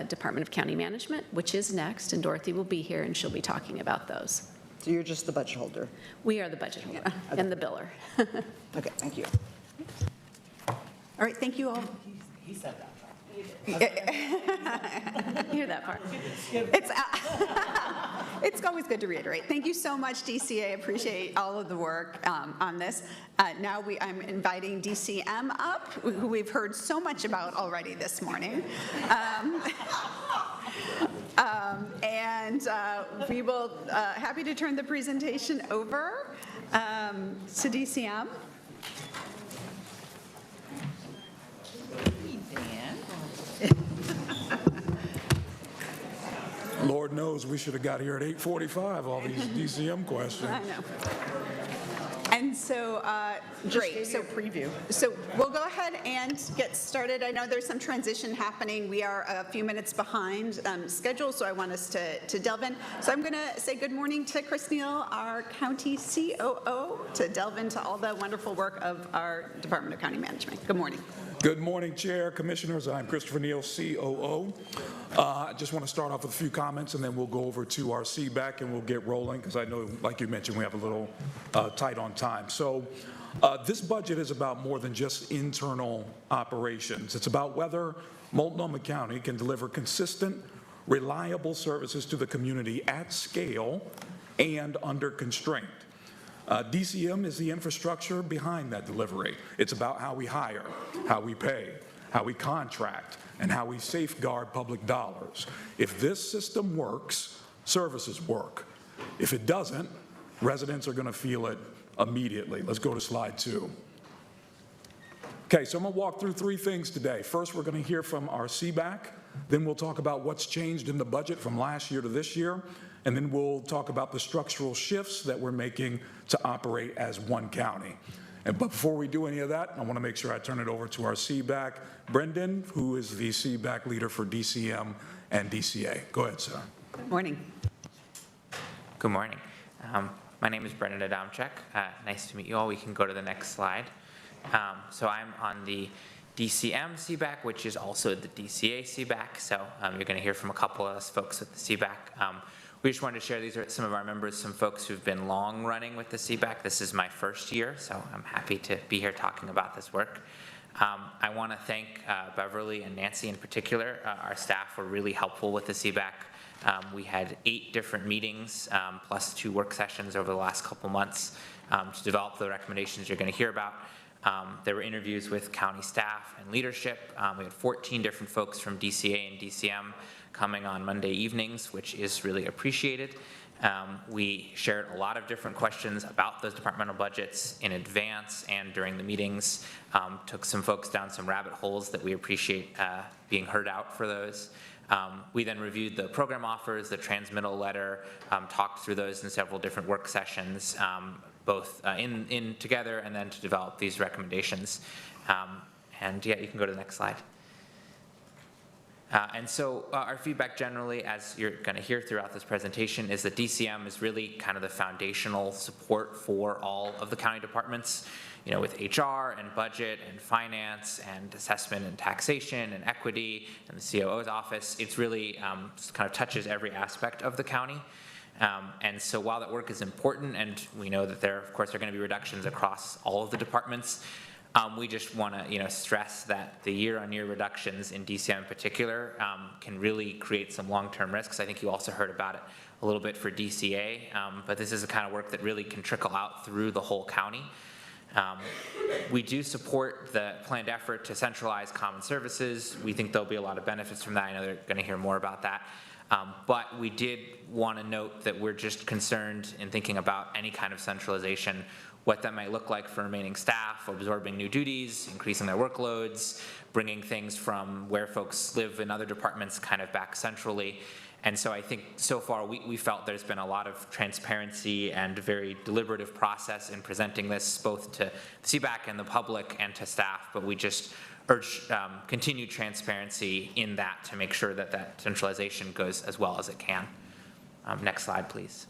Department of County Management, which is next, and Dorothy will be here and she'll be talking about those. So you're just the budget holder? We are the budget holder and the biller. Okay, thank you. All right, thank you all. He said that. You hear that part? It's always good to reiterate. Thank you so much, DCA. Appreciate all of the work on this. Now I'm inviting DCM up, who we've heard so much about already this morning. We will, happy to turn the presentation over to DCM. Lord knows we should have got here at 8:45, all these DCM questions. I know. And so, great. So preview. So we'll go ahead and get started. I know there's some transition happening. We are a few minutes behind schedule, so I want us to delve in. So I'm going to say good morning to Chris Neal, our county COO, to delve into all the wonderful work of our Department of County Management. Good morning. Good morning, Chair, Commissioners. I'm Christopher Neal, COO. I just want to start off with a few comments, and then we'll go over to our CBAC, and we'll get rolling, because I know, like you mentioned, we have a little tight on time. So this budget is about more than just internal operations. It's about whether Multnomah County can deliver consistent, reliable services to the community at scale and under constraint. DCM is the infrastructure behind that delivery. It's about how we hire, how we pay, how we contract, and how we safeguard public dollars. If this system works, services work. If it doesn't, residents are going to feel it immediately. Let's go to slide 2. Okay, so I'm going to walk through 3 things today. First, we're going to hear from our CBAC. Then we'll talk about what's changed in the budget from last year to this year. And then we'll talk about the structural shifts that we're making to operate as one county. But before we do any of that, I want to make sure I turn it over to our CBAC, Brendan, who is the CBAC leader for DCM and DCA. Go ahead, sir. Good morning. Good morning. My name is Brendan Adamczyk. Nice to meet you all. We can go to the next slide. So I'm on the DCM CBAC, which is also the DCA CBAC. So you're going to hear from a couple of us folks with the CBAC. We just wanted to share, these are some of our members, some folks who've been long running with the CBAC. This is my first year, so I'm happy to be here talking about this work. I want to thank Beverly and Nancy in particular. Our staff were really helpful with the CBAC. We had 8 different meetings plus 2 work sessions over the last couple months to develop the recommendations you're going to hear about. There were interviews with county staff and leadership. We had 14 different folks from DCA and DCM coming on Monday evenings, which is really appreciated. We shared a lot of different questions about those departmental budgets in advance and during the meetings. Took some folks down some rabbit holes that we appreciate being heard out for those. We then reviewed the program offers, the transmittal letter, talked through those in several different work sessions, both in together and then to develop these recommendations. And yeah, you can go to the next slide. And so our feedback generally, as you're going to hear throughout this presentation, is that DCM is really kind of the foundational support for all of the county departments, you know, with HR and budget and finance and assessment and taxation and equity and the COO's office. It's really kind of touches every aspect of the county. And so while that work is important, and we know that there, of course, are going to be reductions across all of the departments, we just want to, stress that the year-on-year reductions in DCM in particular can really create some long-term risks. I think you also heard about it a little bit for DCA, but this is the kind of work that really can trickle out through the whole county. We do support the planned effort to centralize common services. We think there'll be a lot of benefits from that. I know they're going to hear more about that. But we did want to note that we're just concerned in thinking about any kind of centralization, what that might look like for remaining staff, absorbing new duties, increasing their workloads, bringing things from where folks live in other departments kind of back centrally. And so I think so far we felt there's been a lot of transparency and very deliberative process in presenting this both to the CBAC and the public and to staff, but we just urge continued transparency in that to make sure that that centralization goes as well as it can. Next slide, please.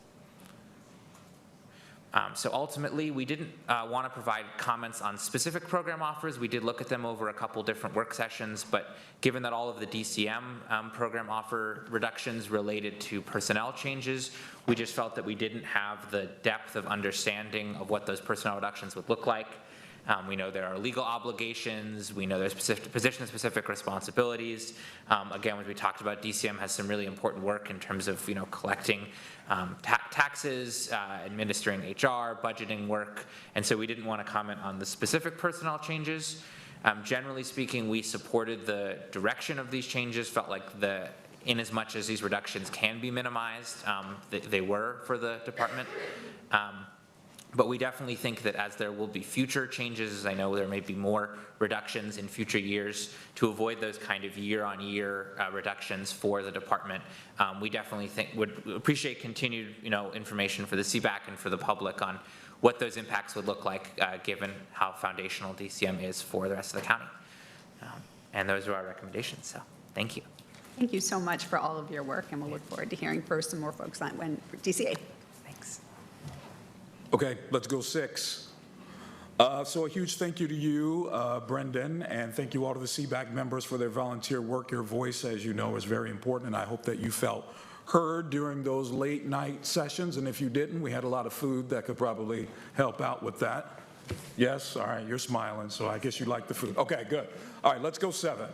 So ultimately, we didn't want to provide comments on specific program offers. We did look at them over a couple different work sessions, but given that all of the DCM program offer reductions related to personnel changes, we just felt that we didn't have the depth of understanding of what those personnel reductions would look like. We know there are legal obligations. We know there's position-specific responsibilities. Again, as we talked about, DCM has some really important work in terms of collecting taxes, administering HR, budgeting work, and so we didn't want to comment on the specific personnel changes. Generally speaking, we supported the direction of these changes. Felt like in as much as these reductions can be minimized, they were for the department. But we definitely think that as there will be future changes, I know there may be more reductions in future years, to avoid those kind of year-on-year reductions for the department, we definitely would appreciate continued information for the CBAC and for the public on what those impacts would look like given how foundational DCM is for the rest of the county. And those are our recommendations, so thank you. Thank you so much for all of your work, and we'll look forward to hearing from some more folks on DCA. Okay, let's go 6. So a huge thank you to you, Brendan, and thank you all to the CBAC members for their volunteer work. Your voice, as you know, is very important, and I hope that you felt heard during those late night sessions, and if you didn't, we had a lot of food that could probably help out with that. Yes, all right, you're smiling, so I guess you like the food. Okay, good. All right, let's go 7.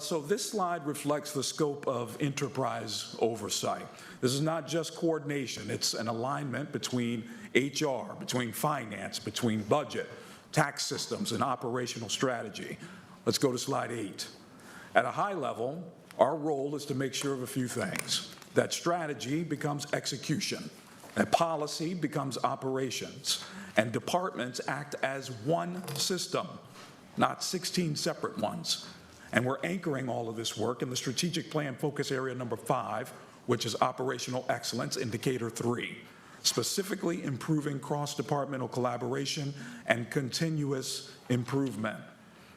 So this slide reflects the scope of enterprise oversight. This is not just coordination, it's an alignment between HR, between finance, between budget, tax systems, and operational strategy. Let's go to slide 8. At a high level, our role is to make sure of a few things. That strategy becomes execution, that policy becomes operations, and departments act as one system, not 16 separate ones. And we're anchoring all of this work in the strategic plan focus area number 5, which is operational excellence, indicator 3, specifically improving cross-departmental collaboration and continuous improvement.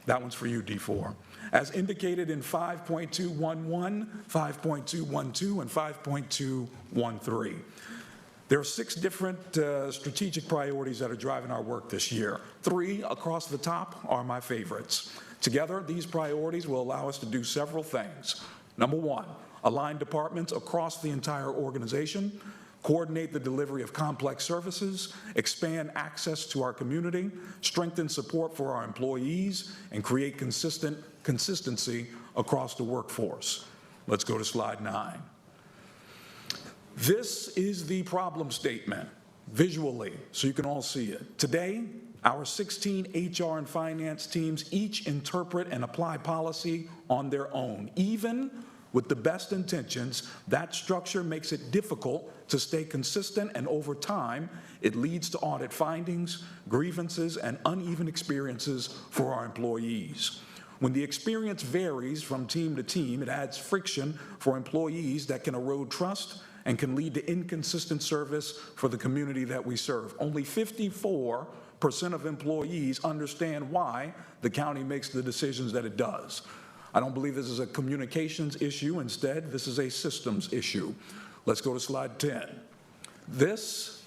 That one's for you, D4. As indicated in 5.211, 5.212, and 5.213. There are 6 different strategic priorities that are driving our work this year. 3 across the top are my favorites. Together, these priorities will allow us to do several things. Number 1, align departments across the entire organization, coordinate the delivery of complex services, expand access to our community, strengthen support for our employees, and create consistency across the workforce. Let's go to slide 9. This is the problem statement, visually, so you can all see it. Today, our 16 HR and finance teams each interpret and apply policy on their own. Even with the best intentions, that structure makes it difficult to stay consistent, and over time, it leads to audit findings, grievances, and uneven experiences for our employees. When the experience varies from team to team, it adds friction for employees that can erode trust and can lead to inconsistent service for the community that we serve. Only 54% of employees understand why the county makes the decisions that it does. I don't believe this is a communications issue. Instead, this is a systems issue. Let's go to slide 10. This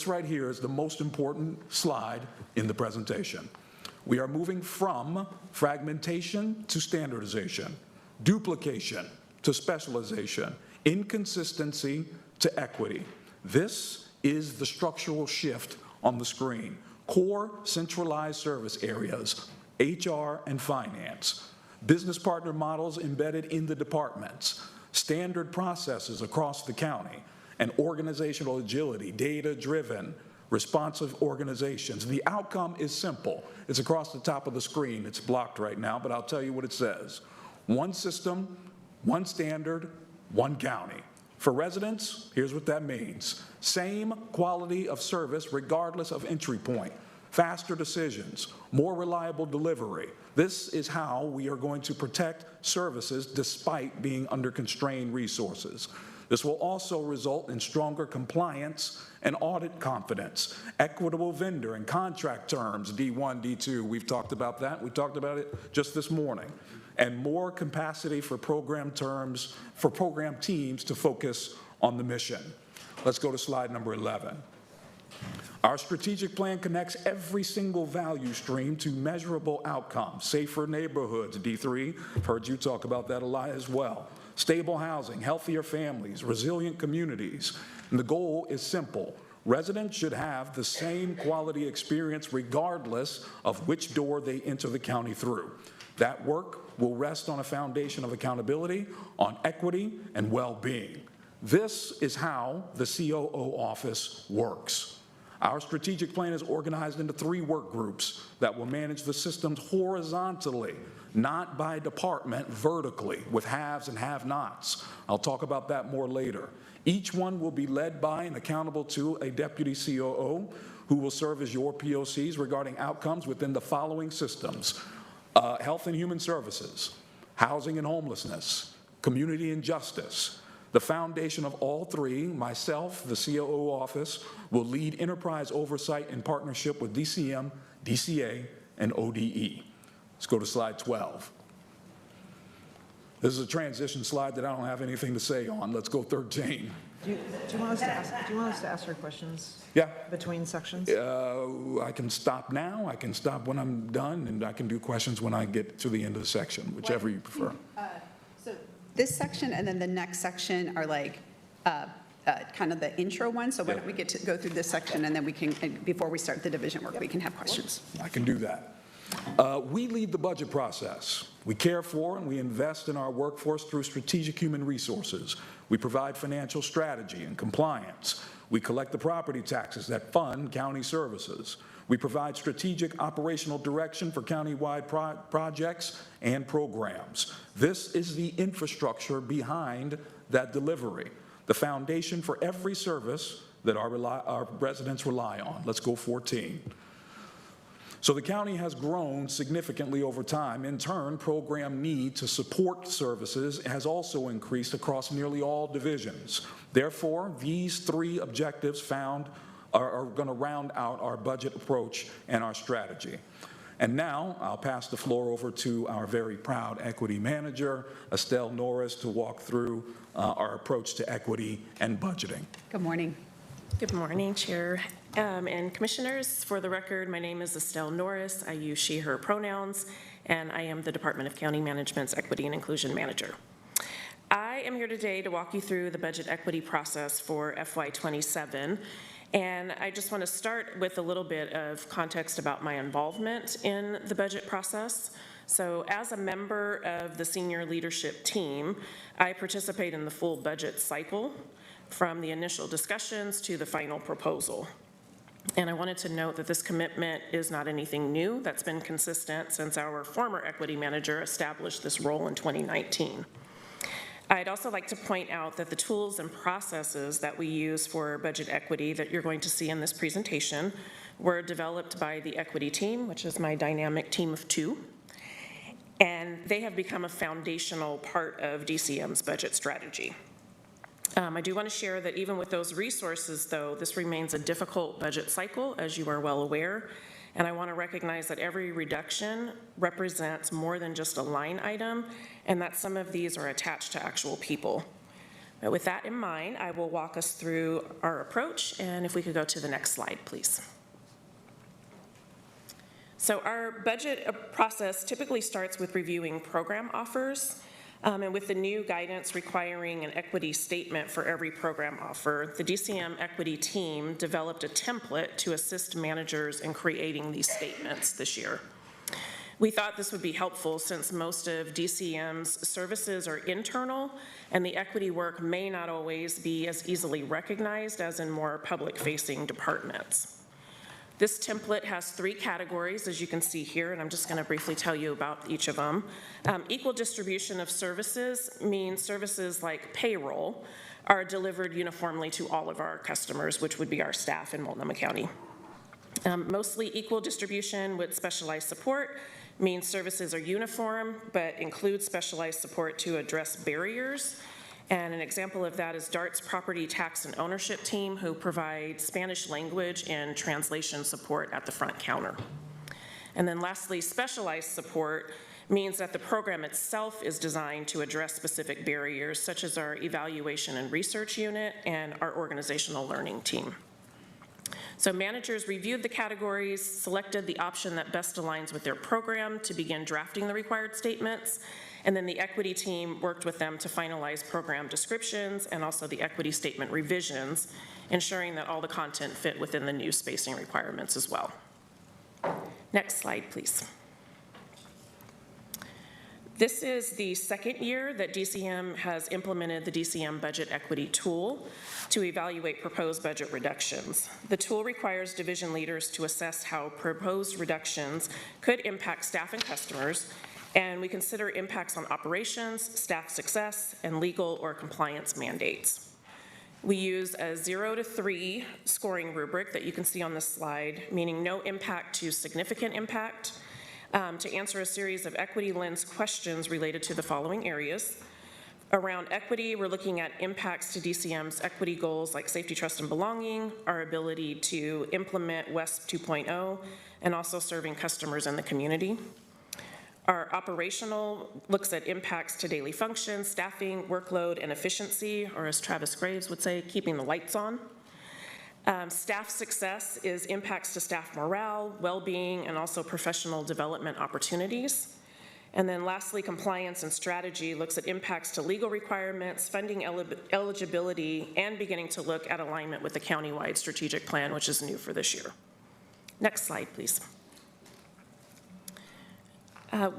right here is the most important slide in the presentation. We are moving from fragmentation to standardization, duplication to specialization, inconsistency to equity. This is the structural shift on the screen. Core centralized service areas, HR and finance, business partner models embedded in the departments, standard processes across the county, and organizational agility, data-driven, responsive organizations. The outcome is simple. It's across the top of the screen. It's blocked right now, but I'll tell you what it says. One system, one standard, one county. For residents, here's what that means. Same quality of service regardless of entry point. Faster decisions, more reliable delivery. This is how we are going to protect services despite being under constrained resources. This will also result in stronger compliance and audit confidence, equitable vendor and contract terms, D1, D2, we've talked about that. We talked about it just this morning. And more capacity for program teams to focus on the mission. Let's go to slide number 11. Our strategic plan connects every single value stream to measurable outcomes. Safer neighborhoods, D3, I've heard you talk about that a lot as well. Stable housing, healthier families, resilient communities. And the goal is simple. Residents should have the same quality experience regardless of which door they enter the county through. That work will rest on a foundation of accountability, on equity, and well-being. This is how the COO office works. Our strategic plan is organized into 3 work groups that will manage the systems horizontally, not by department, vertically, with haves and have-nots. I'll talk about that more later. Each one will be led by and accountable to a deputy COO who will serve as your POCs regarding outcomes within the following systems: health and human services, housing and homelessness, community and justice. The foundation of all 3, myself, the COO office, will lead enterprise oversight in partnership with DCM, DCA, and ODE. Let's go to slide 12. This is a transition slide that I don't have anything to say on. Let's go 13. Do you want us to ask her questions? Yeah. Between sections? I can stop now, I can stop when I'm done, and I can do questions when I get to the end of the section, whichever you prefer. So this section and then the next section are like kind of the intro one. So why don't we get to go through this section, and then we can, before we start the division work, we can have questions. I can do that. We lead the budget process. We care for and we invest in our workforce through strategic human resources. We provide financial strategy and compliance. We collect the property taxes that fund county services. We provide strategic operational direction for county-wide projects and programs. This is the infrastructure behind that delivery, the foundation for every service that our residents rely on. Let's go 14. So the county has grown significantly over time. In turn, program need to support services has also increased across nearly all divisions. Therefore, these 3 objectives are going to round out our budget approach and our strategy. And now I'll pass the floor over to our very proud equity manager, Estelle Norris, to walk through our approach to equity and budgeting. Good morning. Good morning, Chair and Commissioners. For the record, my name is Estelle Norris. I use she, her pronouns, and I am the Department of County Management's Equity and Inclusion Manager. I am here today to walk you through the budget equity process for FY27. And I just want to start with a little bit of context about my involvement in the budget process. So as a member of the senior leadership team, I participate in the full budget cycle from the initial discussions to the final proposal. And I wanted to note that this commitment is not anything new. That's been consistent since our former equity manager established this role in 2019. I'd also like to point out that the tools and processes that we use for budget equity that you're going to see in this presentation were developed by the equity team, which is my dynamic team of 2. And they have become a foundational part of DCM's budget strategy. I do want to share that even with those resources, though, this remains a difficult budget cycle, as you are well aware. And I want to recognize that every reduction represents more than just a line item, and that some of these are attached to actual people. But with that in mind, I will walk us through our approach, and if we could go to the next slide, please. So our budget process typically starts with reviewing program offers. And with the new guidance requiring an equity statement for every program offer, the DCM equity team developed a template to assist managers in creating these statements this year. We thought this would be helpful since most of DCM's services are internal, and the equity work may not always be as easily recognized as in more public-facing departments. This template has 3 categories, as you can see here, and I'm just going to briefly tell you about each of them. Equal distribution of services means services like payroll are delivered uniformly to all of our customers, which would be our staff in Multnomah County. Mostly equal distribution with specialized support means services are uniform, but include specialized support to address barriers. And an example of that is DART's Property Tax and Ownership Team, who provide Spanish language and translation support at the front counter. And then lastly, specialized support means that the program itself is designed to address specific barriers, such as our evaluation and research unit and our organizational learning team. So managers reviewed the categories, selected the option that best aligns with their program to begin drafting the required statements, and then the equity team worked with them to finalize program descriptions and also the equity statement revisions, ensuring that all the content fit within the new spacing requirements as well. Next slide, please. This is the second year that DCM has implemented the DCM Budget Equity Tool to evaluate proposed budget reductions. The tool requires division leaders to assess how proposed reductions could impact staff and customers, and we consider impacts on operations, staff success, and legal or compliance mandates. We use a 0 to 3 scoring rubric that you can see on this slide, meaning no impact to significant impact, to answer a series of equity lens questions related to the following areas. Around equity, we're looking at impacts to DCM's equity goals like safety, trust, and belonging, our ability to implement WESP 2.0, and also serving customers in the community. Our operational looks at impacts to daily functions, staffing, workload, and efficiency, or as Travis Graves would say, keeping the lights on. Staff success is impacts to staff morale, well-being, and also professional development opportunities. And then lastly, compliance and strategy looks at impacts to legal requirements, funding eligibility, and beginning to look at alignment with the countywide strategic plan, which is new for this year. Next slide, please.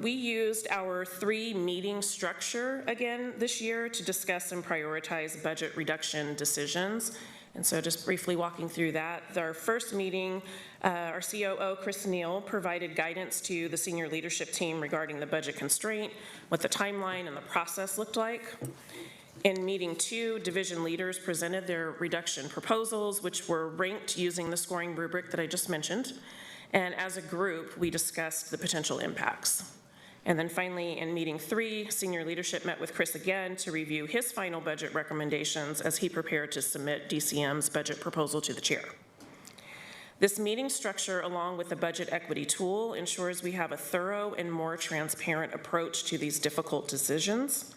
We used our 3-meeting structure again this year to discuss and prioritize budget reduction decisions. And so just briefly walking through that, our first meeting, our COO, Chris Neal, provided guidance to the senior leadership team regarding the budget constraint, what the timeline and the process looked like. In meeting 2, division leaders presented their reduction proposals, which were ranked using the scoring rubric that I just mentioned. And as a group, we discussed the potential impacts. And then finally, in meeting 3, senior leadership met with Chris again to review his final budget recommendations as he prepared to submit DCM's budget proposal to the chair. This meeting structure, along with the budget equity tool, ensures we have a thorough and more transparent approach to these difficult decisions.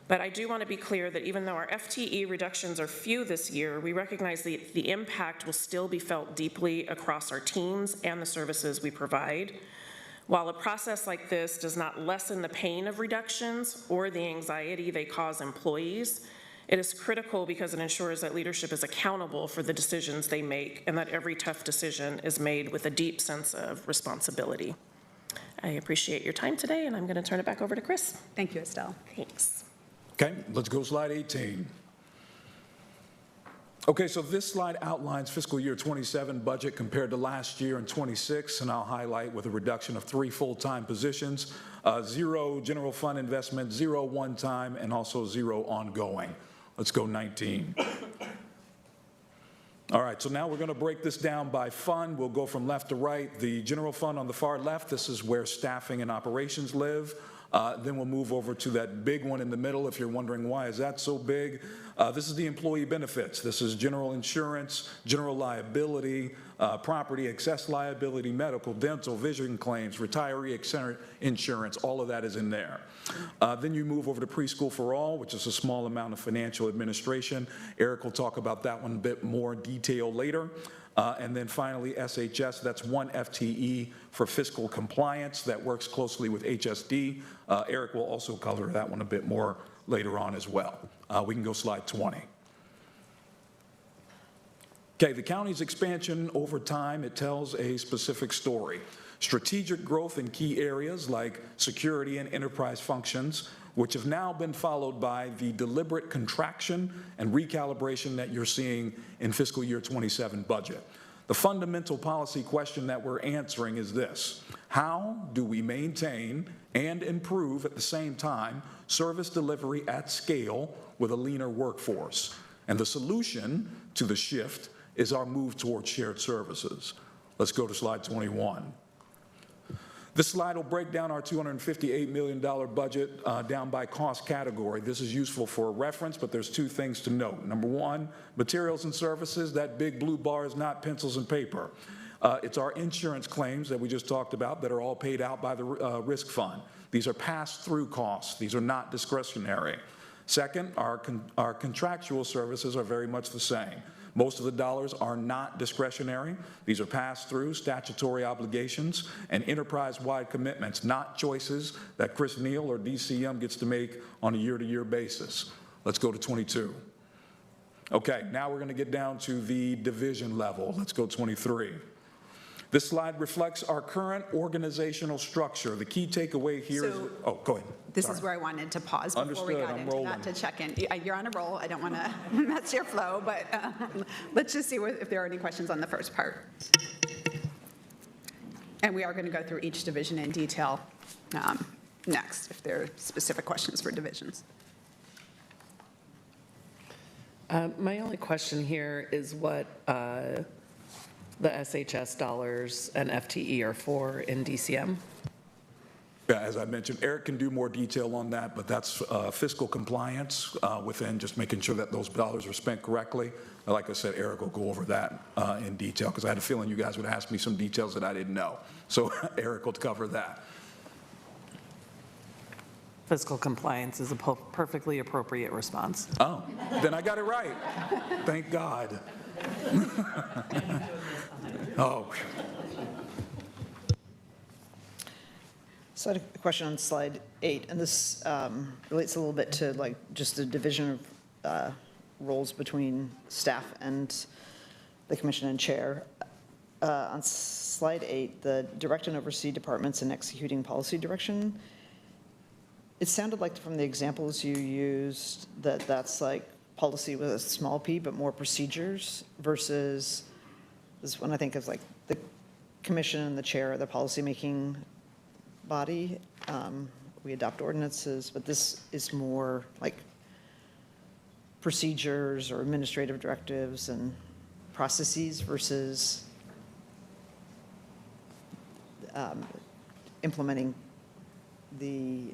But I do want to be clear that even though our FTE reductions are few this year, we recognize the impact will still be felt deeply across our teams and the services we provide. While a process like this does not lessen the pain of reductions or the anxiety they cause employees, it is critical because it ensures that leadership is accountable for the decisions they make and that every tough decision is made with a deep sense of responsibility. I appreciate your time today, and I'm going to turn it back over to Chris. Thank you, Estelle. Thanks. Okay, let's go slide 18. Okay, so this slide outlines fiscal year 27 budget compared to last year in 26, and I'll highlight with a reduction of 3 full-time positions, 0 general fund investment, 0 one-time, and also 0 ongoing. Let's go 19. All right, so now we're going to break this down by fund. We'll go from left to right. The general fund on the far left, this is where staffing and operations live. Then we'll move over to that big one in the middle. If you're wondering why is that so big, this is the employee benefits. This is general insurance, general liability, property, excess liability, medical, dental, vision claims, retiree insurance, all of that is in there. Then you move over to preschool for all, which is a small amount of financial administration. Eric will talk about that one a bit more detail later. And then finally, SHS, that's 1 FTE for fiscal compliance that works closely with HSD. Eric will also cover that one a bit more later on as well. We can go slide 20. Okay, the county's expansion over time, it tells a specific story. Strategic growth in key areas like security and enterprise functions, which have now been followed by the deliberate contraction and recalibration that you're seeing in fiscal year 27 budget. The fundamental policy question that we're answering is this: how do we maintain and improve at the same time service delivery at scale with a leaner workforce? And the solution to the shift is our move towards shared services. Let's go to slide 21. This slide will break down our $258 million budget down by cost category. This is useful for reference, but there's two things to note. Number one, materials and services, that big blue bar is not pencils and paper. It's our insurance claims that we just talked about that are all paid out by the risk fund. These are pass-through costs. These are not discretionary. Second, our contractual services are very much the same. Most of the dollars are not discretionary. These are pass-through, statutory obligations, and enterprise-wide commitments, not choices that Chris Neal or DCM gets to make on a year-to-year basis. Let's go to 22. Okay, now we're going to get down to the division level. Let's go 23. This slide reflects our current organizational structure. The key takeaway here is, oh, go ahead. This is where I wanted to pause before we got into that to check in. You're on a roll. I don't want to mess your flow, but let's just see if there are any questions on the first part. And we are going to go through each division in detail next, if there are specific questions for divisions. My only question here is what the SHS dollars and FTE are for in DCM. Yeah, as I mentioned, Eric can do more detail on that, but that's fiscal compliance within just making sure that those dollars are spent correctly. Like I said, Eric will go over that in detail because I had a feeling you guys would ask me some details that I didn't know. So Eric will cover that. Fiscal compliance is a perfectly appropriate response. Oh, then I got it right. Thank God. Oh. So I had a question on slide 8, and this relates a little bit to like just the division of roles between staff and the commission and chair. On slide 8, the direct and oversee departments in executing policy direction, it sounded like from the examples you used that that's like policy with a small p, but more procedures versus this one I think is like the commission and the chair are the policymaking body. We adopt ordinances, but this is more like procedures or administrative directives and processes versus implementing the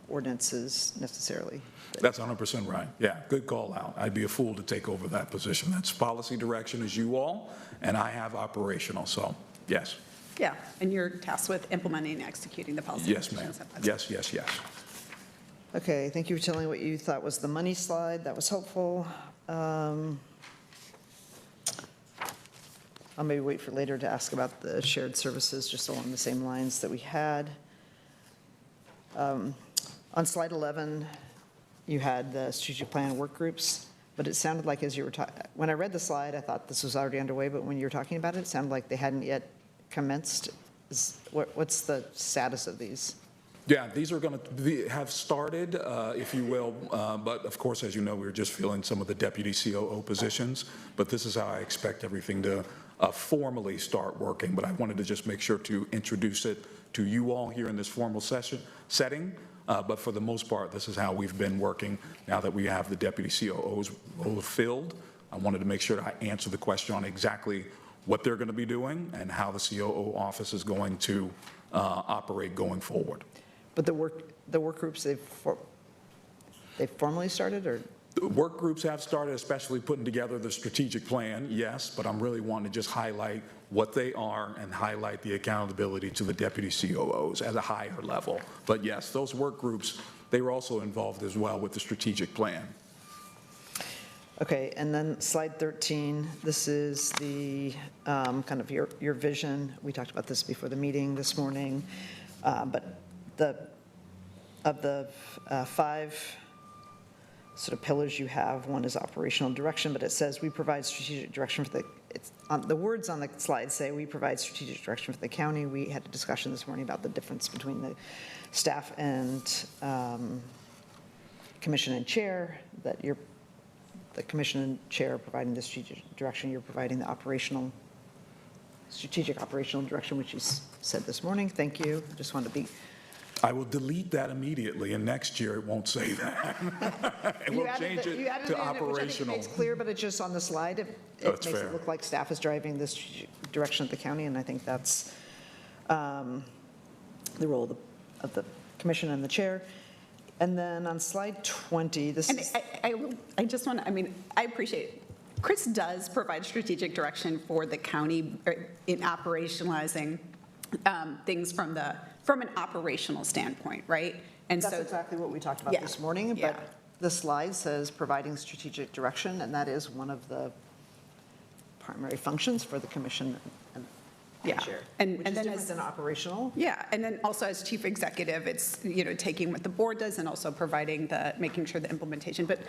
ordinances necessarily. That's 100% right. Yeah, good call out. I'd be a fool to take over that position. That's policy direction is you all, and I have operational, so yes. Yeah, and you're tasked with implementing and executing the policy. Yes, ma'am. Yes, yes, yes. Okay, thank you for telling what you thought was the money slide. That was helpful. I'll maybe wait for later to ask about the shared services, just along the same lines that we had. On slide 11, you had the strategic plan work groups, but it sounded like as you were talking, when I read the slide, I thought this was already underway, but when you were talking about it, it sounded like they hadn't yet commenced. What's the status of these? Yeah, these are going to have started, if you will, but of course, as you know, we were just filling some of the deputy COO positions, but this is how I expect everything to formally start working. But I wanted to just make sure to introduce it to you all here in this formal setting. But for the most part, this is how we've been working now that we have the deputy COOs filled. I wanted to make sure that I answer the question on exactly what they're going to be doing and how the COO office is going to operate going forward. But the work groups, they've formally started, or? The work groups have started, especially putting together the strategic plan, yes, but I'm really wanting to just highlight what they are and highlight the accountability to the deputy COOs at a higher level. But yes, those work groups, they were also involved as well with the strategic plan. Okay, and then slide 13, this is the kind of your vision. We talked about this before the meeting this morning, but of the 5 sort of pillars you have, one is operational direction, but it says we provide strategic direction for the words on the slide say we provide strategic direction for the county. We had a discussion this morning about the difference between the staff and commission and chair, that the commission and chair are providing the strategic direction, you're providing the strategic operational direction, which you said this morning. Thank you. I just wanted to be. I will delete that immediately, and next year it won't say that. And we'll change it to operational. Which I think makes clear, but it's just on the slide. It makes it look like staff is driving this direction of the county, and I think that's the role of the commission and the chair. And then on slide 20, this And is, I just want to, I appreciate, Chris does provide strategic direction for the county in operationalizing things from an operational standpoint, right? And that's so exactly what we talked about Yeah, this morning, yeah. but the slide says providing strategic direction, and that is one of the primary functions for the commission and Yeah. chair, And which is then different as than operational. Yeah, and then also as chief executive, it's, taking what the board does and also providing making sure the implementation. But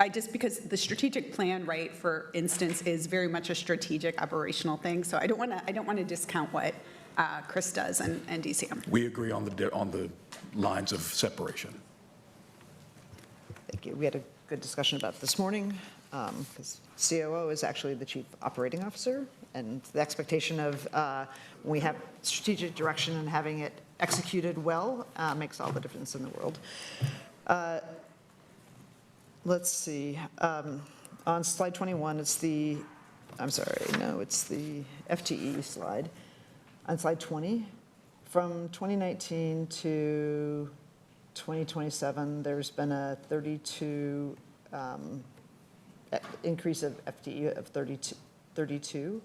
I just, because the strategic plan, right, for instance, is very much a strategic operational thing. So I don't want to discount what Chris does and DCM. We agree on the lines of separation. Thank you. We had a good discussion about it this morning, because COO is actually the chief operating officer, and the expectation of when we have strategic direction and having it executed well makes all the difference in the world. Let's see. On slide 21, it's the FTE slide. On slide 20, from 2019 to 2027, there's been a 32 increase of FTE of 32.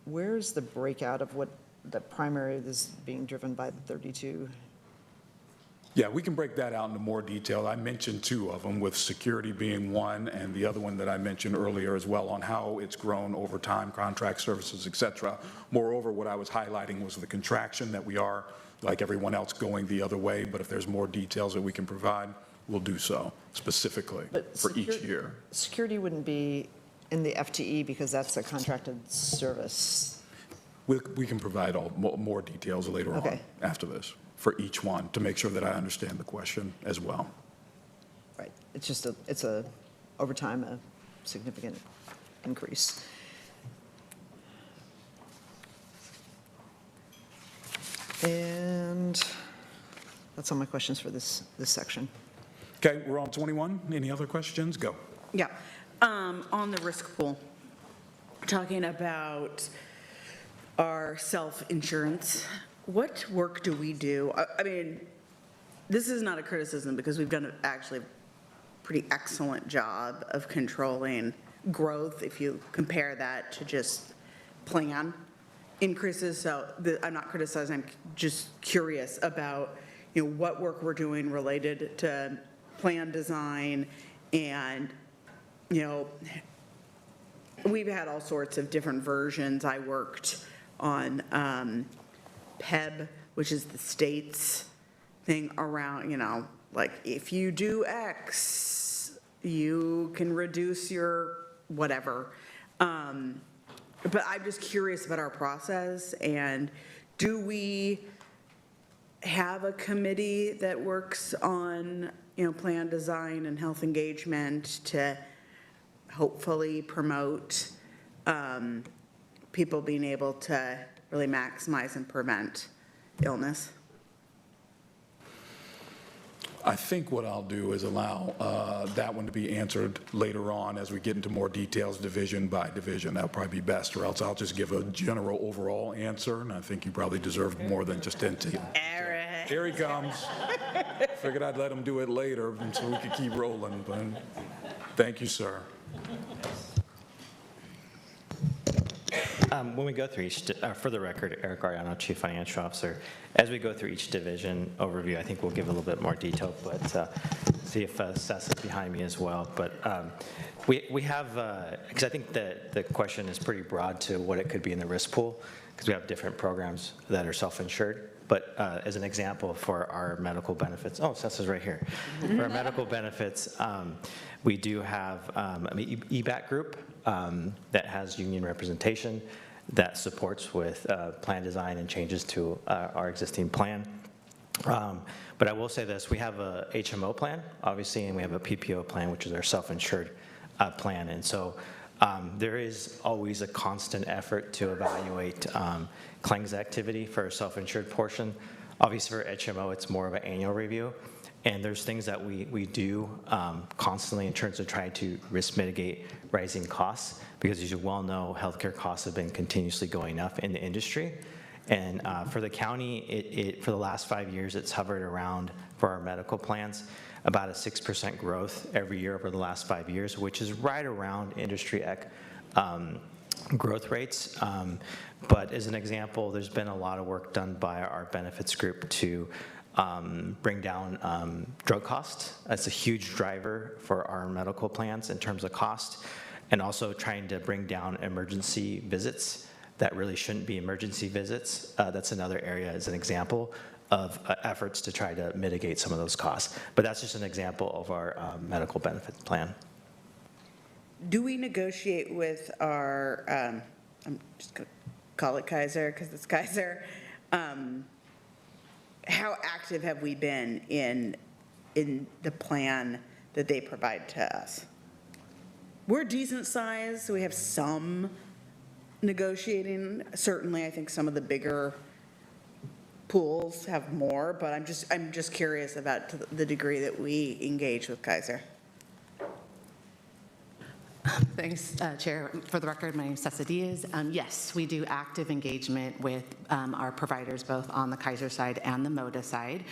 Where's the breakout of what the primary is being driven by the 32? Yeah, we can break that out into more detail. I mentioned two of them, with security being one, and the other one that I mentioned earlier as well, on how it's grown over time, contract services, et cetera. Moreover, what I was highlighting was the contraction, that we are, like everyone else, going the other way, but if there's more details that we can provide, we'll do so specifically for each year. Security wouldn't be in the FTE because that's a contracted service. We can provide more details later on Okay. after this for each one, to make sure that I understand the question as well. Right. It's just over time, a significant increase. And that's all my questions for this section. Okay, we're on 21. Any other questions? Go. Yeah. On the risk pool, talking about our self-insurance, what work do we do? I mean, this is not a criticism, because we've done actually a pretty excellent job of controlling growth if you compare that to just plan increases. So I'm not criticizing, I'm just curious about, what work we're doing related to plan design. And, we've had all sorts of different versions. I worked on PEB, which is the state's thing around, like, if you do X, you can reduce your whatever. But I'm just curious about our process, and do we have a committee that works on, plan design and health engagement to hopefully promote people being able to really maximize and prevent illness? I think what I'll do is allow that one to be answered later on as we get into more details, division by division. That'll probably be best, or else I'll just give a general overall answer, and I think you probably deserve more than just detail. Eric. Here he comes. Figured I'd let him do it later so we could keep rolling, but thank you, sir. When we go through each, for the record, Eric Ariano, Chief Financial Officer, as we go through each division overview, I think we'll give a little bit more detail, but see if Seth is behind me as well. But we have, because I think that the question is pretty broad to what it could be in the risk pool, because we have different programs that are self-insured. But as an example, for our medical benefits, Seth is right here. For our medical benefits, we do have an EBAC group that has union representation that supports with plan design and changes to our existing plan. But I will say this, we have a HMO plan, obviously, and we have a PPO plan, which is our self-insured plan. And so there is always a constant effort to evaluate claims activity for a self-insured portion. Obviously, for HMO, it's more of an annual review. And there's things that we do constantly in terms of trying to risk mitigate rising costs, because as you well know, healthcare costs have been continuously going up in the industry. And for the county, for the last 5 years, it's hovered around, for our medical plans, about a 6% growth every year over the last 5 years, which is right around industry growth rates. But as an example, there's been a lot of work done by our benefits group to bring down drug costs. That's a huge driver for our medical plans in terms of cost, and also trying to bring down emergency visits that really shouldn't be emergency visits. That's another area as an example of efforts to try to mitigate some of those costs. But that's just an example of our medical benefits plan. Do we negotiate with our, I'm just going to call it Kaiser because it's Kaiser. How active have we been in the plan that they provide to us? We're decent size, so we have some negotiating. Certainly, I think some of the bigger pools have more, but I'm just curious about the degree that we engage with Kaiser. Thanks, Chair. For the record, my name is Tessa Diaz. Yes, we do active engagement with our providers, both on the Kaiser side and the MODA side.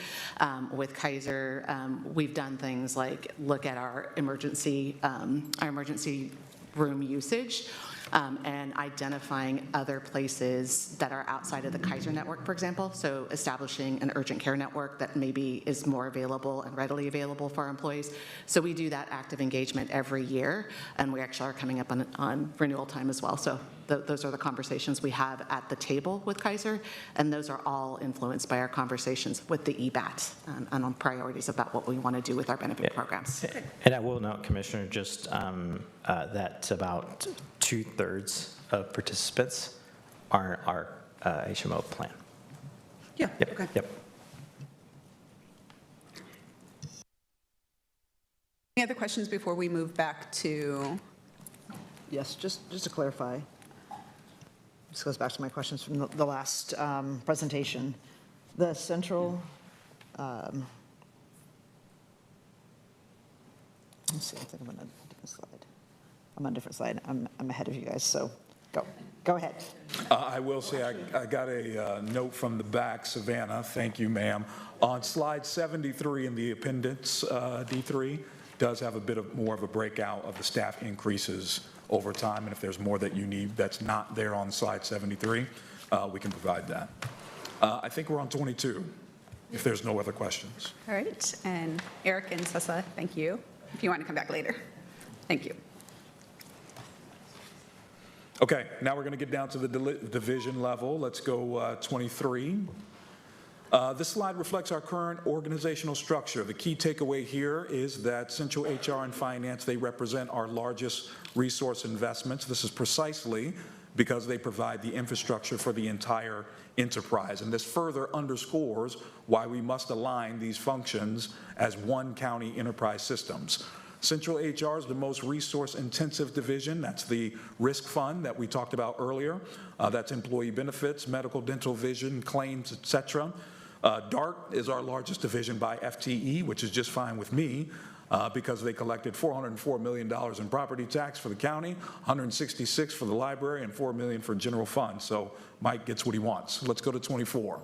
With Kaiser, we've done things like look at our emergency room usage, and identifying other places that are outside of the Kaiser network, for example. So establishing an urgent care network that maybe is more available and readily available for our employees. So we do that active engagement every year, and we actually are coming up on renewal time as well. So those are the conversations we have at the table with Kaiser, and those are all influenced by our conversations with the EBAT and on priorities about what we want to do with our benefit programs. And I will note, Commissioner, just that about 2/3 of participants are our HMO plan. Yeah, yep. Okay. Yep. Any other questions before we move back to? Yes, just to clarify, this goes back to my questions from the last presentation. The central, let's see, I think I'm on a different slide. I'm on a different slide. I'm ahead of you guys, so go ahead. I will say I got a note from the back, Savannah, thank you, ma'am. On slide 73 in the appendix, D3, does have a bit more of a breakout of the staff increases over time, and if there's more that you need that's not there on slide 73, we can provide that. I think we're on 22, if there's no other questions. All right, and Eric and Sessa, thank you. If you want to come back later. Thank you. Okay, now we're going to get down to the division level. Let's go 23. This slide reflects our current organizational structure. The key takeaway here is that Central HR and Finance, they represent our largest resource investments. This is precisely because they provide the infrastructure for the entire enterprise. And this further underscores why we must align these functions as one county enterprise systems. Central HR is the most resource-intensive division. That's the risk fund that we talked about earlier. That's employee benefits, medical, dental, vision, claims, et cetera. DART is our largest division by FTE, which is just fine with me because they collected $404 million in property tax for the county, $166 for the library, and $4 million for general fund. So Mike gets what he wants. Let's go to 24.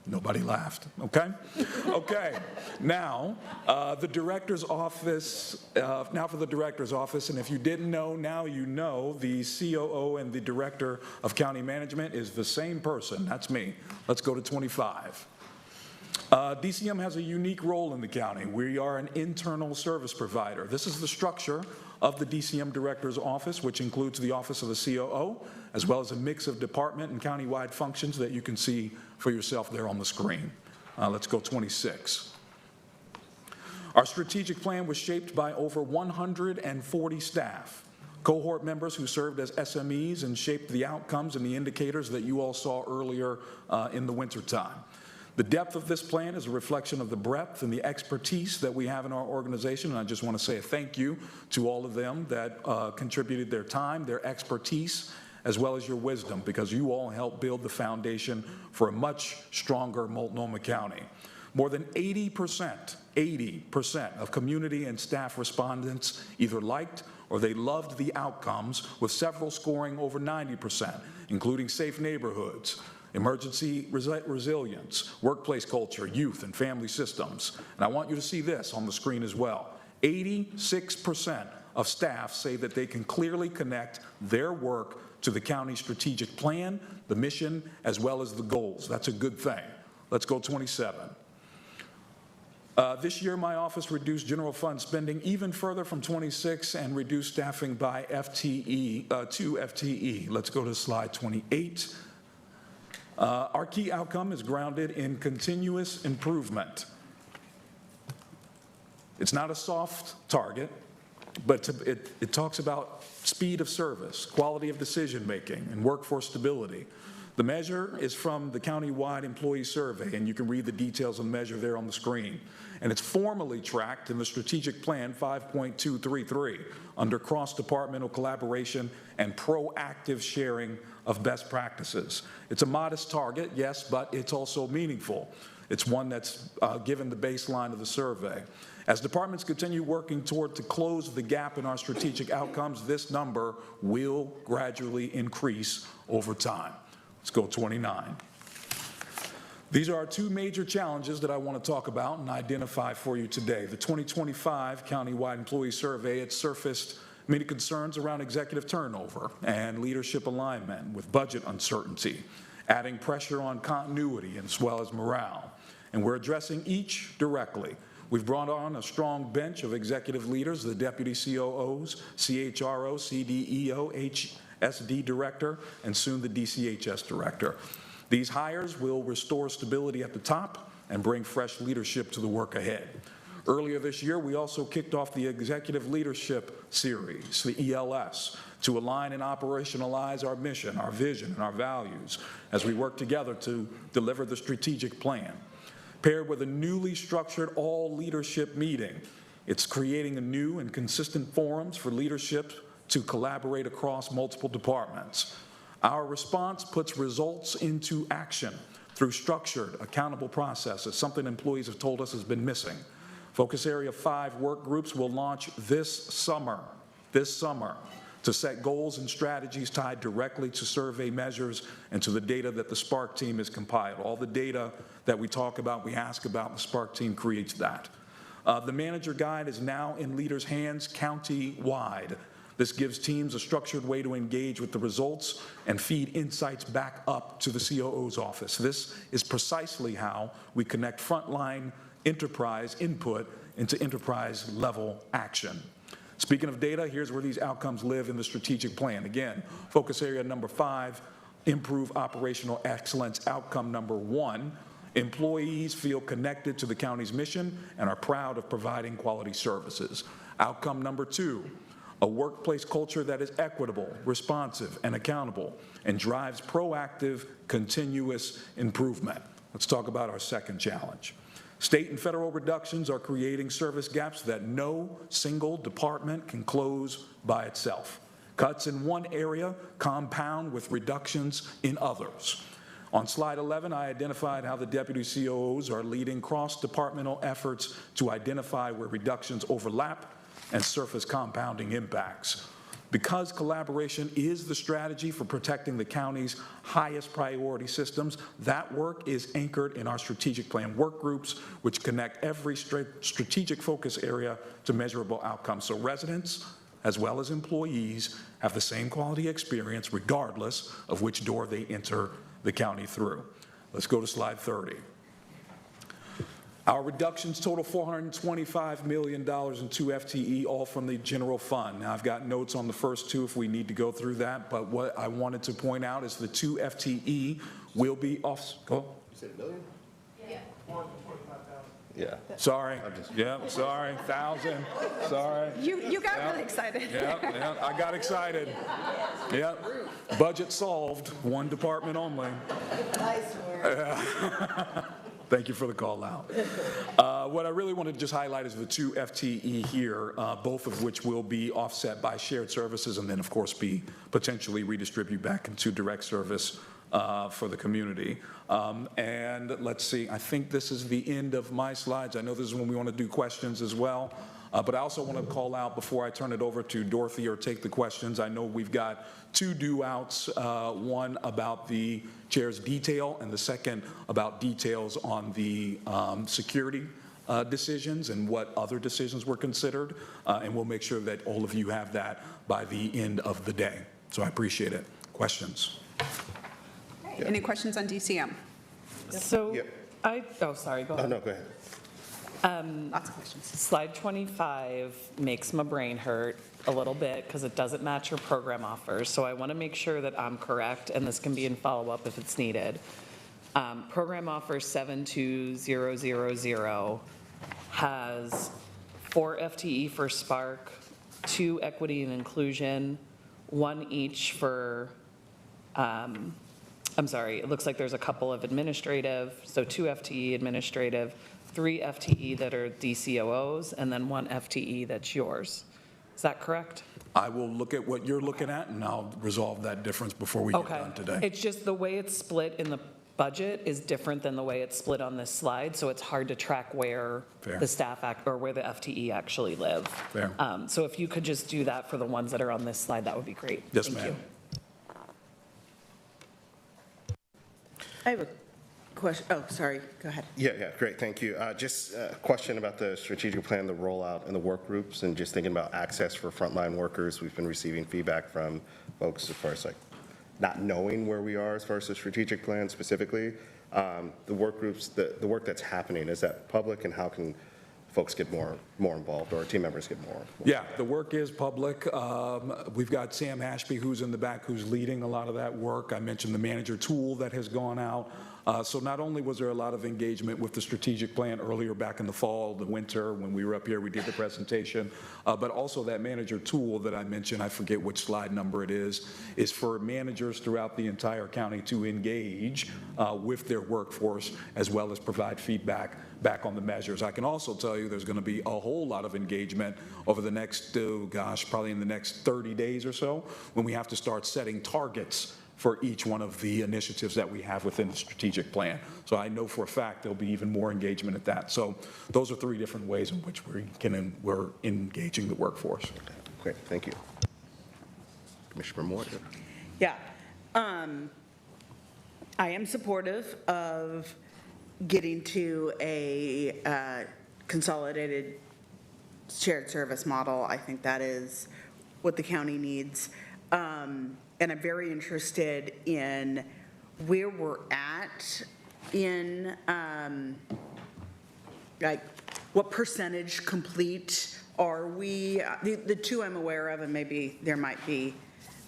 Nobody laughed, okay? Okay, now the director's office, now for the director's office, and if you didn't know, now you know, the COO and the director of county management is the same person, that's me. Let's go to 25. DCM has a unique role in the county. We are an internal service provider. This is the structure of the DCM Director's Office, which includes the Office of the COO, as well as a mix of department and county-wide functions that you can see for yourself there on the screen. Let's go 26. Our strategic plan was shaped by over 140 staff, cohort members who served as SMEs and shaped the outcomes and the indicators that you all saw earlier in the wintertime. The depth of this plan is a reflection of the breadth and the expertise that we have in our organization, and I just want to say a thank you to all of them that contributed their time, their expertise, as well as your wisdom, because you all helped build the foundation for a much stronger Multnomah County. More than 80% of community and staff respondents either liked or they loved the outcomes, with several scoring over 90%, including safe neighborhoods, emergency resilience, workplace culture, youth and family systems. And I want you to see this on the screen as well. 86% of staff say that they can clearly connect their work to the county's strategic plan, the mission, as well as the goals. That's a good thing. Let's go 27. This year, my office reduced general fund spending even further from 26 and reduced staffing by 2 FTE. Let's go to slide 28. Our key outcome is grounded in continuous improvement. It's not a soft target, but it talks about speed of service, quality of decision-making, and workforce stability. The measure is from the county-wide employee survey, and you can read the details of the measure there on the screen. And it's formally tracked in the strategic plan 5.233 under cross-departmental collaboration and proactive sharing of best practices. It's a modest target, yes, but it's also meaningful. It's one that's given the baseline of the survey. As departments continue working toward to close the gap in our strategic outcomes, this number will gradually increase over time. Let's go 29. These are our two major challenges that I want to talk about and identify for you today. The 2025 Countywide Employee Survey, it surfaced many concerns around executive turnover and leadership alignment with budget uncertainty, adding pressure on continuity as well as morale. And we're addressing each directly. We've brought on a strong bench of executive leaders, the deputy COOs, CHRO, CDEO, SD director, and soon the DCHS director. These hires will restore stability at the top and bring fresh leadership to the work ahead. Earlier this year, we also kicked off the Executive Leadership Series, the ELS, to align and operationalize our mission, our vision, and our values as we work together to deliver the strategic plan. Paired with a newly structured all-leadership meeting, it's creating a new and consistent forums for leadership to collaborate across multiple departments. Our response puts results into action through structured, accountable processes, something employees have told us has been missing. Focus Area 5 work groups will launch this summer, to set goals and strategies tied directly to survey measures and to the data that the Spark team has compiled. All the data that we talk about, we ask about, the Spark team creates that. The manager guide is now in leaders' hands county-wide. This gives teams a structured way to engage with the results and feed insights back up to the COO's office. This is precisely how we connect frontline enterprise input into enterprise-level action. Speaking of data, here's where these outcomes live in the strategic plan. Again, focus area number 5, improve operational excellence. Outcome number 1, employees feel connected to the county's mission and are proud of providing quality services. Outcome number 2, a workplace culture that is equitable, responsive, and accountable, and drives proactive, continuous improvement. Let's talk about our second challenge. State and federal reductions are creating service gaps that no single department can close by itself. Cuts in one area compound with reductions in others. On slide 11, I identified how the deputy COOs are leading cross-departmental efforts to identify where reductions overlap and surface compounding impacts. Because collaboration is the strategy for protecting the county's highest priority systems, that work is anchored in our strategic plan work groups, which connect every strategic focus area to measurable outcomes. So residents, as well as employees, have the same quality experience regardless of which door they enter the county through. Let's go to slide 30. Our reductions total $425 million in 2 FTE, all from the general fund. Now, I've got notes on the first 2 if we need to go through that, but what I wanted to point out is the 2 FTE will be off. Oh. You said $1 million? Yeah. Sorry. Yep, sorry. 1,000. Sorry. You got really excited. Yeah, I got excited. Yep. Budget solved. One department only. Nice work. Thank you for the call out. What I really wanted to just highlight is the 2 FTE here, both of which will be offset by shared services and then, of course, be potentially redistributed back into direct service for the community. And let's see, I think this is the end of my slides. I know this is when we want to do questions as well. But I also want to call out, before I turn it over to Dorothy or take the questions, I know we've got two due outs, one about the chair's detail and the second about details on the security decisions and what other decisions were considered. And we'll make sure that all of you have that by the end of the day. So I appreciate it. Questions? Any questions on DCM? So sorry, go ahead. Oh, no, go ahead. Lots of questions. Slide 25 makes my brain hurt a little bit because it doesn't match your program offers. So I want to make sure that I'm correct, and this can be in follow-up if it's needed. Program offer 72000 has 4 FTE for Spark, 2 equity and inclusion, 1 each for, it looks like there's a couple of administrative, so 2 FTE administrative, 3 FTE that are DCOOs, and then 1 FTE that's yours. Is that correct? I will look at what you're looking at, and I'll resolve that difference before we get done today. It's just the way it's split in the budget is different than the way it's split on this slide, so it's hard to track where Fair. the staff or where the FTE actually live. Fair. So if you could just do that for the ones that are on this slide, that would be great. Yes, Thank ma'am. you. I have a question. Oh, sorry. Go ahead. Yeah, great, thank you. Just a question about the strategic plan, the rollout, and the work groups, and just thinking about access for frontline workers. We've been receiving feedback from folks as far as like not knowing where we are as far as the strategic plan specifically. The work groups, the work that's happening, is that public, and how can folks get more involved, or team members get more involved? Yeah, the work is public. We've got Sam Ashby, who's in the back, who's leading a lot of that work. I mentioned the manager tool that has gone out. So not only was there a lot of engagement with the strategic plan earlier back in the fall, the winter, when we were up here, we did the presentation, but also that manager tool that I mentioned, I forget which slide number it is for managers throughout the entire county to engage with their workforce, as well as provide feedback back on the measures. I can also tell you there's going to be a whole lot of engagement over the next, probably in the next 30 days or so, when we have to start setting targets for each one of the initiatives that we have within the strategic plan. So I know for a fact there'll be even more engagement at that. So those are 3 different ways in which we're engaging the workforce. Great, thank you. Commissioner Moore. Yeah. I am supportive of getting to a consolidated shared service model. I think that is what the county needs. And I'm very interested in where we're at in, like, what percentage complete are we? The 2 I'm aware of, and maybe there might be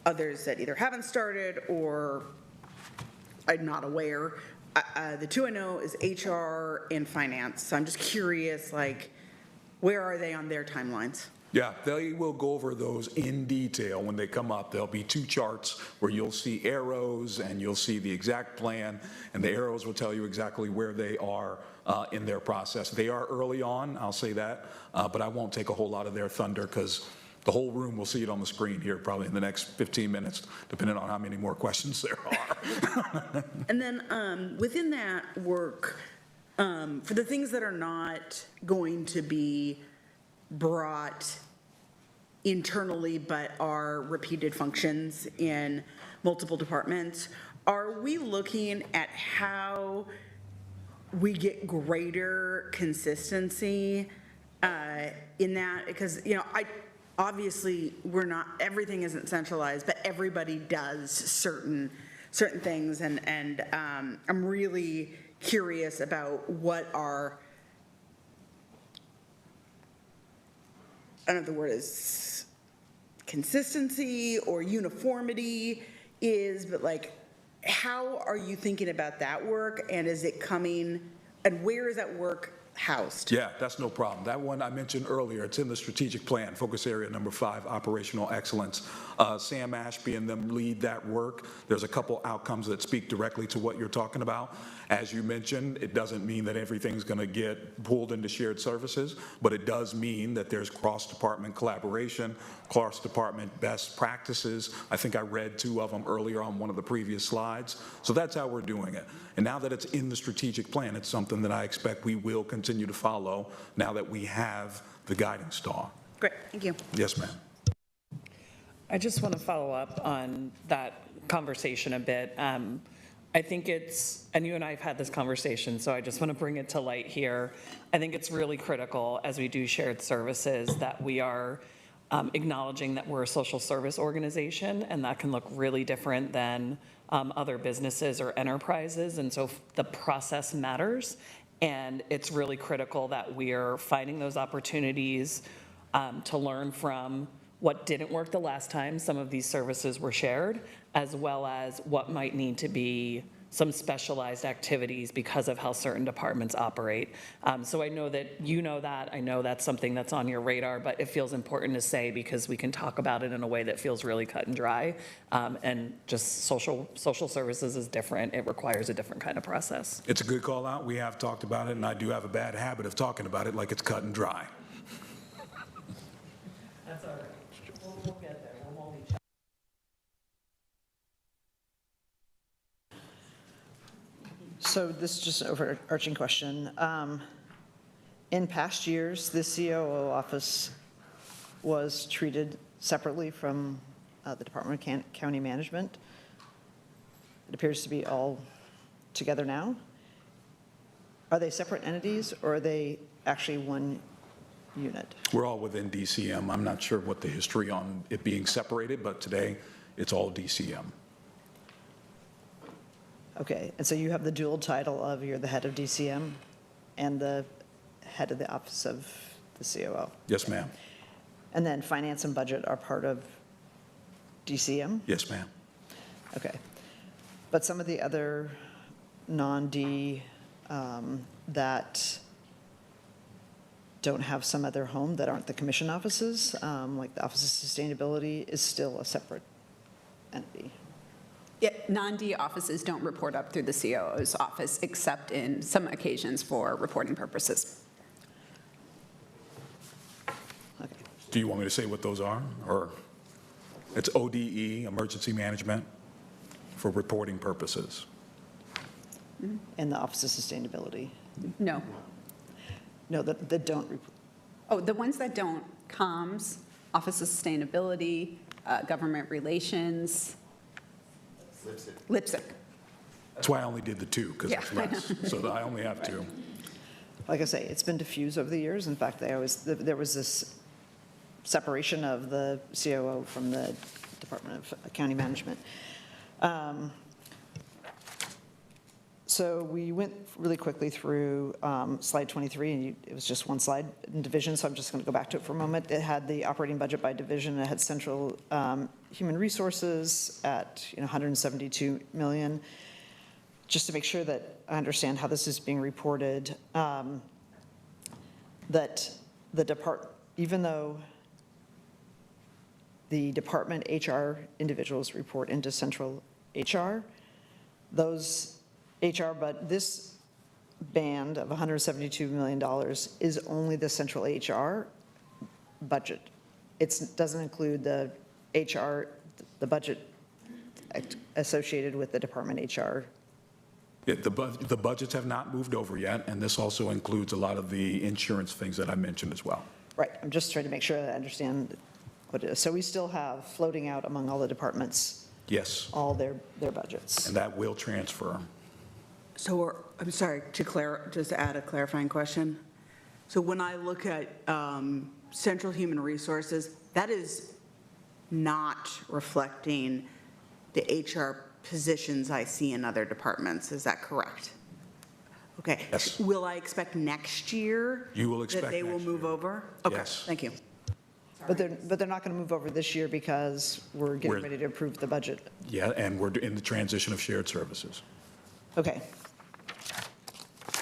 others that either haven't started or I'm not aware. The 2 I know is HR and finance. So I'm just curious, like, where are they on their timelines? Yeah, they will go over those in detail when they come up. There'll be 2 charts where you'll see arrows and you'll see the exact plan, and the arrows will tell you exactly where they are in their process. They are early on, I'll say that, but I won't take a whole lot of their thunder because the whole room will see it on the screen here probably in the next 15 minutes, depending on how many more questions there are. And then within that work, for the things that are not going to be brought internally but are repeated functions in multiple departments, are we looking at how we get greater consistency in that? Because, obviously everything isn't centralized, but everybody does certain things, and I'm really curious about what our, I don't know if the word is consistency or uniformity is, but like, how are you thinking about that work, and is it coming, and where is that work housed? Yeah, that's no problem. That one I mentioned earlier, it's in the strategic plan, focus area number 5, operational excellence. Sam Ashby and them lead that work. There's a couple outcomes that speak directly to what you're talking about. As you mentioned, it doesn't mean that everything's going to get pulled into shared services, but it does mean that there's cross-department collaboration, cross-department best practices. I think I read 2 of them earlier on one of the previous slides. So that's how we're doing it. And now that it's in the strategic plan, it's something that I expect we will continue to follow now that we have the guiding star. Great, thank you. Yes, ma'am. I just want to follow up on that conversation a bit. I think it's, and you and I have had this conversation, so I just want to bring it to light here. I think it's really critical as we do shared services that we are acknowledging that we're a social service organization, and that can look really different than other businesses or enterprises. And so the process matters, and it's really critical that we're finding those opportunities to learn from what didn't work the last time some of these services were shared, as well as what might need to be some specialized activities because of how certain departments operate. So I know that you know that. I know that's something that's on your radar, but it feels important to say because we can talk about it in a way that feels really cut and dry. And just social services is different. It requires a different kind of process. It's a good call out. We have talked about it, and I do have a bad habit of talking about it like it's cut and dry. That's all right. We'll get there. We'll only check. So this is just an overarching question. In past years, the COO office was treated separately from the Department of County Management. It appears to be all together now. Are they separate entities, or are they actually one unit? We're all within DCM. I'm not sure what the history on it being separated, but today it's all DCM. Okay, and so you have the dual title of you're the head of DCM and the head of the office of the COO. Yes, ma'am. And then finance and budget are part of DCM? Yes, ma'am. Okay. But some of the other non-D that don't have some other home that aren't the commission offices, like the Office of Sustainability, is still a separate entity. Yeah, non-D offices don't report up through the COO's office, except in some occasions for reporting purposes. Do you want me to say what those are? Or it's ODE, Emergency Management, for reporting purposes. And the Office of Sustainability? No. No, that don't report. Oh, the ones that don't, comms, Office of Sustainability, Government Relations, LIPSIC. That's why I only did the two, because it's Yeah, I less. know. So I only have two. Like I say, it's been diffused over the years. In fact, there was this separation of the COO from the Department of County Management. So we went really quickly through slide 23, and it was just one slide in division, so I'm just going to go back to it for a moment. It had the operating budget by division. It had central human resources at 172 million. Just to make sure that I understand how this is being reported, that even though the department HR individuals report into central HR, those HR, but this band of $172 million is only the central HR budget. It doesn't include the HR, the budget associated with the department HR. Yeah, the budgets have not moved over yet, and this also includes a lot of the insurance things that I mentioned as well. Right, I'm just trying to make sure that I understand what it is. So we still have floating out among all the departments. Yes. All their budgets. And that will transfer. So I'm sorry, just add a clarifying question. So when I look at Central Human Resources, that is not reflecting the HR positions I see in other departments. Is that correct? Okay. Yes. Will I expect next year? You will expect that they will next move year. over? Okay, Yes. thank you. But they're not going to move over this year because we're getting ready to approve the budget. Yeah, and we're in the transition of shared services. Okay.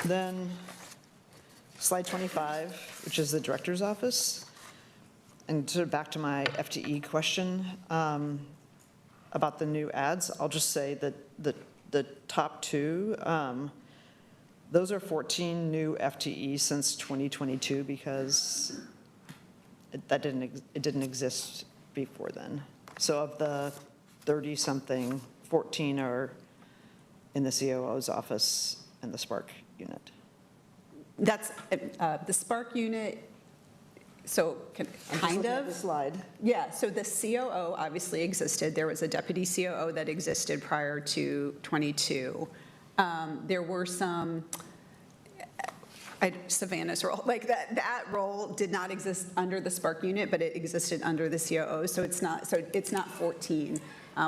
Then slide 25, which is the director's office. And sort of back to my FTE question about the new ads, I'll just say that the top two, those are 14 new FTE since 2022 because it didn't exist before then. So of the 30-something, 14 are in the COO's office and the Spark unit. That's, the Spark unit So kind looking at of. the slide. Yeah, so the COO obviously existed. There was a deputy COO that existed prior to '22. There were some, Savannah's role, like that role did not exist under the Spark unit, but it existed under the COO, so it's not 14.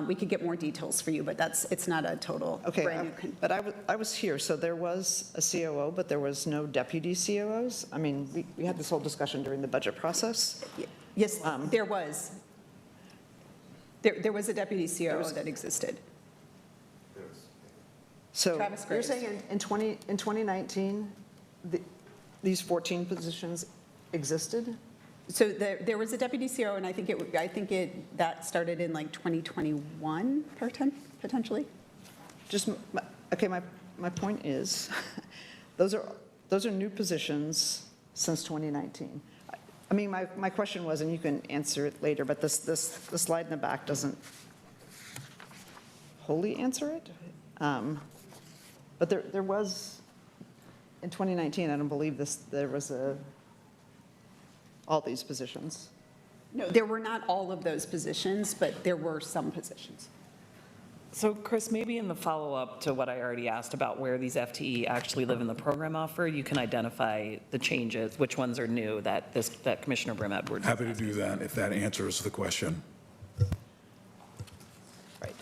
We could get more details for you, but it's not a total Okay, brand new. but I was here, so there was a COO, but there was no deputy COOs? I mean, we had this whole discussion during the budget process. Yes, there was. There was a deputy COO that existed. So Travis you're Graves. saying in 2019, these 14 positions existed? So there was a deputy COO, and I think that started in like 2021, potentially? Okay, my point is, those are new positions since 2019. I mean, my question was, and you can answer it later, but the slide in the back doesn't wholly answer it. But there was, in 2019, I don't believe there was all these positions. No, there were not all of those positions, but there were some positions. So Chris, maybe in the follow-up to what I already asked about where these FTE actually live in the program offer, you can identify the changes, which ones are new that Commissioner Brim Edwards. Happy to do that if that answers the question. Right.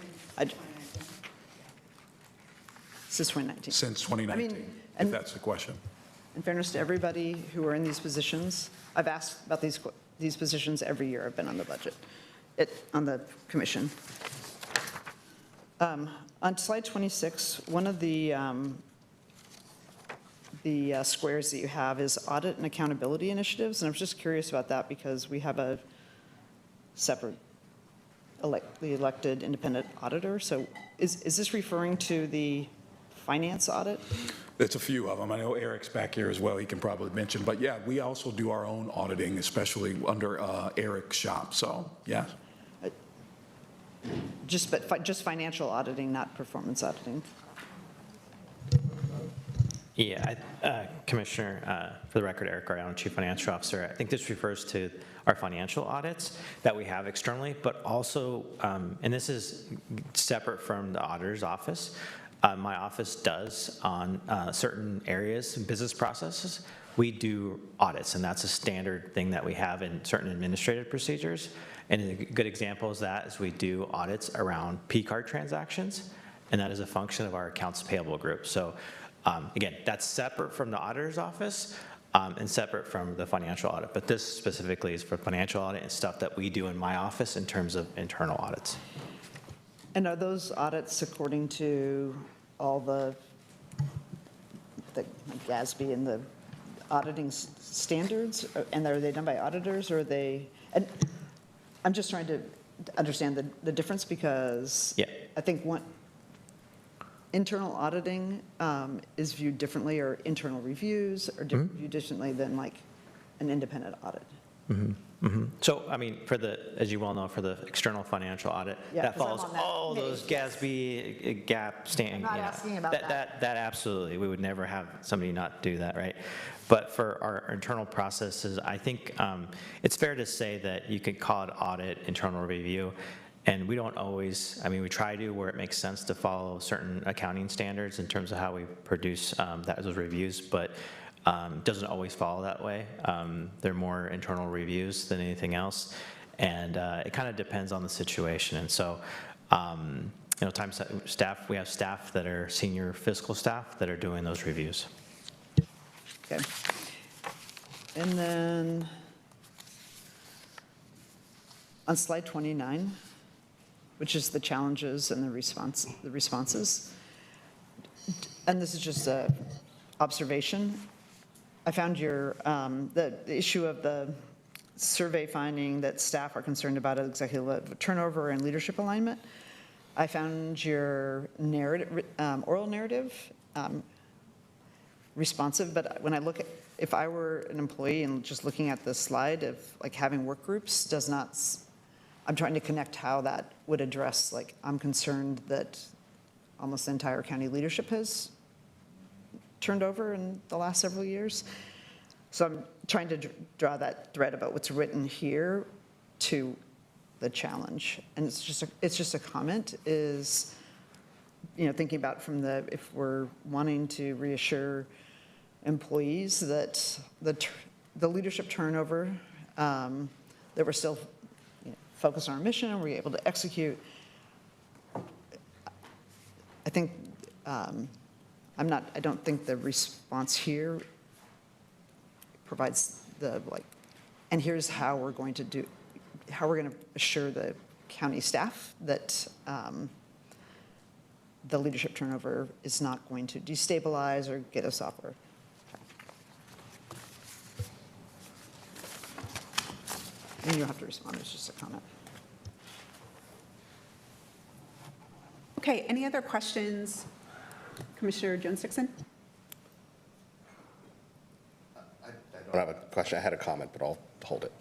Since 2019. Since 2019, if that's the question. In fairness to everybody who are in these positions, I've asked about these positions every year I've been on the budget, on the commission. On slide 26, one of the squares that you have is audit and accountability initiatives, and I was just curious about that because we have a separate the elected independent auditor. So is this referring to the finance audit? It's a few of them. I know Eric's back here as well. He can probably mention. But yeah, we also do our own auditing, especially under Eric's shop. So yeah. Just financial auditing, not performance auditing. Yeah, Commissioner, for the record, Eric Ariano, Chief Financial Officer. I think this refers to our financial audits that we have externally, but also, and this is separate from the auditor's office, my office does on certain areas and business processes. We do audits, and that's a standard thing that we have in certain administrative procedures. And a good example of that is we do audits around P-card transactions, and that is a function of our accounts payable group. So again, that's separate from the auditor's office and separate from the financial audit. But this specifically is for financial audit and stuff that we do in my office in terms of internal audits. And are those audits according to all the GASB and the auditing standards? And are they done by auditors, or are they? And I'm just trying to understand the difference, because I think internal auditing is viewed differently, or internal reviews are viewed differently than like an independent audit. So, I mean, as you well know, for the external financial audit, that follows all those GASB, GAAP standing. I'm not asking about that. That absolutely, we would never have somebody not do that, right? But for our internal processes, I think it's fair to say that you could call it audit, internal review, and we don't always, I mean, we try to where it makes sense to follow certain accounting standards in terms of how we produce those reviews, but doesn't always follow that way. They're more internal reviews than anything else, and it kind of depends on the situation. And so, we have staff that are senior fiscal staff that are doing those reviews. Okay. And then on slide 29, which is the challenges and the responses, and this is just an observation. I found your the issue of the survey finding that staff are concerned about executive turnover and leadership alignment. I found your narrative, oral narrative, responsive, but when I look at, if I were an employee and just looking at this slide of like having work groups does not, I'm trying to connect how that would address, like, I'm concerned that almost the entire county leadership has turned over in the last several years. So I'm trying to draw that thread about what's written here to the challenge. And it's just a comment is, thinking about from if we're wanting to reassure employees that the leadership turnover, that we're still focused on our mission and we're able to execute. I think, I don't think the response here provides and here's how we're going to assure the county staff that the leadership turnover is not going to destabilize or get us off our track. And you don't have to respond, it's just a comment. Okay, any other questions? Commissioner Jones-Dickson? I don't have a question. I had a comment, but I'll hold it.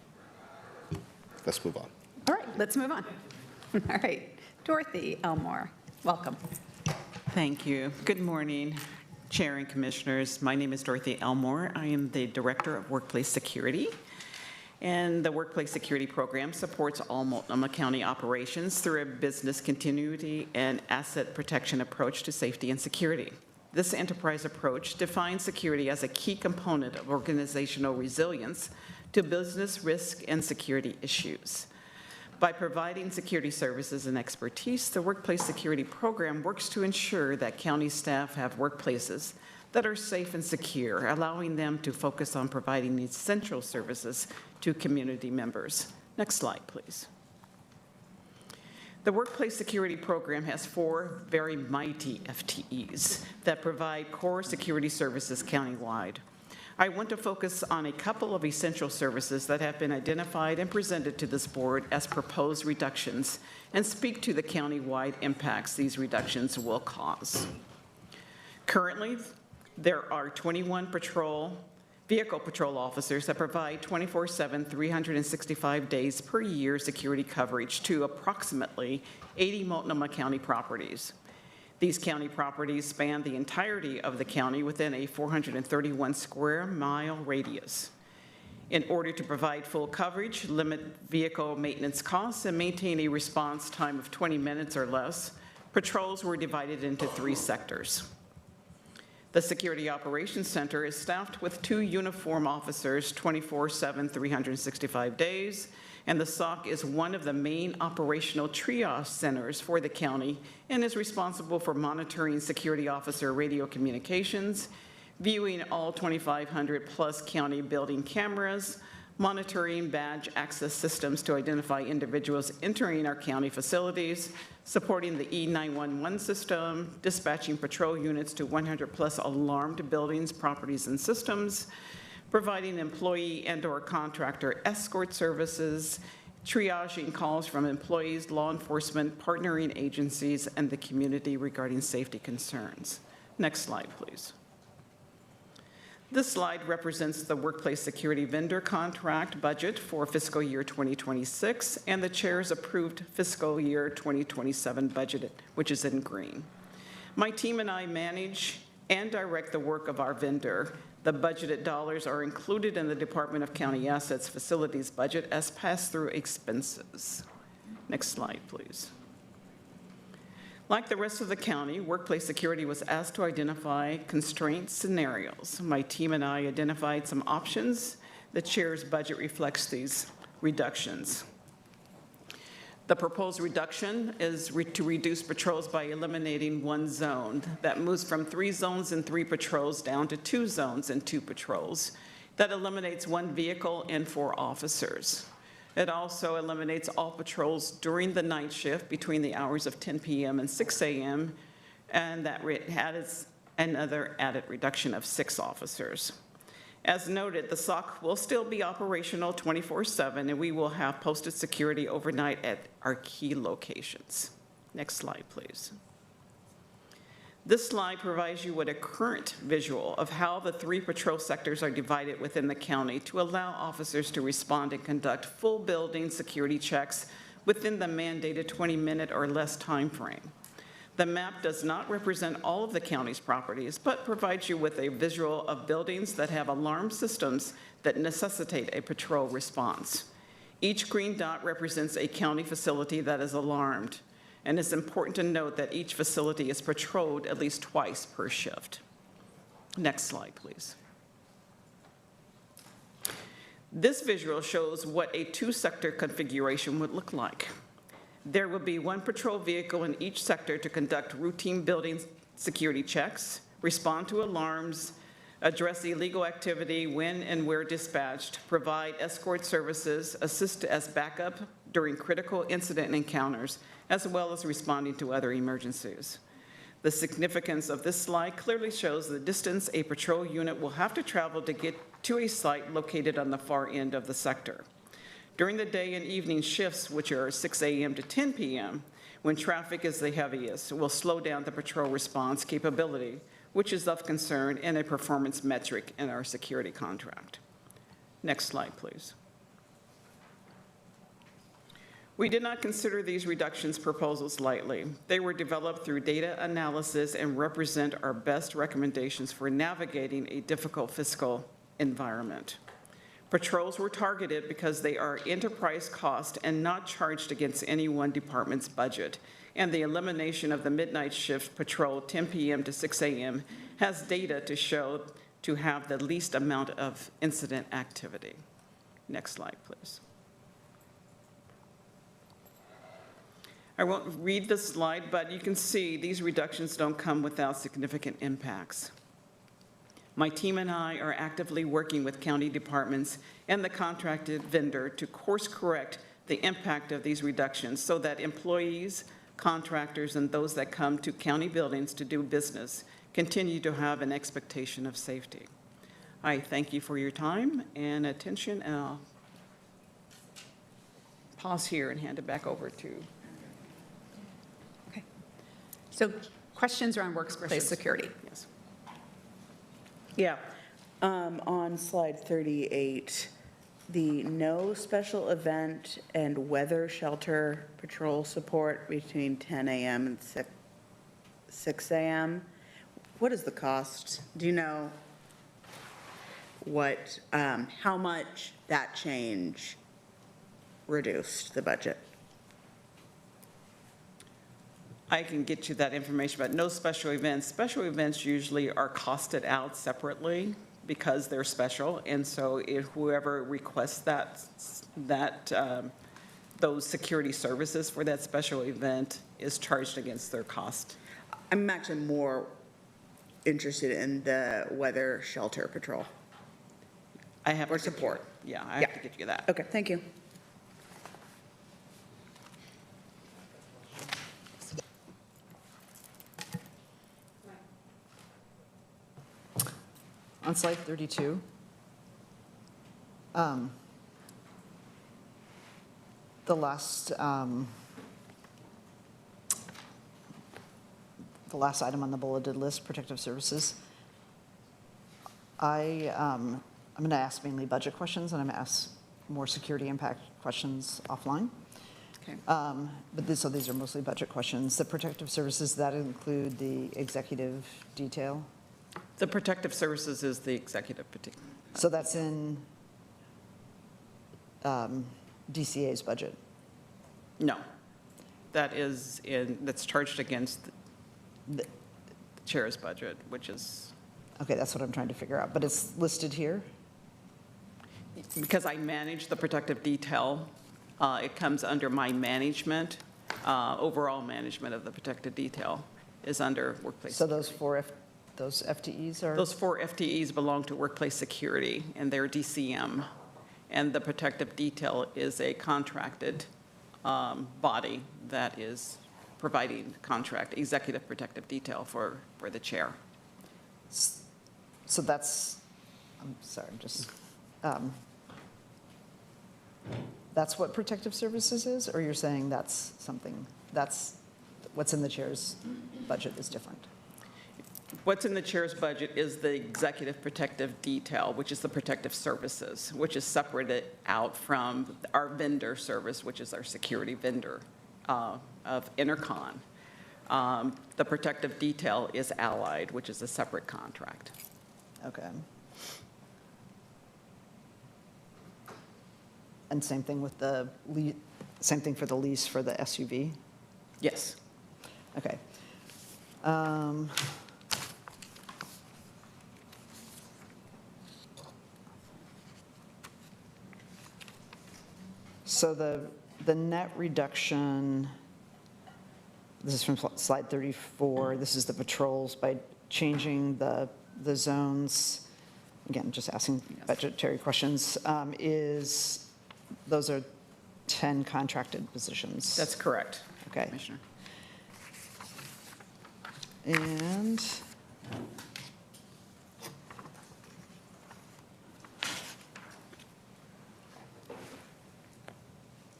Let's move on. All right, let's move on. All right, Dorothy Elmore, welcome. Thank you. Good morning, Chair and Commissioners. My name is Dorothy Elmore. I am the Director of Workplace Security. And the Workplace Security Program supports all Multnomah County operations through a business continuity and asset protection approach to safety and security. This enterprise approach defines security as a key component of organizational resilience to business risk and security issues. By providing security services and expertise, the Workplace Security Program works to ensure that county staff have workplaces that are safe and secure, allowing them to focus on providing essential services to community members. Next slide, please. The Workplace Security Program has 4 very mighty FTEs that provide core security services countywide. I want to focus on a couple of essential services that have been identified and presented to this board as proposed reductions and speak to the countywide impacts these reductions will cause. Currently, there are 21 vehicle patrol officers that provide 24/7, 365 days per year security coverage to approximately 80 Multnomah County properties. These county properties span the entirety of the county within a 431 square mile radius. In order to provide full coverage, limit vehicle maintenance costs, and maintain a response time of 20 minutes or less, patrols were divided into 3 sectors. The Security Operations Center is staffed with 2 uniform officers 24/7, 365 days, and the SOC is one of the main operational triage centers for the county and is responsible for monitoring security officer radio communications, viewing all 2,500 plus county building cameras, monitoring badge access systems to identify individuals entering our county facilities, supporting the E911 system, dispatching patrol units to 100 plus alarmed buildings, properties, and systems, providing employee and/or contractor escort services, triaging calls from employees, law enforcement, partnering agencies, and the community regarding safety concerns. Next slide, please. This slide represents the workplace security vendor contract budget for fiscal year 2026 and the chair's approved fiscal year 2027 budget, which is in green. My team and I manage and direct the work of our vendor. The budgeted dollars are included in the Department of County Assets Facilities budget as pass-through expenses. Next slide, please. Like the rest of the county, workplace security was asked to identify constraint scenarios. My team and I identified some options. The chair's budget reflects these reductions. The proposed reduction is to reduce patrols by eliminating 1 zone. That moves from 3 zones and 3 patrols down to 2 zones and 2 patrols. That eliminates 1 vehicle and 4 officers. It also eliminates all patrols during the night shift between the hours of 10 p.m. and 6 a.m., and that adds another added reduction of 6 officers. As noted, the SOC will still be operational 24/7, and we will have posted security overnight at our key locations. Next slide, please. This slide provides you with a current visual of how the 3 patrol sectors are divided within the county to allow officers to respond and conduct full building security checks within the mandated 20-minute or less time frame. The map does not represent all of the county's properties, but provides you with a visual of buildings that have alarm systems that necessitate a patrol response. Each green dot represents a county facility that is alarmed, and it's important to note that each facility is patrolled at least twice per shift. Next slide, please. This visual shows what a two-sector configuration would look like. There will be one patrol vehicle in each sector to conduct routine building security checks, respond to alarms, address illegal activity when and where dispatched, provide escort services, assist as backup during critical incident encounters, as well as responding to other emergencies. The significance of this slide clearly shows the distance a patrol unit will have to travel to get to a site located on the far end of the sector. During the day and evening shifts, which are 6 a.m. to 10 p.m., when traffic is the heaviest, will slow down the patrol response capability, which is of concern and a performance metric in our security contract. Next slide, please. We did not consider these reductions proposals lightly. They were developed through data analysis and represent our best recommendations for navigating a difficult fiscal environment. Patrols were targeted because they are enterprise cost and not charged against any one department's budget. And the elimination of the midnight shift patrol 10 p.m. to 6 a.m. has data to show to have the least amount of incident activity. Next slide, please. I won't read the slide, but you can see these reductions don't come without significant impacts. My team and I are actively working with county departments and the contracted vendor to course correct the impact of these reductions so that employees, contractors, and those that come to county buildings to do business continue to have an expectation of safety. I thank you for your time and attention, and I'll pause here and hand it back over to. Okay. So questions around workplace security? Yes. Yeah, on slide 38, the no special event and weather shelter patrol support between 10 a.m. and 6 a.m. What is the cost? Do you know what, how much that change reduced the budget? I can get you that information, but no special events. Special events usually are costed out separately because they're special, and so if whoever requests those security services for that special event is charged against their cost. I'm actually more interested in the weather shelter patrol. I have or support. Yeah, I have to get you that. Okay, thank you. On slide 32, the last item on the bulleted list, protective services, I'm going to ask mainly budget questions, and I'm going to ask more security impact questions offline. Okay. So these are mostly budget questions. The protective services, that include the executive detail? The protective services is the executive. So that's in DCA's budget? No, that's charged against the chair's budget, which is. Okay, that's what I'm trying to figure out, but it's listed here? Because I manage the protective detail, it comes under my management, overall management of the protective detail is under workplace. So those those FTEs are? Those 4 FTEs belong to workplace security, and they're DCM. And the protective detail is a contracted body that is providing executive protective detail for the chair. So that's, I'm sorry, that's what protective services is? Or you're saying that's what's in the chair's budget is different? What's in the chair's budget is the executive protective detail, which is the protective services, which is separated out from our vendor service, which is our security vendor of Intercon. The protective detail is Allied, which is a separate contract. Okay. And same thing with the, same thing for the lease for the SUV? Yes. Okay. So the net reduction, this is from slide 34, this is the patrols by changing the zones, again, just asking budgetary questions, those are 10 contracted positions. That's correct. Okay. Commissioner. And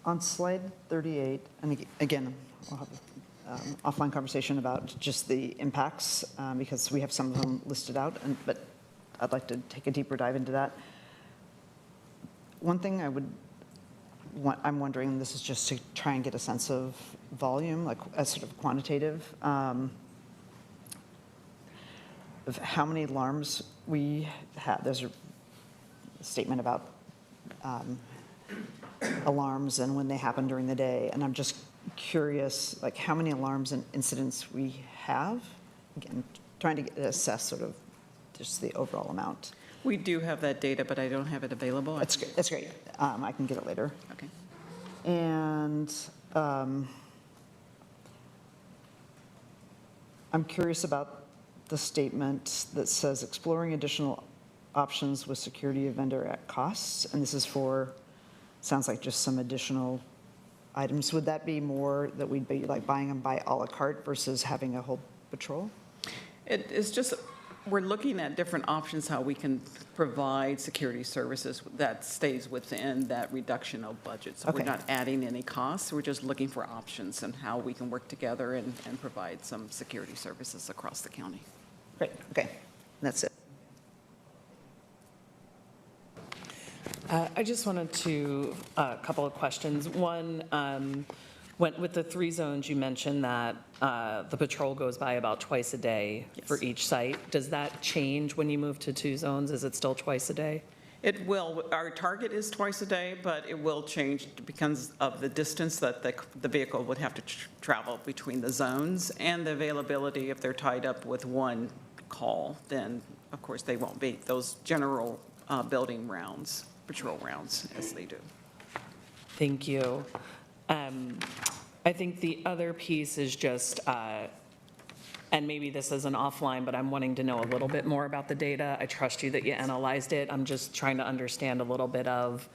on slide 38, and again, we'll have an offline conversation about just the impacts because we have some of them listed out, but I'd like to take a deeper dive into that. One thing I'm wondering, this is just to try and get a sense of volume, like as sort of quantitative, of how many alarms we have. There's a statement about alarms and when they happen during the day, and I'm just curious, like how many alarms and incidents we have? Again, trying to assess sort of just the overall amount. We do have that data, but I don't have it available. That's great. I can get it later. Okay. And I'm curious about the statement that says exploring additional options with security vendor at costs, and this is for, sounds like just some additional items. Would that be more that we'd be like buying them by a la carte versus having a whole patrol? It's just, we're looking at different options, how we can provide security services that stays within that reduction of budget. So we're Okay. not adding any costs, we're just looking for options and how we can work together and provide some security services across the county. Great, okay, that's it. I just wanted to, a couple of questions. One, with the 3 zones, you mentioned that the patrol goes by about twice a day for each site. Does that change when you move to 2 zones? Is it still twice a day? It will, our target is twice a day, but it will change because of the distance that the vehicle would have to travel between the zones and the availability. If they're tied up with one call, then of course they won't be those general building rounds, patrol rounds as they do. Thank you. I think the other piece is just, and maybe this isn't offline, but I'm wanting to know a little bit more about the data. I trust you that you analyzed it. I'm just trying to understand a little bit of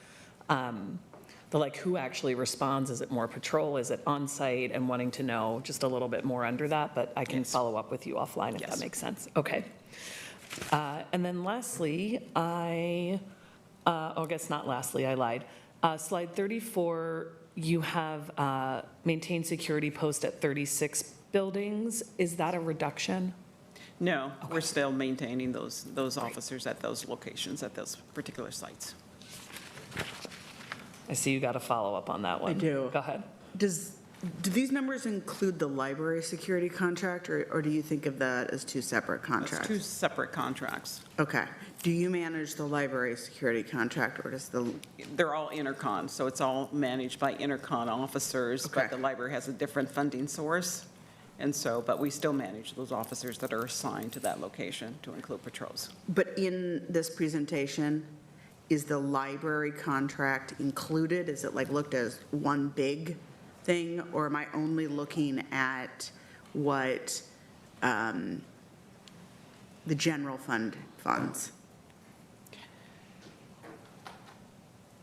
who actually responds. Is it more patrol? Is it on-site? And wanting to know just a little bit more under that, but I can follow up with you offline if that makes sense. Okay. And then lastly, I guess not lastly, I lied. Slide 34, you have maintained security post at 36 buildings. Is that a reduction? No, we're still maintaining those officers at those locations, at those particular sites. I see you got a follow-up on that one. I do. Go ahead. Do these numbers include the library security contract, or do you think of that as 2 separate contracts? It's 2 separate contracts. Okay. Do you manage the library security contract, or does They're all intercon, so it's all managed by intercon officers, but the library has a different funding source. And so, but we still manage those officers that are assigned to that location to include patrols. But in this presentation, is the library contract included? Is it like looked as one big thing, or am I only looking at what the general fund funds?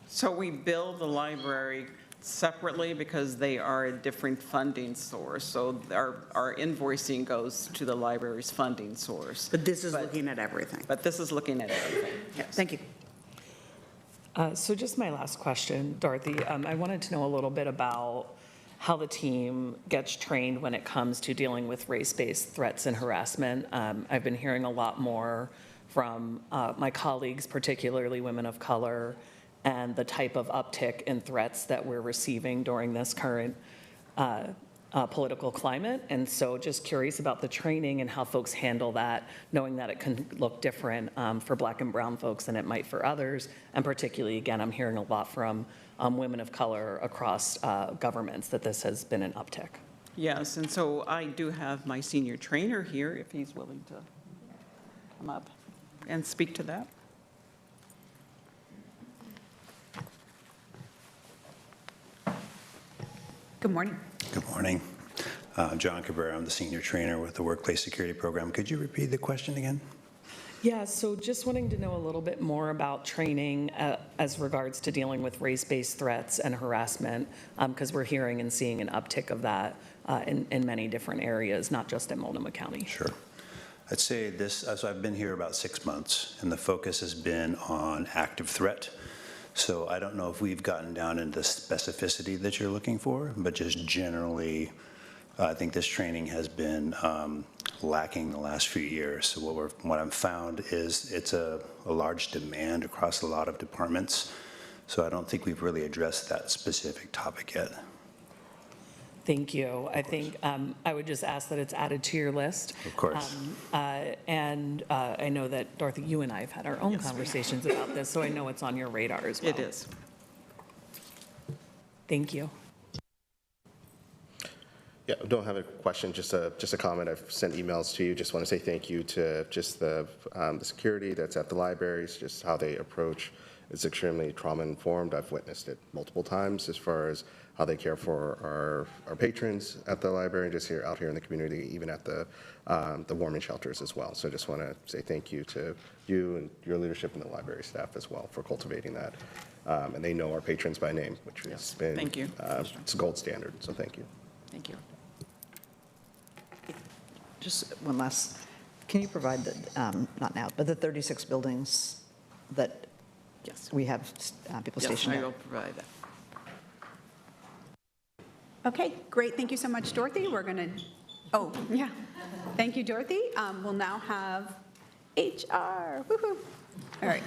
So we bill the library separately because they are a different funding source. So our invoicing goes to the library's funding source. But this is looking at everything. But this is looking at everything. Yes. Thank you. So just my last question, Dorothy. I wanted to know a little bit about how the team gets trained when it comes to dealing with race-based threats and harassment. I've been hearing a lot more from my colleagues, particularly women of color, and the type of uptick in threats that we're receiving during this current political climate. And so just curious about the training and how folks handle that, knowing that it can look different for Black and brown folks than it might for others. And particularly, again, I'm hearing a lot from women of color across governments that this has been an uptick. Yes, and so I do have my senior trainer here, if he's willing to come up and speak to that. Good morning. Good morning. John Cabrera, I'm the senior trainer with the Workplace Security Program. Could you repeat the question again? Yeah, so just wanting to know a little bit more about training as regards to dealing with race-based threats and harassment, because we're hearing and seeing an uptick of that in many different areas, not just in Multnomah County. Sure. I'd say this, so I've been here about 6 months, and the focus has been on active threat. So I don't know if we've gotten down into the specificity that you're looking for, but just generally, I think this training has been lacking the last few years. So what I've found is it's a large demand across a lot of departments. So I don't think we've really addressed that specific topic yet. Thank you. I think I would just ask that it's added to your list. Of course. And I know that, Dorothy, you and I have had our own conversations about this, so I know it's on your radar as well. It is. Thank you. Yeah, I don't have a question, just a comment. I've sent emails to you. Just want to say thank you to just the security that's at the libraries, just how they approach. It's extremely trauma-informed. I've witnessed it multiple times as far as how they care for our patrons at the library and just out here in the community, even at the warming shelters as well. So I just want to say thank you to you and your leadership and the library staff as well for cultivating that. And they know our patrons by name, which has been Thank you. It's a gold standard. So thank you. Thank you. Just one last, can you provide the, not now, but the 36 buildings that Yes. we have people stationed Yes, I at? will provide that. Okay, great. Thank you so much, Dorothy. We're going to, oh, yeah. Thank you, Dorothy. We'll now have HR. Woo-hoo. All right.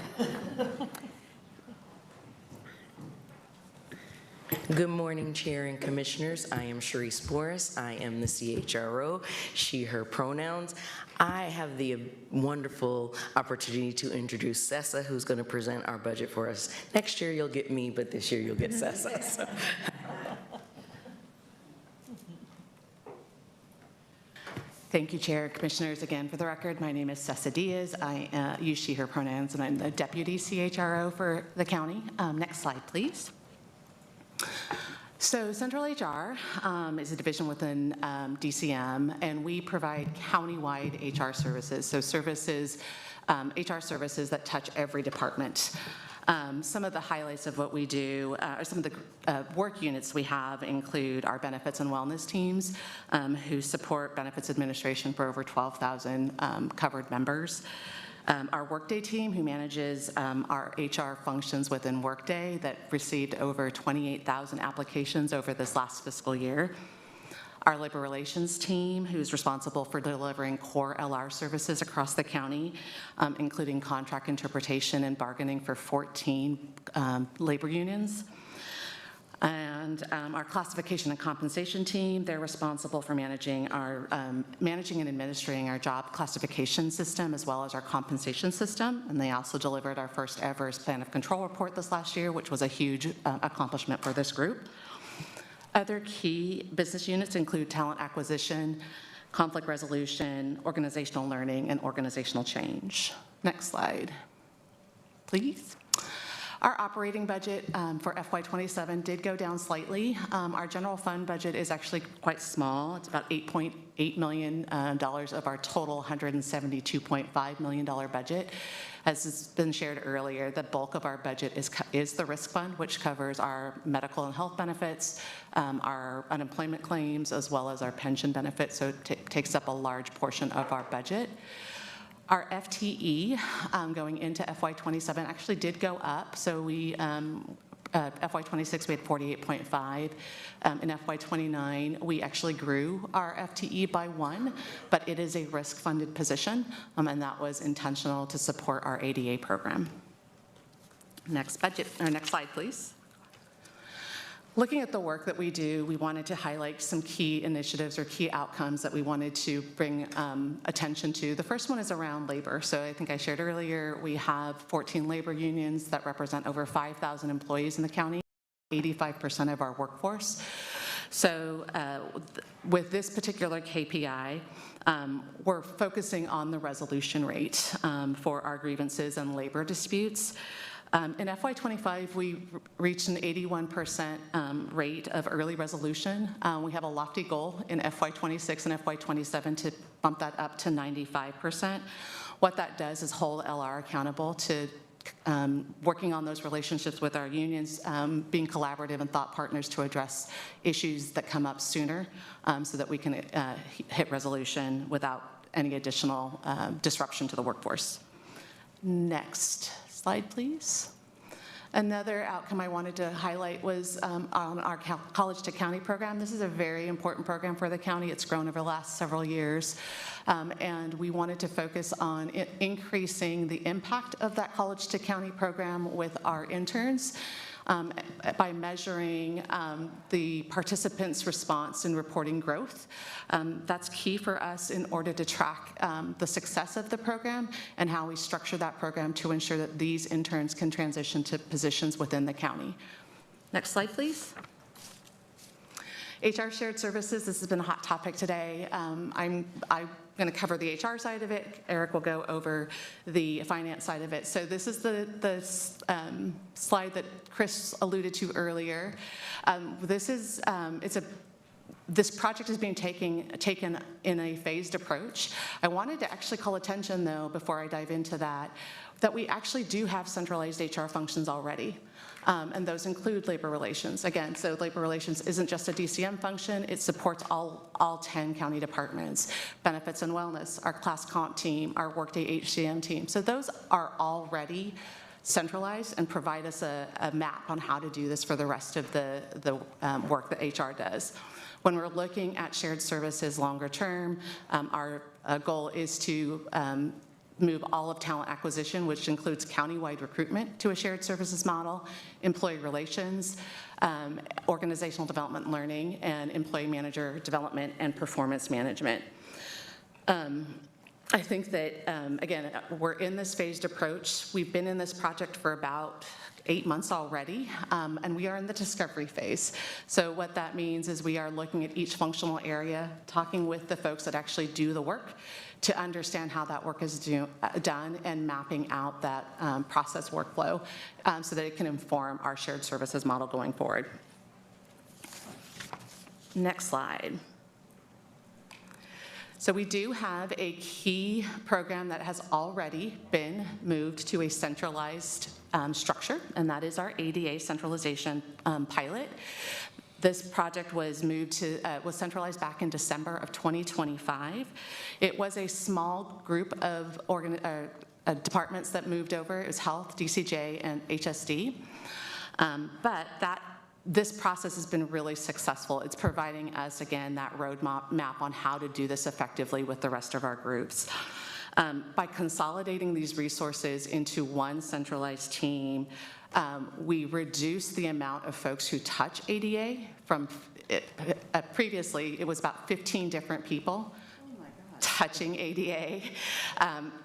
Good morning, Chair and Commissioners. I am Sharice Morris. I am the CHRO, she, her pronouns. I have the wonderful opportunity to introduce Sessa, who's going to present our budget for us. Next year you'll get me, but this year you'll get Sessa. So. Thank you, Chair. Commissioners, again, for the record, my name is Sessa Diaz. I use she, her pronouns, and I'm the Deputy CHRO for the county. Next slide, please. So Central HR is a division within DCM, and we provide countywide HR services. So services, HR services that touch every department. Some of the highlights of what we do, or some of the work units we have include our benefits and wellness teams who support benefits administration for over 12,000 covered members. Our Workday team, who manages our HR functions within Workday, that received over 28,000 applications over this last fiscal year. Our Labor Relations team, who's responsible for delivering core LR services across the county, including contract interpretation and bargaining for 14 labor unions. And our classification and compensation team, they're responsible for managing and administering our job classification system as well as our compensation system. And they also delivered our first ever Plan of Control report this last year, which was a huge accomplishment for this group. Other key business units include talent acquisition, conflict resolution, organizational learning, and organizational change. Next slide, please. Our operating budget for FY27 did go down slightly. Our general fund budget is actually quite small. It's about $8.8 million of our total $172.5 million budget. As has been shared earlier, the bulk of our budget is the risk fund, which covers our medical and health benefits, our unemployment claims, as well as our pension benefits, so it takes up a large portion of our budget. Our FTE going into FY27 actually did go up. So we, FY26, we had 48.5. In FY29, we actually grew our FTE by 1, but it is a risk-funded position, and that was intentional to support our ADA program. Next slide, please. Looking at the work that we do, we wanted to highlight some key initiatives or key outcomes that we wanted to bring attention to. The first one is around labor. So I think I shared earlier, we have 14 labor unions that represent over 5,000 employees in the county, 85% of our workforce. So with this particular KPI, we're focusing on the resolution rate for our grievances and labor disputes. In FY25, we reached an 81% rate of early resolution. We have a lofty goal in FY26 and FY27 to bump that up to 95%. What that does is hold LR accountable to working on those relationships with our unions, being collaborative and thought partners to address issues that come up sooner so that we can hit resolution without any additional disruption to the workforce. Next slide, please. Another outcome I wanted to highlight was on our College to County program. This is a very important program for the county. It's grown over the last several years. And we wanted to focus on increasing the impact of that College to County program with our interns by measuring the participants' response in reporting growth. That's key for us in order to track the success of the program and how we structure that program to ensure that these interns can transition to positions within the county. Next slide, please. HR shared services, this has been a hot topic today. I'm going to cover the HR side of it. Eric will go over the finance side of it. So this is the slide that Chris alluded to earlier. This project is being taken in a phased approach. I wanted to actually call attention, though, before I dive into that we actually do have centralized HR functions already. And those include labor relations. Again, so labor relations isn't just a DCM function, it supports all 10 county departments. Benefits and wellness, our class comp team, our Workday HCM team. So those are already centralized and provide us a map on how to do this for the rest of the work that HR does. When we're looking at shared services longer term, our goal is to move all of talent acquisition, which includes countywide recruitment, to a shared services model, employee relations, organizational development and learning, and employee manager development and performance management. I think that, again, we're in this phased approach. We've been in this project for about 8 months already, and we are in the discovery phase. So what that means is we are looking at each functional area, talking with the folks that actually do the work to understand how that work is done and mapping out that process workflow so that it can inform our shared services model going forward. Next slide. So we do have a key program that has already been moved to a centralized structure, and that is our ADA centralization pilot. This project was was centralized back in December of 2025. It was a small group of departments that moved over. It was Health, DCJ, and HSD. But this process has been really successful. It's providing us, again, that roadmap on how to do this effectively with the rest of our groups. By consolidating these resources into one centralized team, we reduce the amount of folks who touch ADA from previously it was about 15 different people touching ADA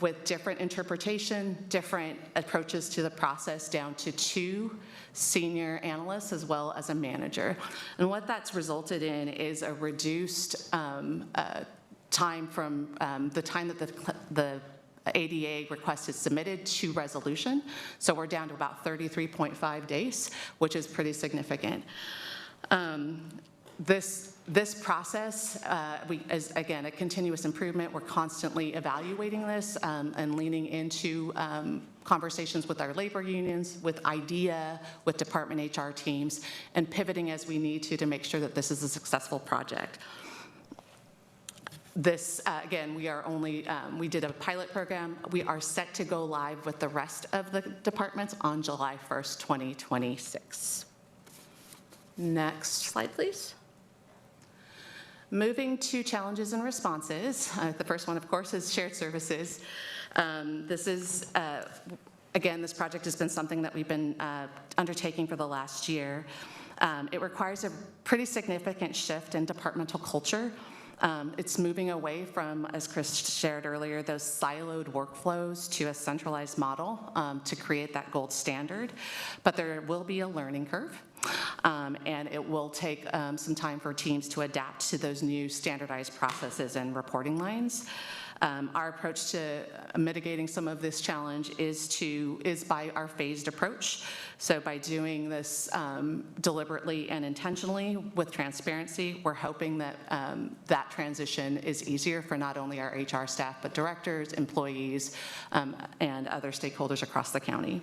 with different interpretation, different approaches to the process, down to 2 senior analysts as well as a manager. And what that's resulted in is a reduced time from the time that the ADA request is submitted to resolution. So we're down to about 33.5 days, which is pretty significant. This process is, again, a continuous improvement. We're constantly evaluating this and leaning into conversations with our labor unions, with IDEA, with department HR teams, and pivoting as we need to make sure that this is a successful project. This, again, we did a pilot program. We are set to go live with the rest of the departments on July 1st, 2026. Next slide, please. Moving to challenges and responses. The first one, of course, is shared services. This is, again, this project has been something that we've been undertaking for the last year. It requires a pretty significant shift in departmental culture. It's moving away from, as Chris shared earlier, those siloed workflows to a centralized model to create that gold standard. But there will be a learning curve, and it will take some time for teams to adapt to those new standardized processes and reporting lines. Our approach to mitigating some of this challenge is by our phased approach. So by doing this deliberately and intentionally with transparency, we're hoping that that transition is easier for not only our HR staff, but directors, employees, and other stakeholders across the county.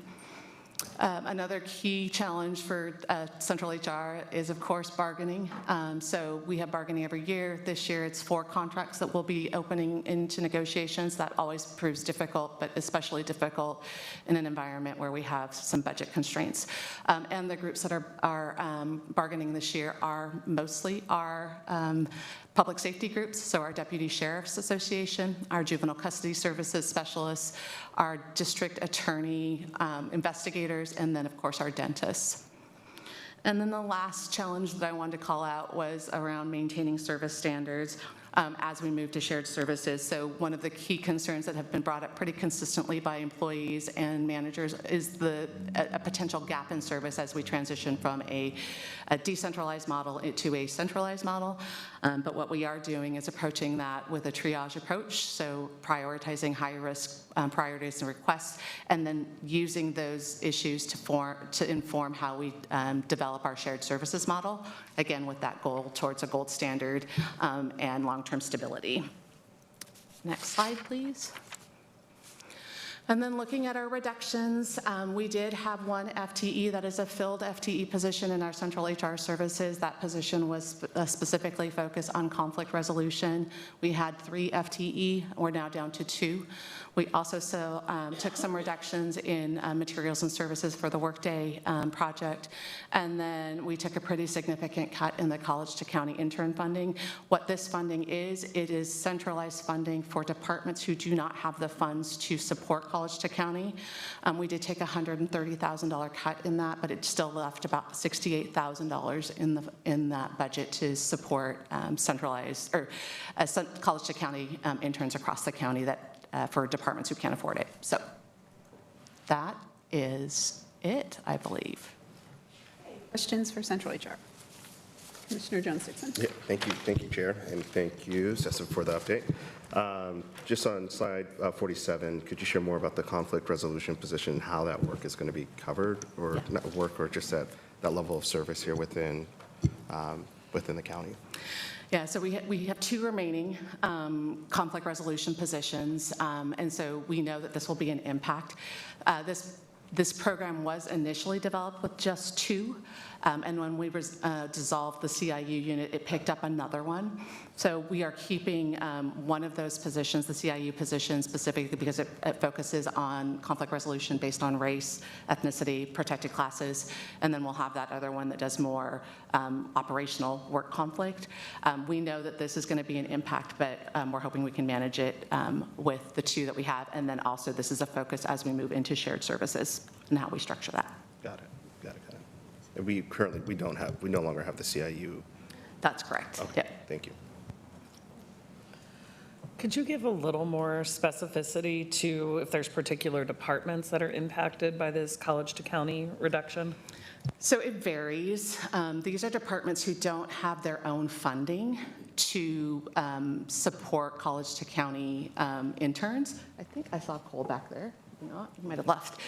Another key challenge for central HR is, of course, bargaining. So we have bargaining every year. This year, it's 4 contracts that will be opening into negotiations. That always proves difficult, but especially difficult in an environment where we have some budget constraints. And the groups that are bargaining this year are mostly our public safety groups, so our Deputy Sheriff's Association, our Juvenile Custody Services Specialists, our district attorney investigators, and then, of course, our dentists. And then the last challenge that I wanted to call out was around maintaining service standards as we move to shared services. So one of the key concerns that have been brought up pretty consistently by employees and managers is a potential gap in service as we transition from a decentralized model to a centralized model. But what we are doing is approaching that with a triage approach, so prioritizing high-risk priorities and requests, and then using those issues to inform how we develop our shared services model, again, with that goal towards a gold standard and long-term stability. Next slide, please. And then looking at our reductions, we did have 1 FTE that is a filled FTE position in our central HR services. That position was specifically focused on conflict resolution. We had 3 FTE. We're now down to 2. We also took some reductions in materials and services for the Workday project. And then we took a pretty significant cut in the college to county intern funding. What this funding is, it is centralized funding for departments who do not have the funds to support college to county. We did take a $130,000 cut in that, but it still left about $68,000 in that budget to support centralized or college to county interns across the county that for departments who can't afford it. So that is it, I believe. Questions for Central HR? Commissioner Jones-Dixon. Yeah, thank you, Chair, and thank you, Sessa, for the update. Just on slide 47, could you share more about the conflict resolution position, how that work is going to be covered, or not work, or just that level of service here within the county? Yeah, so we have 2 remaining conflict resolution positions, and so we know that this will be an impact. This program was initially developed with just 2, and when we dissolved the CIU unit, it picked up another one. So we are keeping one of those positions, the CIU position, specifically because it focuses on conflict resolution based on race, ethnicity, protected classes, and then we'll have that other one that does more operational work conflict. We know that this is going to be an impact, but we're hoping we can manage it with the 2 that we have, and then also this is a focus as we move into shared services and how we structure that. Got it. And we no longer have the CIU. That's correct. Okay, Yep. Thank you. Could you give a little more specificity to if there's particular departments that are impacted by this college to county reduction? So it varies. These are departments who don't have their own funding to support college to county interns. I think I saw Cole back there. No, you might have left.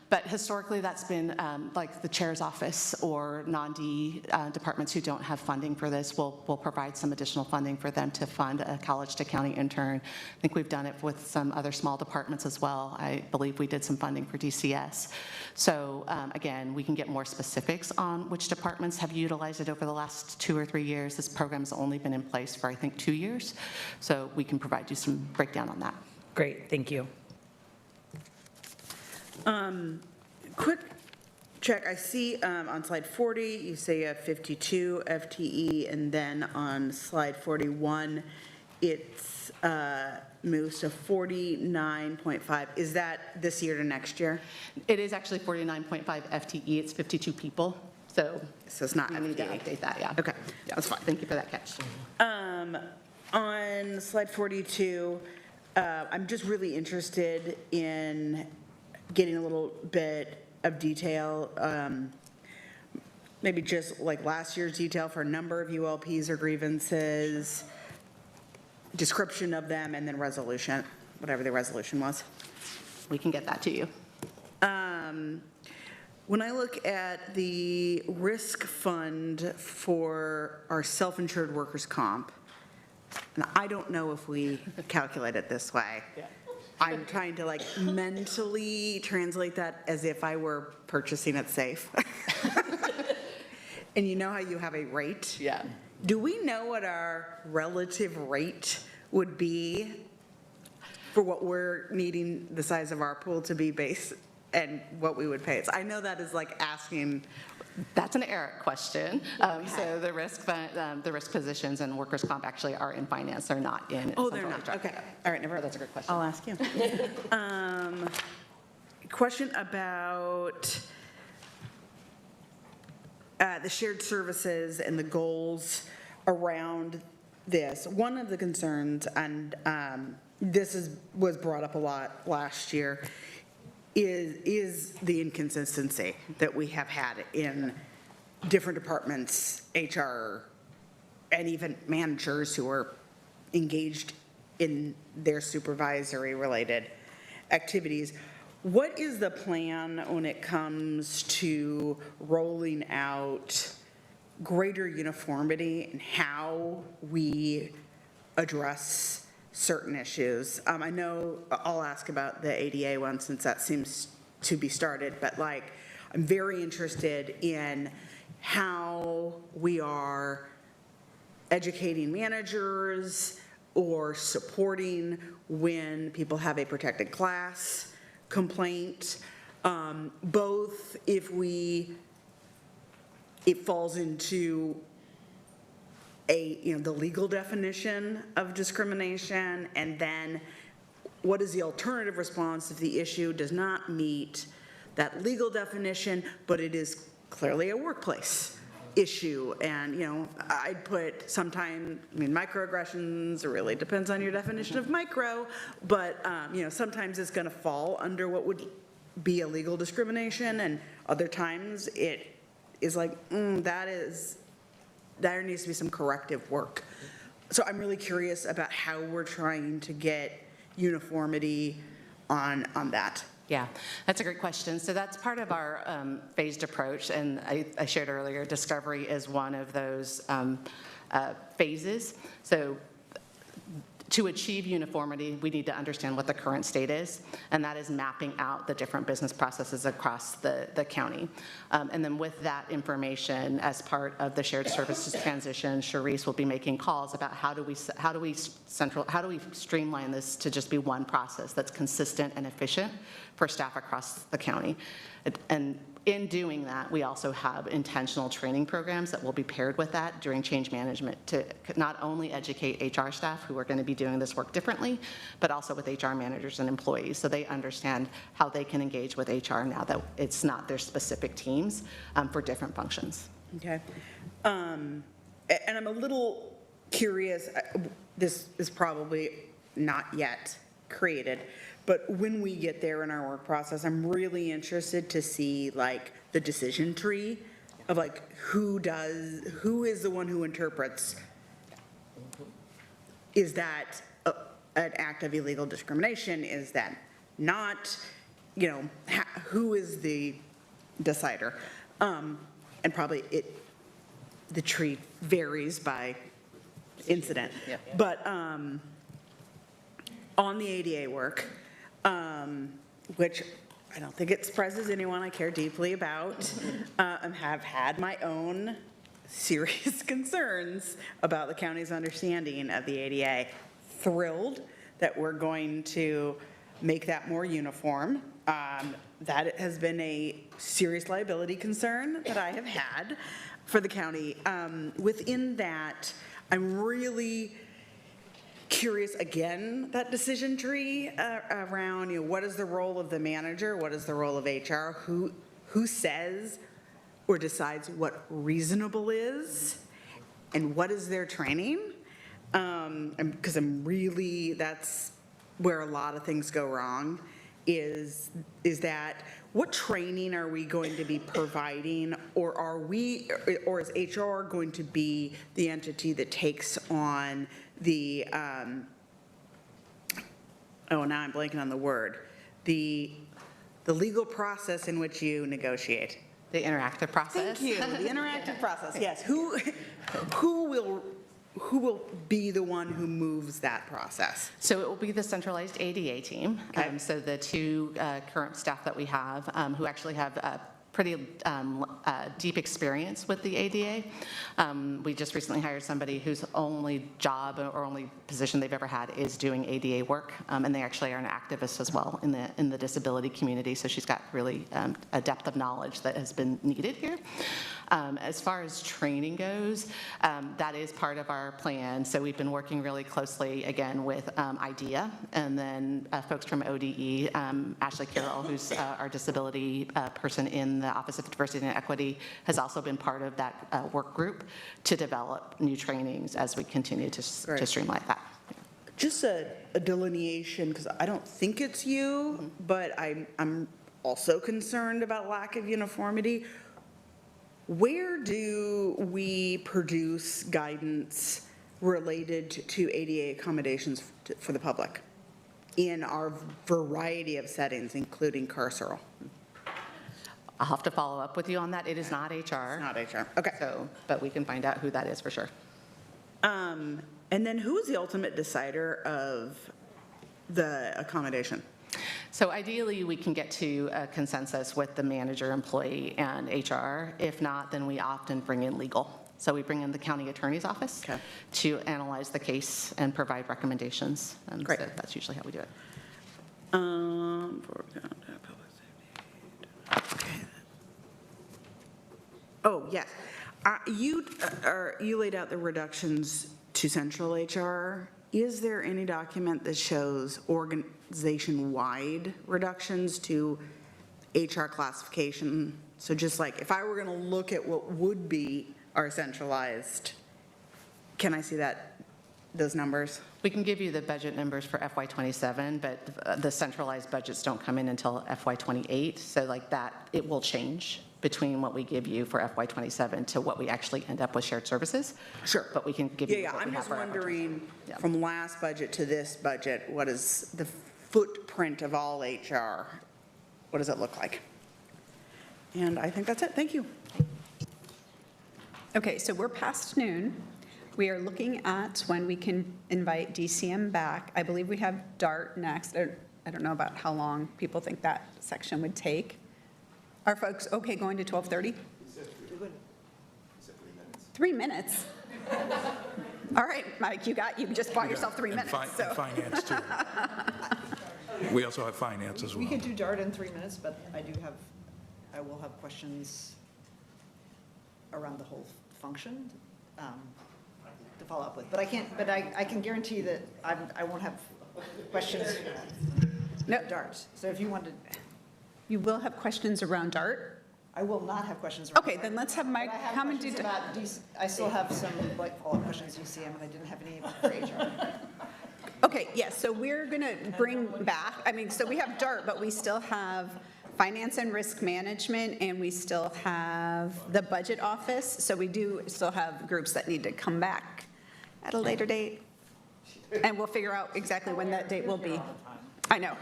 But historically, that's been like the chair's office or non-D departments who don't have funding for this will provide some additional funding for them to fund a college to county intern. I think we've done it with some other small departments as well. I believe we did some funding for DCS. So again, we can get more specifics on which departments have utilized it over the last 2 or 3 years. This program has only been in place for, I think, 2 years. So we can provide you some breakdown on that. Great, thank you. Quick check, I see on slide 40, you say you have 52 FTE, and then on slide 41, it's moves to 49.5. Is that this year to next year? It is actually 49.5 FTE. It's 52 people. So This is not I need to FTE. update that, yeah. Okay, that's fine. Thank you for that catch. On slide 42, I'm just really interested in getting a little bit of detail, maybe just like last year's detail for a number of ULPs or grievances, description of them, and then resolution, whatever the resolution was. We can get that to you. When I look at the risk fund for our self-insured workers' comp, and I don't know if we calculate it this way. I'm trying to like mentally translate that as if I were purchasing it safe. And you know how you have a rate? Yeah. Do we know what our relative rate would be for what we're needing the size of our pool to be based and what we would pay? So I know that is like asking. That's an Eric question. So the risk positions and workers' comp actually are in finance. They're not in. Oh, they're central not. HR. Okay. All right. Never. That's a good question. I'll ask you. Question about the shared services and the goals around this. One of the concerns, and was brought up a lot last year, is the inconsistency that we have had in different departments, HR, and even managers who are engaged in their supervisory related activities. What is the plan when it comes to rolling out greater uniformity in how we address certain issues? I know I'll ask about the ADA one since that seems to be started, but like, I'm very interested in how we are educating managers or supporting when people have a protected class complaint, both if it falls into the legal definition of discrimination, and then what is the alternative response if the issue does not meet that legal definition, but it is clearly a workplace issue. And, I'd put sometime, microaggressions, it really depends on your definition of micro, but, sometimes it's gonna fall under what would be a legal discrimination, and other times it is like, there needs to be some corrective work. So I'm really curious about how we're trying to get uniformity on that. Yeah, that's a great question. So that's part of our phased approach, and I shared earlier, discovery is one of those phases. So to achieve uniformity, we need to understand what the current state is, and that is mapping out the different business processes across the county. And then with that information, as part of the shared services transition, Sharice will be making calls about how do we streamline this to just be one process that's consistent and efficient for staff across the county. And in doing that, we also have intentional training programs that will be paired with that during change management to not only educate HR staff who are going to be doing this work differently, but also with HR managers and employees, so they understand how they can engage with HR now that it's not their specific teams for different functions. Okay. And I'm a little curious, this is probably not yet created, but when we get there in our work process, I'm really interested to see like the decision tree of like who is the one who interprets. Is that an act of illegal discrimination? Is that not? Who is the decider? And probably the tree varies by incident. Yeah. But on the ADA work, which I don't think it surprises anyone I care deeply about, and have had my own serious concerns about the county's understanding of the ADA. Thrilled that we're going to make that more uniform. That has been a serious liability concern that I have had for the county. Within that, I'm really curious, again, that decision tree around, what is the role of the manager? What is the role of HR? Who says or decides what reasonable is and what is their training. Because that's where a lot of things go wrong, is that what training are we going to be providing, or is HR going to be the entity that takes on the, now I'm blanking on the word, the legal process in which you negotiate? The interactive process. Thank you, the interactive process, yes. Who will be the one who moves that process? So it will be the centralized ADA team. So the two current staff that we have, who actually have pretty deep experience with the ADA. We just recently hired somebody whose only job or only position they've ever had is doing ADA work, and they actually are an activist as well in the disability community. So she's got really a depth of knowledge that has been needed here. As far as training goes, that is part of our plan. So we've been working really closely, again, with IDEA, and then folks from ODE, Ashley Carroll, who's our disability person in the Office of Diversity and Equity, has also been part of that work group to develop new trainings as we continue to streamline that. Just a delineation, because I don't think it's you, but I'm also concerned about lack of uniformity. Where do we produce guidance related to ADA accommodations for the public in our variety of settings, including carceral? I'll have to follow up with you on that. It is not HR. It's not HR, okay. So, but we can find out who that is for sure. And then who is the ultimate decider of the accommodation? So ideally, we can get to a consensus with the manager, employee, and HR. If not, then we often bring in legal. So we bring in the county attorney's office to analyze the case and provide recommendations. Great. So that's usually how we do it. Oh, yes. You laid out the reductions to central HR. Is there any document that shows organization-wide reductions to HR classification? So just like, if I were going to look at what would be our centralized, can I see those numbers? We can give you the budget numbers for FY27, but the centralized budgets don't come in until FY28. So like that, it will change between what we give you for FY27 to what we actually end up with shared services. Sure. But we can give you what I'm we have just for wondering, FY27. from last budget to this budget, what is the footprint of all HR? What does it look like? And I think that's it. Thank you. Okay, so we're past noon. We are looking at when we can invite DCM back. I believe we have DART next. I don't know about how long people think that section would take. Are folks okay going to 12:30? 3 minutes? All right, Mike, you just bought yourself 3 minutes. And finance, too. We also have finance as well. We could do DART in 3 minutes, but I will have questions around the whole function to follow up with. But I can guarantee that I won't have questions. No. DART. So if you wanted. You will have questions around DART? I will not have questions around Okay, then let's have Mike come and do. I still have some follow-up questions DCM, and I didn't have any for HR. Okay, yes, so we're going to bring back, so we have DART, but we still have finance and risk management, and we still have the budget office. So we do still have groups that need to come back at a later date. And we'll figure out exactly when that date will be. I know.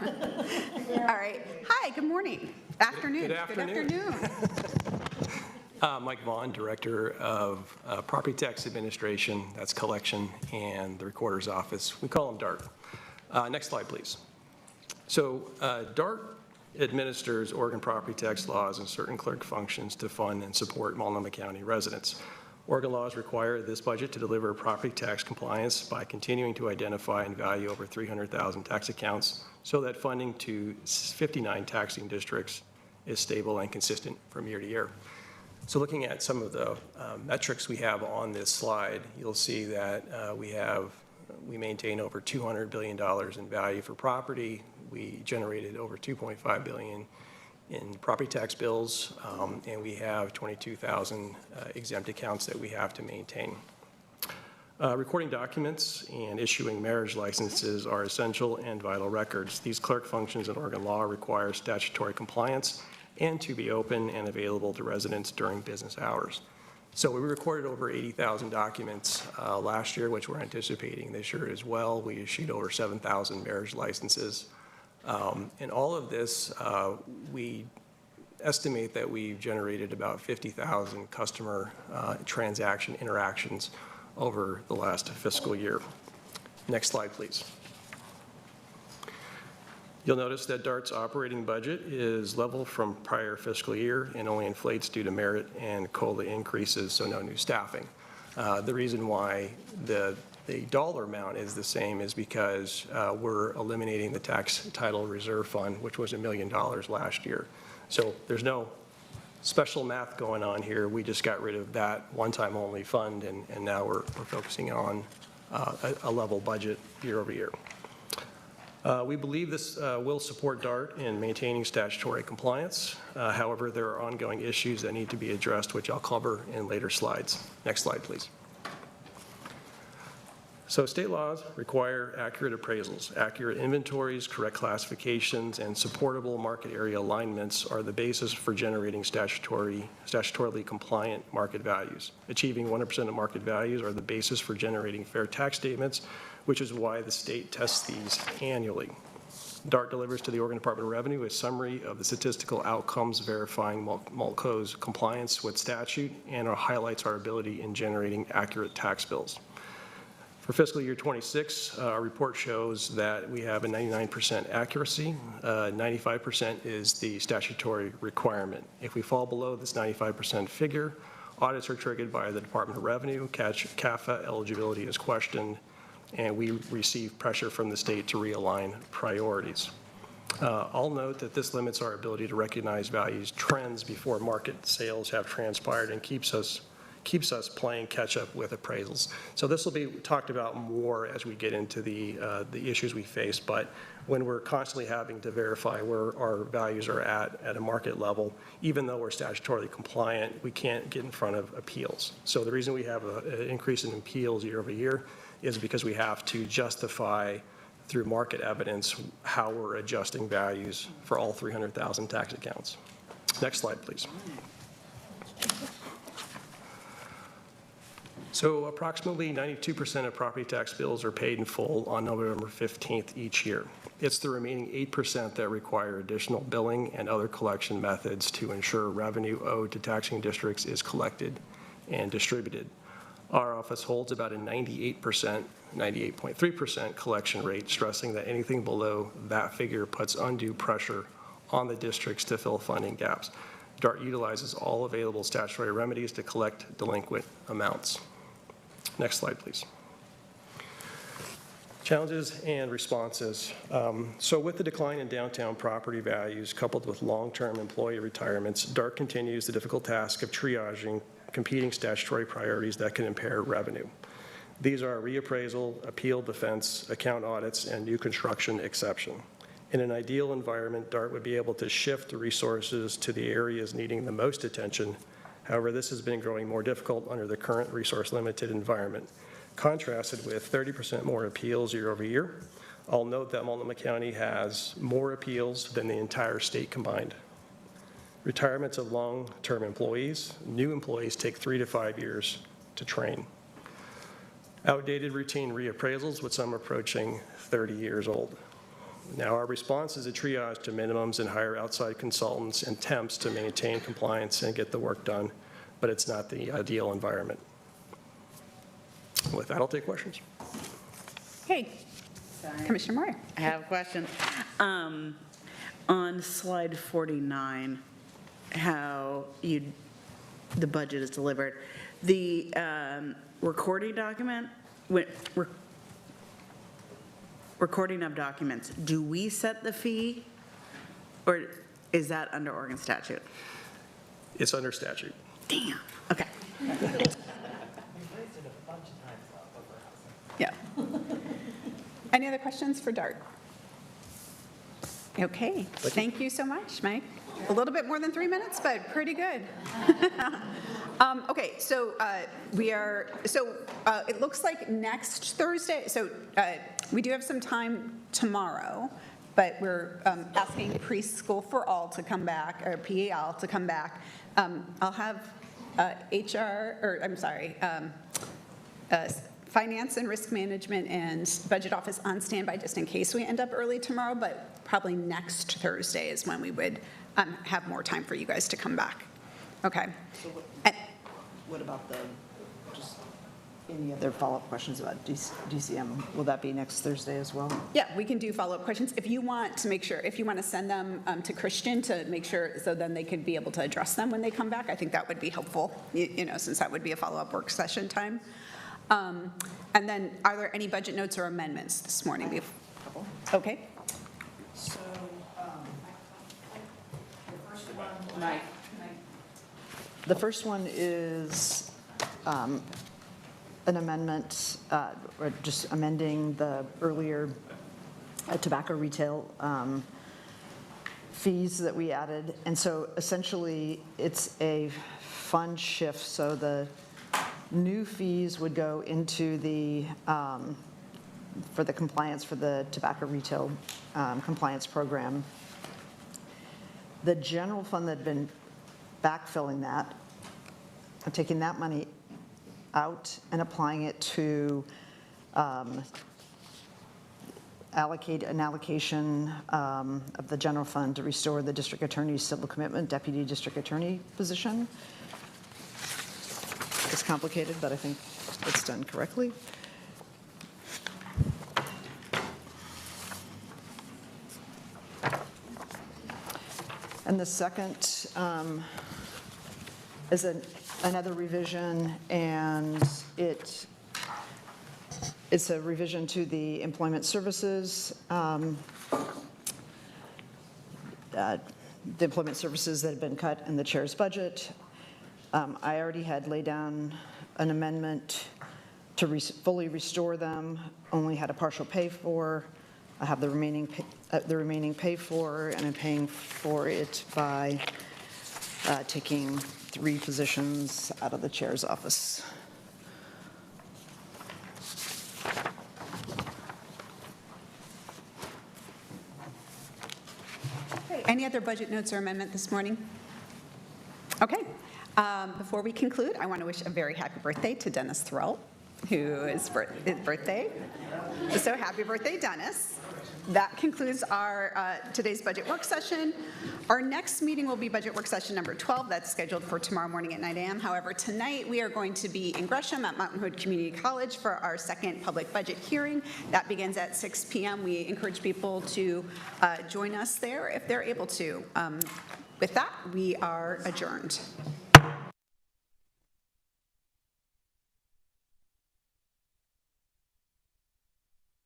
All right. Hi, good morning. Afternoon. Good afternoon. Mike Vaughn, Director of Property Tax Administration, that's collection, and the Recorder's Office. We call them DART. Next slide, please. So DART administers Oregon property tax laws and certain clerk functions to fund and support Multnomah County residents. Oregon laws require this budget to deliver property tax compliance by continuing to identify and value over 300,000 tax accounts so that funding to 59 taxing districts is stable and consistent from year to year. So looking at some of the metrics we have on this slide, you'll see that we maintain over $200 billion in value for property. We generated over $2.5 billion in property tax bills, and we have 22,000 exempt accounts that we have to maintain. Recording documents and issuing marriage licenses are essential and vital records. These clerk functions in Oregon law require statutory compliance and to be open and available to residents during business hours. So we recorded over 80,000 documents last year, which we're anticipating this year as well. We issued over 7,000 marriage licenses. And all of this, we estimate that we've generated about 50,000 customer transaction interactions over the last fiscal year. Next slide, please. You'll notice that DART's operating budget is level from prior fiscal year and only inflates due to merit and COLA increases, so no new staffing. The reason why the dollar amount is the same is because we're eliminating the tax title reserve fund, which was $1 million last year. So there's no special math going on here. We just got rid of that one-time only fund, and now we're focusing on a level budget year over year. We believe this will support DART in maintaining statutory compliance. However, there are ongoing issues that need to be addressed, which I'll cover in later slides. Next slide, please. So state laws require accurate appraisals. Accurate inventories, correct classifications, and supportable market area alignments are the basis for generating statutorily compliant market values. Achieving 100% of market values are the basis for generating fair tax statements, which is why the state tests these annually. DART delivers to the Oregon Department of Revenue a summary of the statistical outcomes verifying MALTCO's compliance with statute and highlights our ability in generating accurate tax bills. For fiscal year 26, our report shows that we have a 99% accuracy. 95% is the statutory requirement. If we fall below this 95% figure, audits are triggered by the Department of Revenue, CAFA eligibility is questioned, and we receive pressure from the state to realign priorities. I'll note that this limits our ability to recognize values trends before market sales have transpired and keeps us playing catch up with appraisals. So this will be talked about more as we get into the issues we face, but when we're constantly having to verify where our values are at a market level, even though we're statutorily compliant, we can't get in front of appeals. So the reason we have an increase in appeals year over year is because we have to justify through market evidence how we're adjusting values for all 300,000 tax accounts. Next slide, please. So approximately 92% of property tax bills are paid in full on November 15th each year. It's the remaining 8% that require additional billing and other collection methods to ensure revenue owed to taxing districts is collected and distributed. Our office holds about a 98.3% collection rate, stressing that anything below that figure puts undue pressure on the districts to fill funding gaps. DART utilizes all available statutory remedies to collect delinquent amounts. Next slide, please. Challenges and responses. So with the decline in downtown property values coupled with long-term employee retirements, DART continues the difficult task of triaging competing statutory priorities that can impair revenue. These are reappraisal, appeal defense, account audits, and new construction exception. In an ideal environment, DART would be able to shift the resources to the areas needing the most attention. However, this has been growing more difficult under the current resource-limited environment. Contrasted with 30% more appeals year over year, I'll note that Multnomah County has more appeals than the entire state combined. Retirements of long-term employees, new employees take 3 to 5 years to train. Outdated routine reappraisals, with some approaching 30 years old. Now, our response is a triage to minimums and hire outside consultants and temps to maintain compliance and get the work done, but it's not the ideal environment. With that, I'll take questions. Hey, Commissioner Moore. I have a question. On slide 49, how the budget is delivered, the recording document, recording of documents, do we set the fee, or is that under Oregon statute? It's under statute. Damn, okay. Yeah. Any other questions for DART? Okay, thank you so much, Mike. A little bit more than 3 minutes, but pretty good. Okay, so it looks like next Thursday, so we do have some time tomorrow, but we're asking Preschool for All to come back, or PAL to come back. I'll have Finance and Risk Management and Budget Office on standby just in case we end up early tomorrow, but probably next Thursday is when we would have more time for you guys to come back. Okay. What about just any other follow-up questions about DCM? Will that be next Thursday as well? Yeah, we can do follow-up questions. If you want to make sure, if you want to send them to Christian to make sure, so then they could be able to address them when they come back, I think that would be helpful, since that would be a follow-up work session time. And then, are there any budget notes or amendments this morning? We have a couple. Okay. So, the first one is an amendment, or just amending the earlier tobacco retail fees that we added. And so essentially, it's a fund shift. So the new fees would go into the, for the compliance, for the tobacco retail compliance program. The general fund that had been backfilling that, I'm taking that money out and applying it to allocate an allocation of the general fund to restore the district attorney's civil commitment, deputy district attorney position. It's complicated, but I think it's done correctly. And the second is another revision, and it's a revision to the employment services, the employment services that have been cut in the chair's budget. I already had laid down an amendment to fully restore them, only had a partial pay for. I have the remaining pay for, and I'm paying for it by taking 3 positions out of the chair's office. Okay. Any other budget notes or amendment this morning? Okay. Before we conclude, I want to wish a very happy birthday to Dennis Thrall, who is his birthday. So happy birthday, Dennis. That concludes our today's budget work session. Our next meeting will be budget work session number 12. That's scheduled for tomorrow morning at 9 a.m. However, tonight we are going to be in Gresham at Mountain Hood Community College for our second public budget hearing. That begins at 6 p.m. We encourage people to join us there if they're able to. With that, we are adjourned.